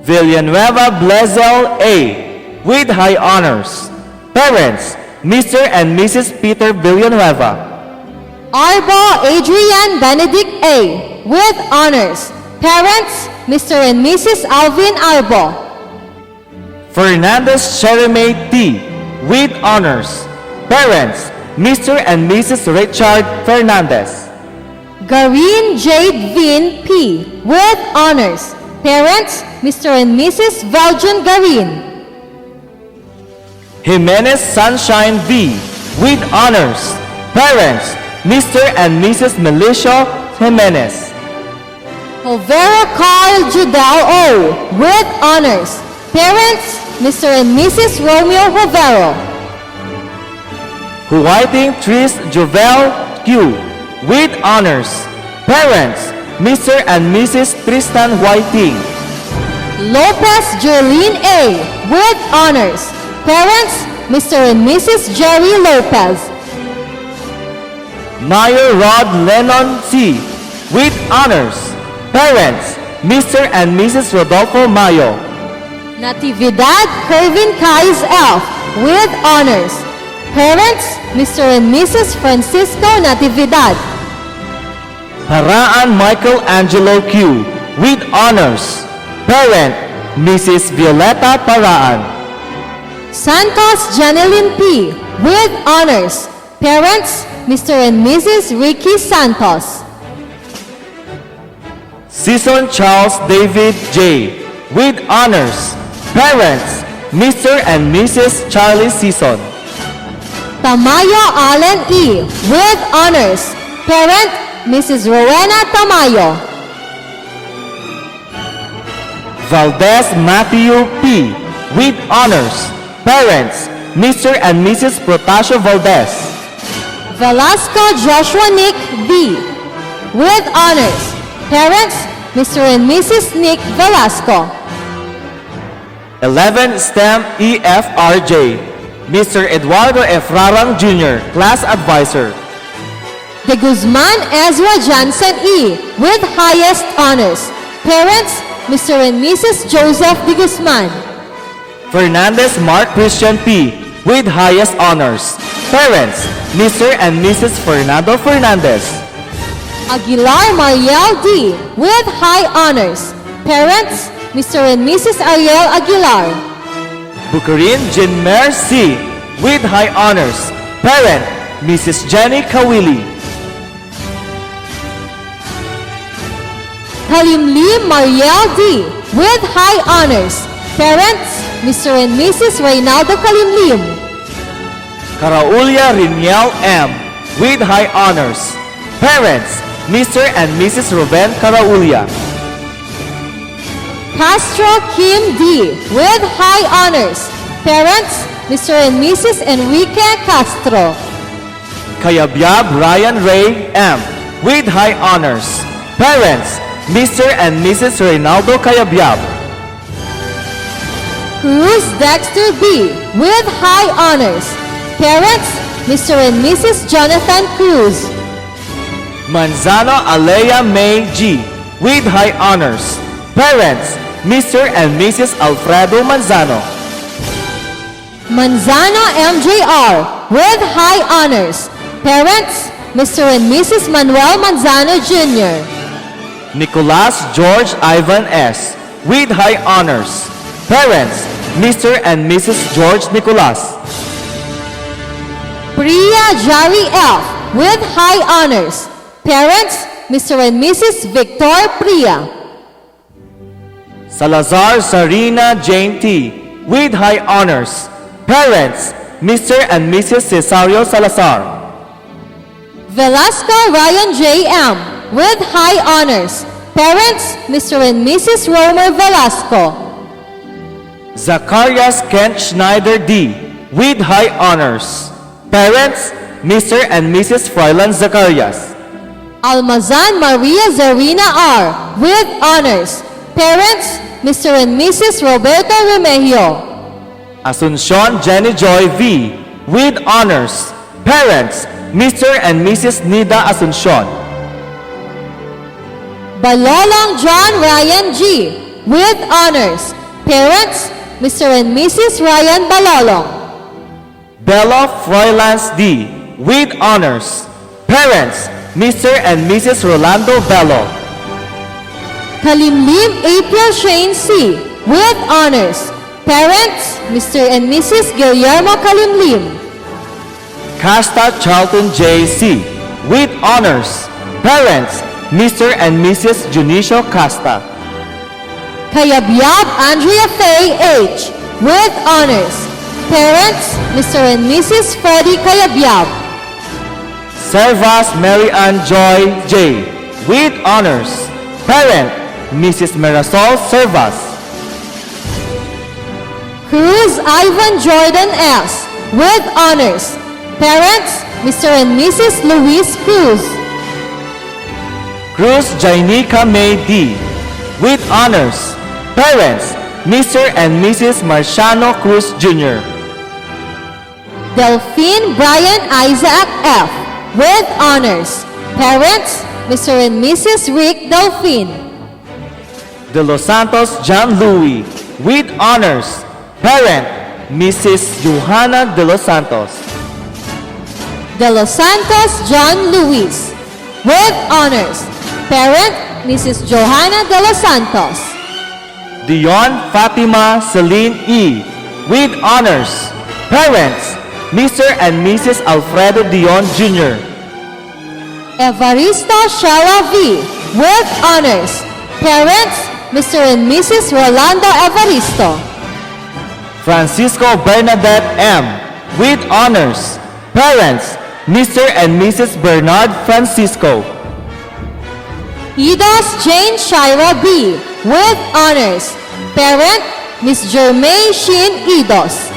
Villanueva Blezel A. with high honors. Parents, Mr. and Mrs. Peter Villanueva. Arbo Adrian Benedict A. with honors. Parents, Mr. and Mrs. Alvin Arbo. Fernandez Sherime T. with honors. Parents, Mr. and Mrs. Richard Fernandez. Garin Jade Vin P. with honors. Parents, Mr. and Mrs. Valjean Garin. Jimenez Sunshine V. with honors. Parents, Mr. and Mrs. Milicio Jimenez. Hovero Carl Judel O. with honors. Parents, Mr. and Mrs. Romeo Hovero. Huwaiting Tris Jovel Q. with honors. Parents, Mr. and Mrs. Tristan Whiting. Lopez Jerlene A. with honors. Parents, Mr. and Mrs. Jerry Lopez. Mayor Rod Lennon C. with honors. Parents, Mr. and Mrs. Rodolfo Mayo. Natividad Kervin Kais F. with honors. Parents, Mr. and Mrs. Francisco Natividad. Haraan Michael Angelo Q. with honors. Parent, Mrs. Violeta Paraan. Santos Janeline P. with honors. Parents, Mr. and Mrs. Ricky Santos. Season Charles David J. with honors. Parents, Mr. and Mrs. Charlie Season. Tamayo Allen E. with honors. Parent, Mrs. Rowena Tamayo. Valdez Matthew P. with honors. Parents, Mr. and Mrs. Protasio Valdez. Velasco Joshua Nick B. with honors. Parents, Mr. and Mrs. Nick Velasco. 11 STEM EFRJ. Mr. Eduardo F. Rarang Jr., Class Advisor. De Guzman Ezra Johnson E. with highest honors. Parents, Mr. and Mrs. Joseph De Guzman. Fernandez Mark Christian P. with highest honors. Parents, Mr. and Mrs. Fernando Fernandez. Aguilar Mariel D. with high honors. Parents, Mr. and Mrs. Ariel Aguilar. Bukarin Jinmer C. with high honors. Parent, Mrs. Jenny Kawili. Halimlim Mariel D. with high honors. Parents, Mr. and Mrs. Reynaldo Kalimlim. Caraulia Riniel M. with high honors. Parents, Mr. and Mrs. Ruben Caraulia. Castro Kim D. with high honors. Parents, Mr. and Mrs. Enrique Castro. Kayabyab Ryan Ray M. with high honors. Parents, Mr. and Mrs. Reynaldo Kayabyab. Cruz Dexter B. with high honors. Parents, Mr. and Mrs. Jonathan Cruz. Manzano Alea May G. with high honors. Parents, Mr. and Mrs. Alfredo Manzano. Manzano MJR with high honors. Parents, Mr. and Mrs. Manuel Manzano Jr. Nicolas George Ivan S. with high honors. Parents, Mr. and Mrs. George Nicolas. Priya Jari F. with high honors. Parents, Mr. and Mrs. Victor Priya. Salazar Sarina Jane T. with high honors. Parents, Mr. and Mrs. Cesario Salazar. Velasco Ryan J. M. with high honors. Parents, Mr. and Mrs. Romer Velasco. Zacharias Kent Schneider D. with high honors. Parents, Mr. and Mrs. Froilan Zacharias. Almazan Maria Zarina R. with honors. Parents, Mr. and Mrs. Roberto Remigio. Asuncion Jenny Joy V. with honors. Parents, Mr. and Mrs. Nida Asuncion. Balolong John Ryan G. with honors. Parents, Mr. and Mrs. Ryan Balolong. Bella Froilans D. with honors. Parents, Mr. and Mrs. Rolando Bello. Kalimlim April Shane C. with honors. Parents, Mr. and Mrs. Guillermo Kalimlim. Casta Charlton J. C. with honors. Parents, Mr. and Mrs. Junicio Casta. Kayabyab Andrea Faye H. with honors. Parents, Mr. and Mrs. Freddie Kayabyab. Servas Mary Ann Joy J. with honors. Parent, Mrs. Mirasol Servas. Cruz Ivan Jordan S. with honors. Parents, Mr. and Mrs. Luis Cruz. Cruz Jainica May D. with honors. Parents, Mr. and Mrs. Marciano Cruz Jr. Delphine Brian Isaac F. with honors. Parents, Mr. and Mrs. Rick Delphine. De Los Santos John Louis with honors. Parent, Mrs. Johanna De Los Santos. De Los Santos John Luis with honors. Parent, Mrs. Johanna De Los Santos. Dion Fatima Celine E. with honors. Parents, Mr. and Mrs. Alfredo Dion Jr. Evaristo Shara V. with honors. Parents, Mr. and Mrs. Rolando Evaristo. Francisco Bernadette M. with honors. Parents, Mr. and Mrs. Bernard Francisco. Idos Jane Shira B. with honors. Parent, Miss Jermaine Shin Idos.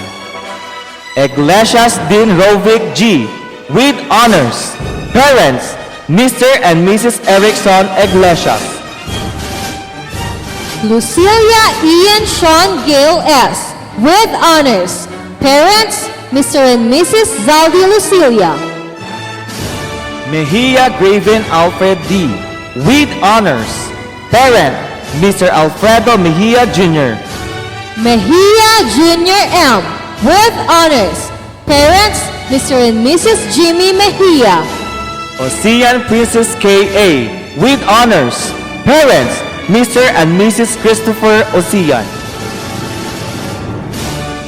Iglesias Dean Rovic G. with honors. Parents, Mr. and Mrs. Erickson Iglesias. Lucilia Ian Sean Gale S. with honors. Parents, Mr. and Mrs. Zaldi Lucilia. Mejia Graven Alfred D. with honors. Parent, Mr. Alfredo Mejia Jr. Mejia Jr. M. with honors. Parents, Mr. and Mrs. Jimmy Mejia. Ocean Princess K.A. with honors. Parents, Mr. and Mrs. Christopher Ocean.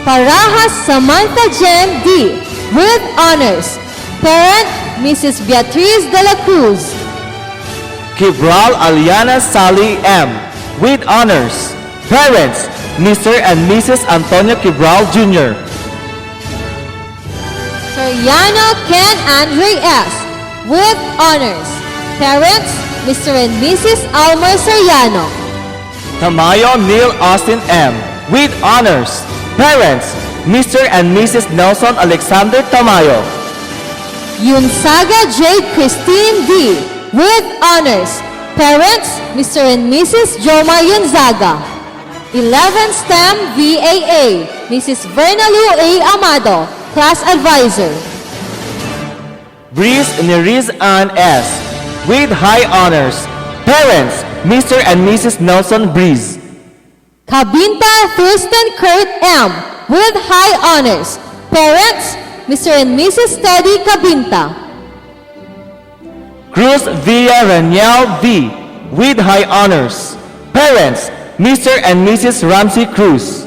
Parajas Samantha Jen D. with honors. Parent, Mrs. Beatriz de la Cruz. Kibral Aliana Sally M. with honors. Parents, Mr. and Mrs. Antonio Kibral Jr. Soriano Ken Andre S. with honors. Parents, Mr. and Mrs. Almer Soriano. Tamayo Neil Austin M. with honors. Parents, Mr. and Mrs. Nelson Alexander Tamayo. Yunsaga J. Christine D. with honors. Parents, Mr. and Mrs. Jomar Yunzaga. 11 STEM VAA, Mrs. Vernalu A. Amado, Class Advisor. Breeze Neriz Ann S. with high honors. Parents, Mr. and Mrs. Nelson Breeze. Kabinta Thurston Kurt M. with high honors. Parents, Mr. and Mrs. Teddy Cabinta. Cruz Villa Raniel V. with high honors. Parents, Mr. and Mrs. Ramsey Cruz.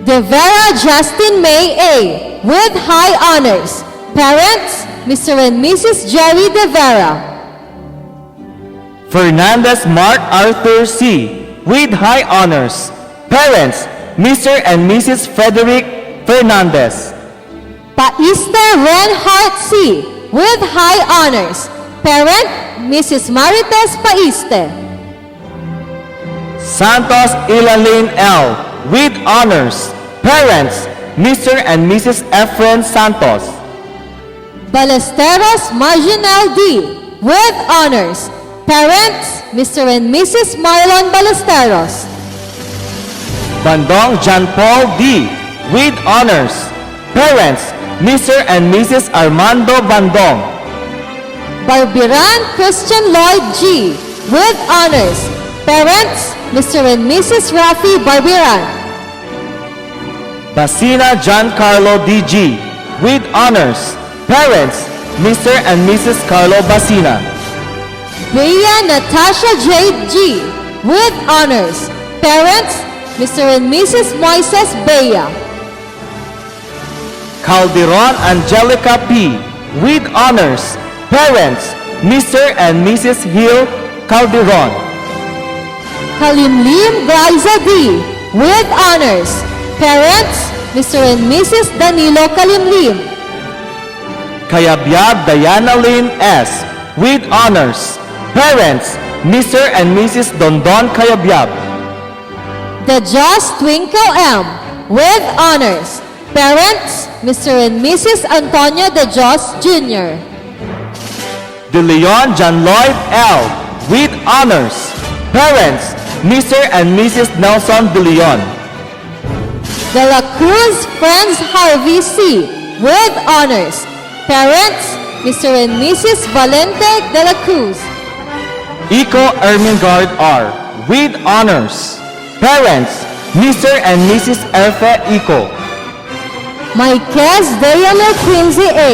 De Vera Justin May A. with high honors. Parents, Mr. and Mrs. Jerry De Vera. Fernandez Mark Arthur C. with high honors. Parents, Mr. and Mrs. Frederick Fernandez. Paiste Renhart C. with high honors. Parent, Mrs. Marites Paiste. Santos Ilaline L. with honors. Parents, Mr. and Mrs. Efren Santos. Ballesteros Marginal D. with honors. Parents, Mr. and Mrs. Marlon Ballesteros. Bandong John Paul D. with honors. Parents, Mr. and Mrs. Armando Bandong. Barbiran Christian Lloyd G. with honors. Parents, Mr. and Mrs. Rafi Barbiran. Basina Giancarlo D.G. with honors. Parents, Mr. and Mrs. Carlo Basina. Bea Natasha Jade G. with honors. Parents, Mr. and Mrs. Moises Bea. Calderon Angelica P. with honors. Parents, Mr. and Mrs. Hill Calderon. Kalimlim Glyza D. with honors. Parents, Mr. and Mrs. Danilo Kalimlim. Kayabyab Diana Lynn S. with honors. Parents, Mr. and Mrs. Dondon Kayabyab. The Just Twinkle M. with honors. Parents, Mr. and Mrs. Antonio De Jos Jr. De Leon John Lloyd L. with honors. Parents, Mr. and Mrs. Nelson De Leon. De La Cruz Friends Harvey C. with honors. Parents, Mr. and Mrs. Valente De La Cruz. Ico Ermingard R. with honors. Parents, Mr. and Mrs. Erfe Ico. Maikez Dayamel Quincy A.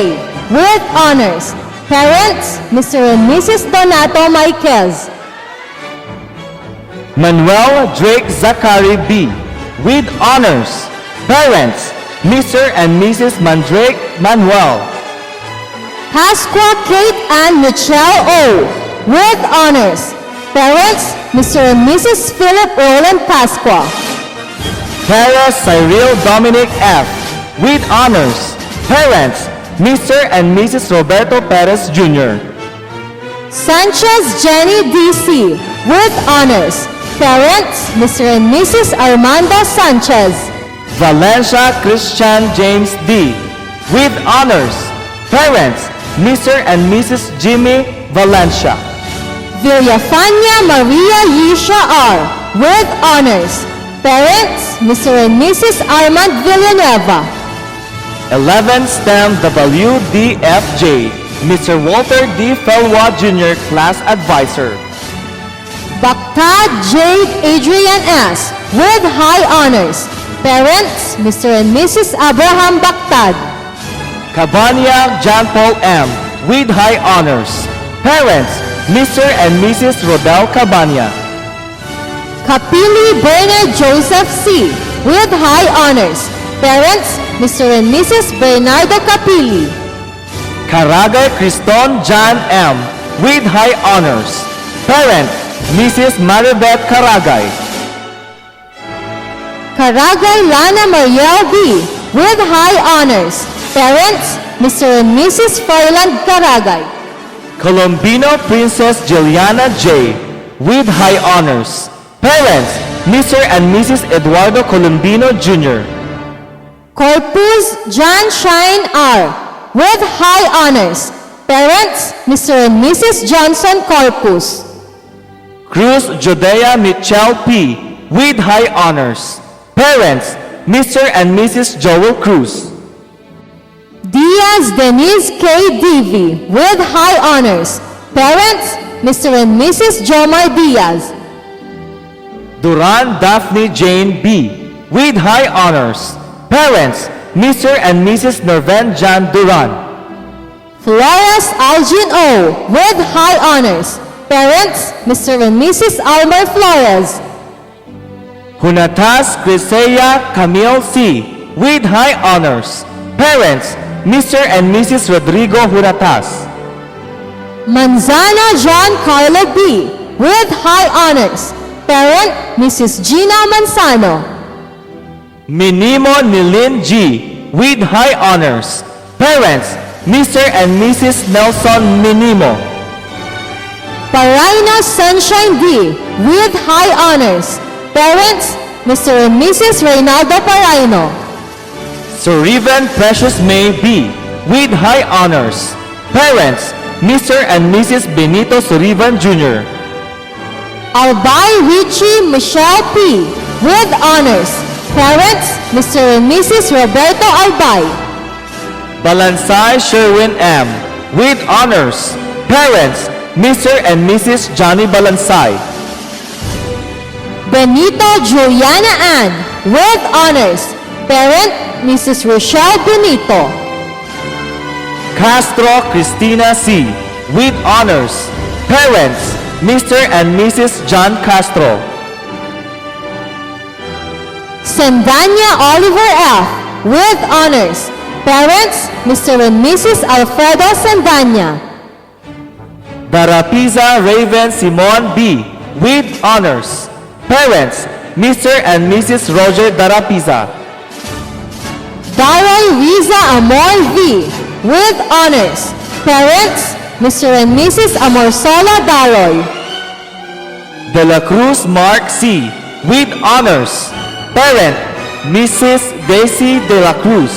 with honors. Parents, Mr. and Mrs. Donato Maikez. Manuel Drake Zachary B. with honors. Parents, Mr. and Mrs. Mandrake Manuel. Pasqua Kate Ann Michelle O. with honors. Parents, Mr. and Mrs. Philip Roland Pasqua. Perez Cyril Dominic F. with honors. Parents, Mr. and Mrs. Roberto Perez Jr. Sanchez Jenny D.C. with honors. Parents, Mr. and Mrs. Armando Sanchez. Valencia Christian James D. with honors. Parents, Mr. and Mrs. Jimmy Valencia. Villafania Maria Yisha R. with honors. Parents, Mr. and Mrs. Armand Villanueva. 11 STEM WDFJ. Mr. Walter D. Felwa Jr. Class Advisor. Baktad Jade Adrian S. with high honors. Parents, Mr. and Mrs. Abraham Baktad. Cabania John Paul M. with high honors. Parents, Mr. and Mrs. Rodel Cabania. Kapili Bernard Joseph C. with high honors. Parents, Mr. and Mrs. Bernardo Kapili. Caragay Criston John M. with high honors. Parent, Mrs. Maribeth Caragay. Caragay Lana Mariel B. with high honors. Parents, Mr. and Mrs. Froiland Caragay. Colombino Princess Juliana J. with high honors. Parents, Mr. and Mrs. Eduardo Colombino Jr. Corpus John Shine R. with high honors. Parents, Mr. and Mrs. Johnson Corpus. Cruz Judea Michelle P. with high honors. Parents, Mr. and Mrs. Joel Cruz. Diaz Denise K. Divi with high honors. Parents, Mr. and Mrs. Jomar Diaz. Duran Daphne Jane B. with high honors. Parents, Mr. and Mrs. Norven Jan Duran. Flores Algin O. with high honors. Parents, Mr. and Mrs. Almar Flores. Hunatas Crisea Camille C. with high honors. Parents, Mr. and Mrs. Rodrigo Hunatas. Manzana John Carlo B. with high honors. Parent, Mrs. Gina Manzano. Minimo Nilin G. with high honors. Parents, Mr. and Mrs. Nelson Minimo. Paraina Sunshine D. with high honors. Parents, Mr. and Mrs. Reynaldo Paraino. Sorivan Precious May B. with high honors. Parents, Mr. and Mrs. Benito Sorivan Jr. Albay Richie Michelle P. with honors. Parents, Mr. and Mrs. Roberto Albay. Balansay Sherwin M. with honors. Parents, Mr. and Mrs. Johnny Balansay. Benito Juliana Ann with honors. Parent, Mrs. Rochelle Benito. Castro Cristina C. with honors. Parents, Mr. and Mrs. John Castro. Sandanya Oliver F. with honors. Parents, Mr. and Mrs. Alfredo Sandanya. Darapiza Raven Simon B. with honors. Parents, Mr. and Mrs. Roger Darapiza. Daroy Riza Amor V. with honors. Parents, Mr. and Mrs. Amorsola Daroy. De la Cruz Mark C. with honors. Parent, Mrs. Daisy De La Cruz.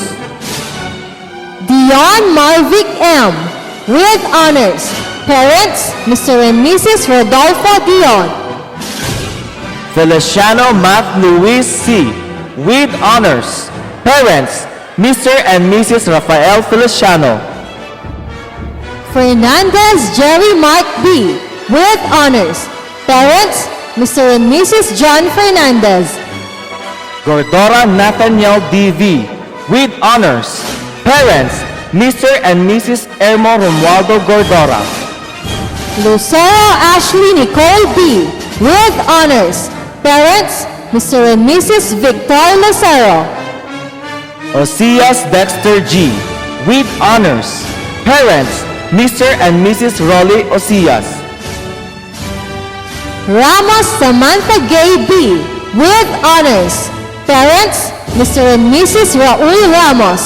Dion Marvic M. with honors. Parents, Mr. and Mrs. Rodolfo Dion. Feliciano Matt Luis C. with honors. Parents, Mr. and Mrs. Rafael Feliciano. Fernandez Jerry Mike B. with honors. Parents, Mr. and Mrs. John Fernandez. Gordora Nathaniel D.V. with honors. Parents, Mr. and Mrs. Ermo Romualdo Gordora. Lucero Ashley Nicole B. with honors. Parents, Mr. and Mrs. Victor Lucero. Osias Dexter G. with honors. Parents, Mr. and Mrs. Rolly Osias. Ramos Samantha Gay B. with honors. Parents, Mr. and Mrs. Raul Ramos.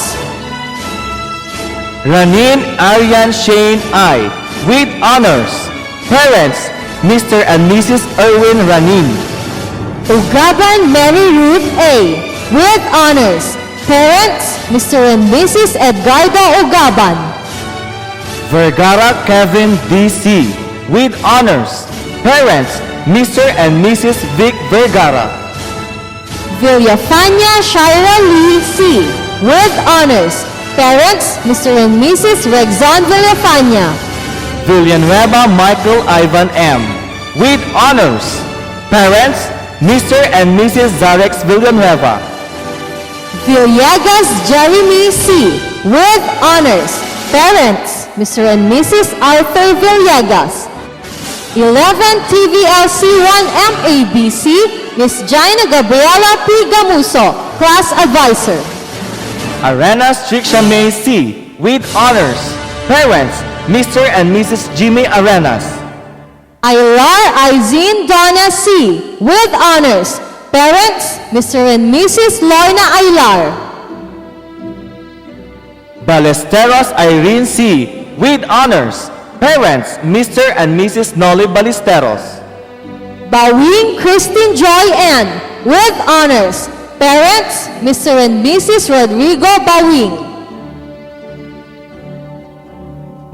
Ranin Arian Shane I. with honors. Parents, Mr. and Mrs. Erwin Ranin. Ugaban Mary Ruth A. with honors. Parents, Mr. and Mrs. Edgardo Ugaban. Vergara Kevin D.C. with honors. Parents, Mr. and Mrs. Vic Vergara. Villafania Shira Lee C. with honors. Parents, Mr. and Mrs. Rexon Villafania. Villanueva Michael Ivan M. with honors. Parents, Mr. and Mrs. Zarex Villanueva. Villegas Jeremy C. with honors. Parents, Mr. and Mrs. Arthur Villegas. 11 TVLC1 MABC, Miss Jaina Gabriela P. Gamuso, Class Advisor. Arenas Tricia May C. with honors. Parents, Mr. and Mrs. Jimmy Arenas. Aylar Aizin Donna C. with honors. Parents, Mr. and Mrs. Lorna Aylar. Ballesteros Irene C. with honors. Parents, Mr. and Mrs. Noli Ballesteros. Bawing Christine Joy N. with honors. Parents, Mr. and Mrs. Rodrigo Bawing.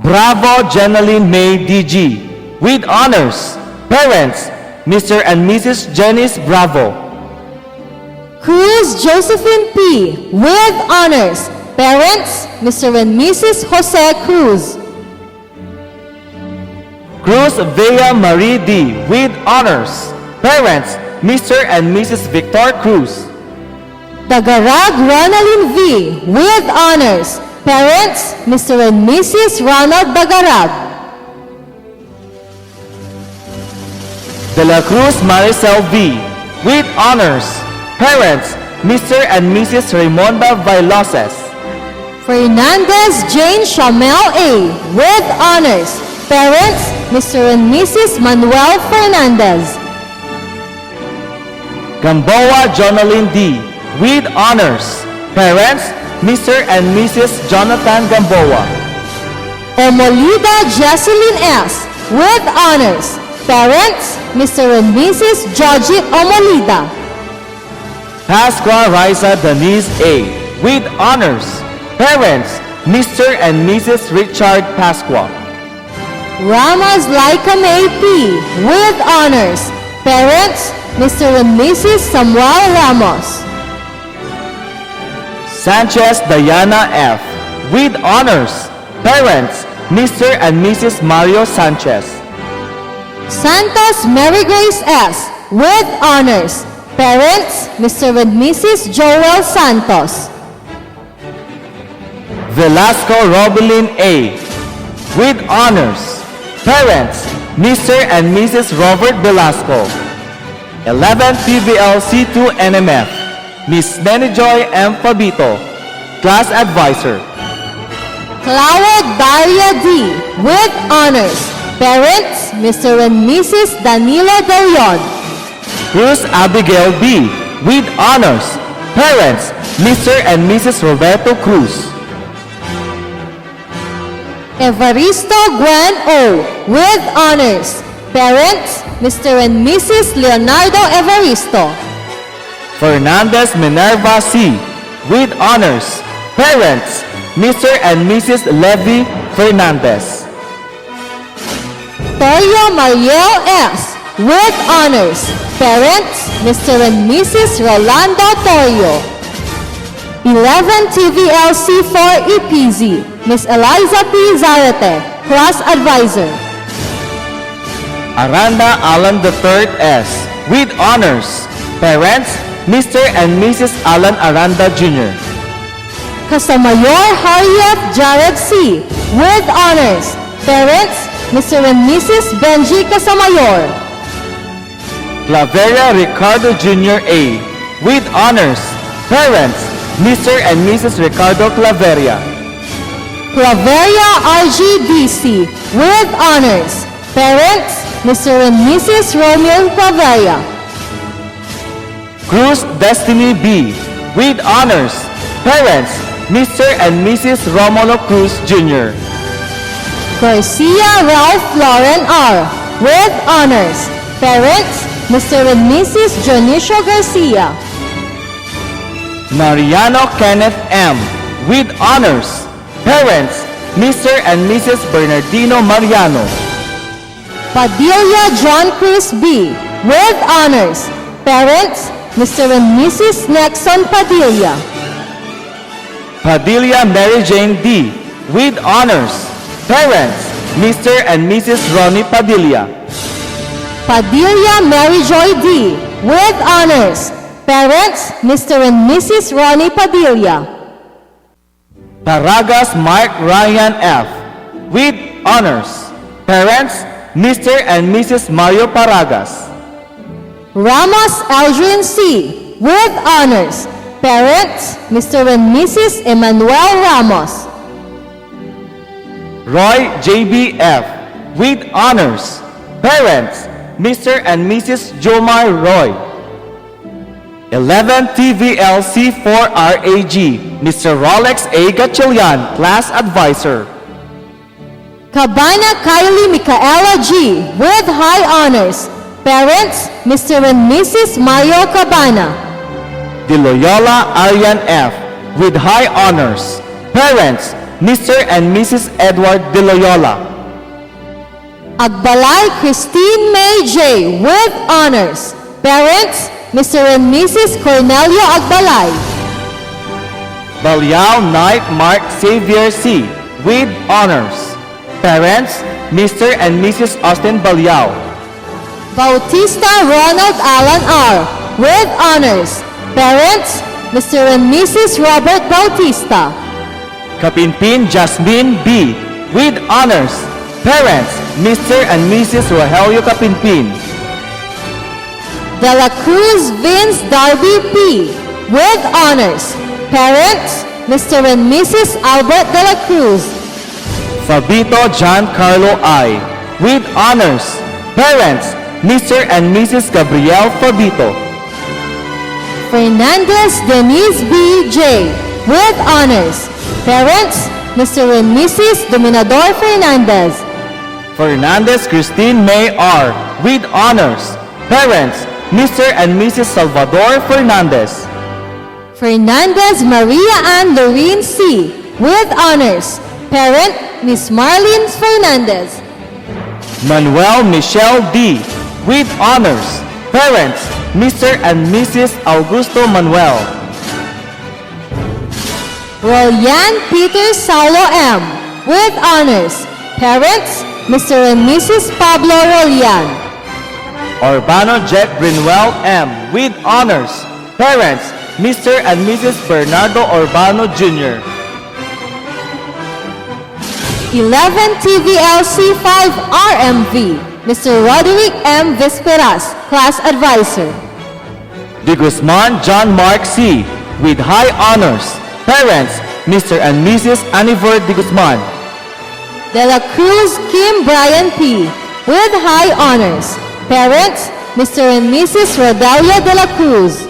Bravo Jeneline May D.G. with honors. Parents, Mr. and Mrs. Janice Bravo. Cruz Josephine P. with honors. Parents, Mr. and Mrs. Jose Cruz. Cruz Vea Marie D. with honors. Parents, Mr. and Mrs. Victor Cruz. Dagarag Ronaldin V. with honors. Parents, Mr. and Mrs. Ronald Dagarag. De la Cruz Maricel V. with honors. Parents, Mr. and Mrs. Raimonda Vailoses. Fernandez Jane Shamel A. with honors. Parents, Mr. and Mrs. Manuel Fernandez. Gamboa Jonalyn D. with honors. Parents, Mr. and Mrs. Jonathan Gamboa. Omolida Jesseline S. with honors. Parents, Mr. and Mrs. Georgie Omolida. Pasqua Riza Denise A. with honors. Parents, Mr. and Mrs. Richard Pasqua. Ramos Laika May P. with honors. Parents, Mr. and Mrs. Samuel Ramos. Sanchez Diana F. with honors. Parents, Mr. and Mrs. Mario Sanchez. Santos Mary Grace S. with honors. Parents, Mr. and Mrs. Joel Santos. Velasco Robilin A. with honors. Parents, Mr. and Mrs. Robert Velasco. 11 PBL C2 NMF. Miss Nenijoy M. Fabito, Class Advisor. Clara Daria D. with honors. Parents, Mr. and Mrs. Danilo De Leon. Cruz Abigail B. with honors. Parents, Mr. and Mrs. Roberto Cruz. Evaristo Gwen O. with honors. Parents, Mr. and Mrs. Leonardo Evaristo. Fernandez Minerva C. with honors. Parents, Mr. and Mrs. Levy Fernandez. Toyo Mariel S. with honors. Parents, Mr. and Mrs. Rolando Toyo. 11 TVLC4 EPZ, Miss Eliza P. Zarate, Class Advisor. Aranda Alan III S. with honors. Parents, Mr. and Mrs. Alan Aranda Jr. Casamayor Harriet Jared C. with honors. Parents, Mr. and Mrs. Benji Casamayor. Claveria Ricardo Jr. A. with honors. Parents, Mr. and Mrs. Ricardo Claveria. Claveria RGDC with honors. Parents, Mr. and Mrs. Romeo Claveria. Cruz Destiny B. with honors. Parents, Mr. and Mrs. Romulo Cruz Jr. Garcia Ralph Lauren R. with honors. Parents, Mr. and Mrs. Jonicio Garcia. Mariano Kenneth M. with honors. Parents, Mr. and Mrs. Bernardino Mariano. Padilla John Chris B. with honors. Parents, Mr. and Mrs. Nexon Padilla. Padilla Mary Jane D. with honors. Parents, Mr. and Mrs. Ronnie Padilla. Padilla Mary Joy D. with honors. Parents, Mr. and Mrs. Ronnie Padilla. Taragas Mark Ryan F. with honors. Parents, Mr. and Mrs. Mario Paragas. Ramos Aldrin C. with honors. Parents, Mr. and Mrs. Emmanuel Ramos. Roy JBF with honors. Parents, Mr. and Mrs. Jomar Roy. 11 TVLC4RAG, Mr. Rolex A. Gatchalian, Class Advisor. Cabana Kylie Micaela G. with high honors. Parents, Mr. and Mrs. Mario Cabana. De Loyola Arian F. with high honors. Parents, Mr. and Mrs. Edward De Loyola. Agbalay Christine May J. with honors. Parents, Mr. and Mrs. Cornelio Agbalay. Balyao Knight Mark Xavier C. with honors. Parents, Mr. and Mrs. Austin Balyao. Bautista Ronald Alan R. with honors. Parents, Mr. and Mrs. Robert Bautista. Kapinpin Jasmine B. With honors. Parents, Mr. and Mrs. Rogelio Kapinpin. De la Cruz Vince Darby P. With honors. Parents, Mr. and Mrs. Albert de la Cruz. Fabito Giancarlo I. With honors. Parents, Mr. and Mrs. Gabriel Fabito. Fernandez Denise B. J. With honors. Parents, Mr. and Mrs. Dominador Fernandez. Fernandez Christine May R. With honors. Parents, Mr. and Mrs. Salvador Fernandez. Fernandez Maria Ann Lorene C. With honors. Parent, Miss Marlene Fernandez. Manuel Michelle D. With honors. Parents, Mr. and Mrs. Augusto Manuel. Rolian Peter Saulo M. With honors. Parents, Mr. and Mrs. Pablo Rolian. Urbano Jet Brinwell M. With honors. Parents, Mr. and Mrs. Bernardo Urbano Jr. 11 TVLC 5 RMV. Mr. Roderick M. Vesperas, Class Advisor. De Guzman John Mark C. With high honors. Parents, Mr. and Mrs. Aniver De Guzman. De la Cruz Kim Brian P. With high honors. Parents, Mr. and Mrs. Rodelia de la Cruz.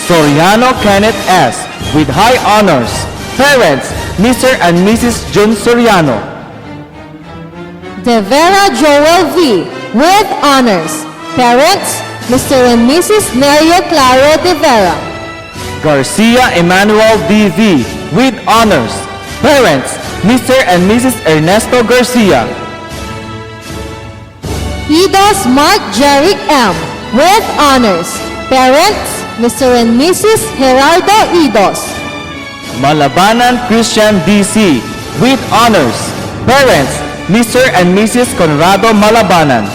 Soriano Kenneth S. With high honors. Parents, Mr. and Mrs. Jun Soriano. De Vera Joel V. With honors. Parents, Mr. and Mrs. Nerio Claro de Vera. Garcia Emmanuel D.V. With honors. Parents, Mr. and Mrs. Ernesto Garcia. Idos Mark Jeric M. With honors. Parents, Mr. and Mrs. Gerardo Idos. Malabanan Christian D.C. With honors. Parents, Mr. and Mrs. Conrado Malabanan.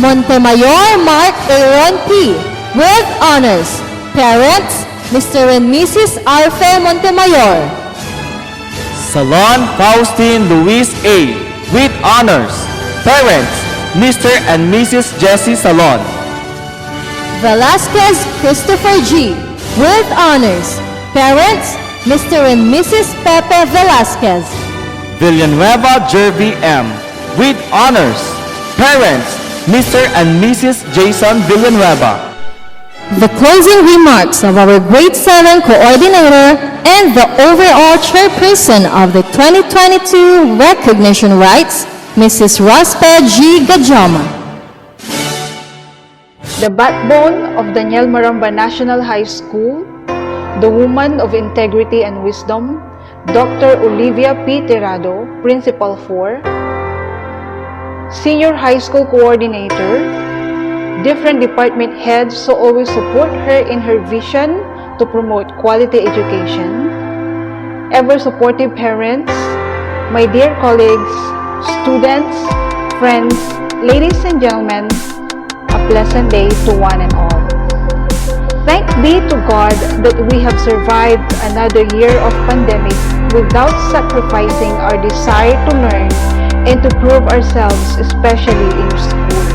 Montemayor Mark Aaron P. With honors. Parents, Mr. and Mrs. Arfe Montemayor. Salon Faustine Luis A. With honors. Parents, Mr. and Mrs. Jesse Salon. Velasquez Christopher G. With honors. Parents, Mr. and Mrs. Pepe Velasquez. Villanueva Jervy M. With honors. Parents, Mr. and Mrs. Jason Villanueva. The closing remarks of our Grade 7 Coordinator and the overall Chairperson of the 2022 Recognition Rites, Mrs. Rospe G. Gajama. The backbone of Daniel Maramba National High School, the woman of integrity and wisdom, Dr. Olivia P. Tirado, Principal 4, Senior High School Coordinator, different department heads who always support her in her vision to promote quality education, ever supportive parents, my dear colleagues, students, friends, ladies and gentlemen, a pleasant day to one and all. Thanks be to God that we have survived another year of pandemic without sacrificing our desire to learn and to prove ourselves, especially in school.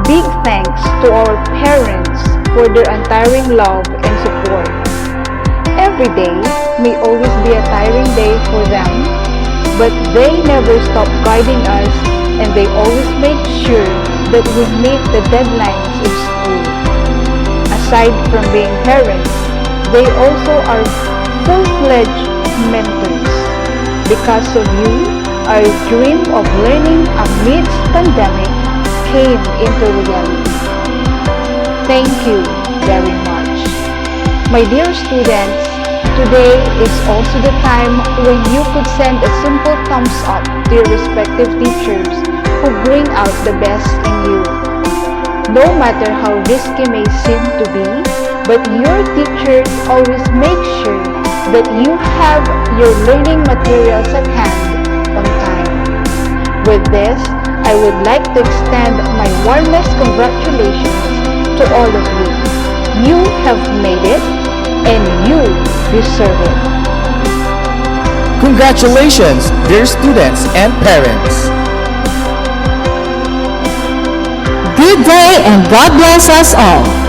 Big thanks to our parents for their untiring love and support. Every day may always be a tiring day for them, but they never stop guiding us and they always make sure that we meet the deadlines of school. Aside from being parents, they also are full-fledged mentors. Because of you, our dream of learning amidst pandemic came into reality. Thank you very much. My dear students, today is also the time when you could send a simple thumbs up to your respective teachers who bring out the best in you. No matter how risky may seem to be, but your teachers always make sure that you have your learning materials at hand on time. With this, I would like to extend my warmest congratulations to all of you. You have made it, and you deserve it. Congratulations, dear students and parents. Good day and God bless us all.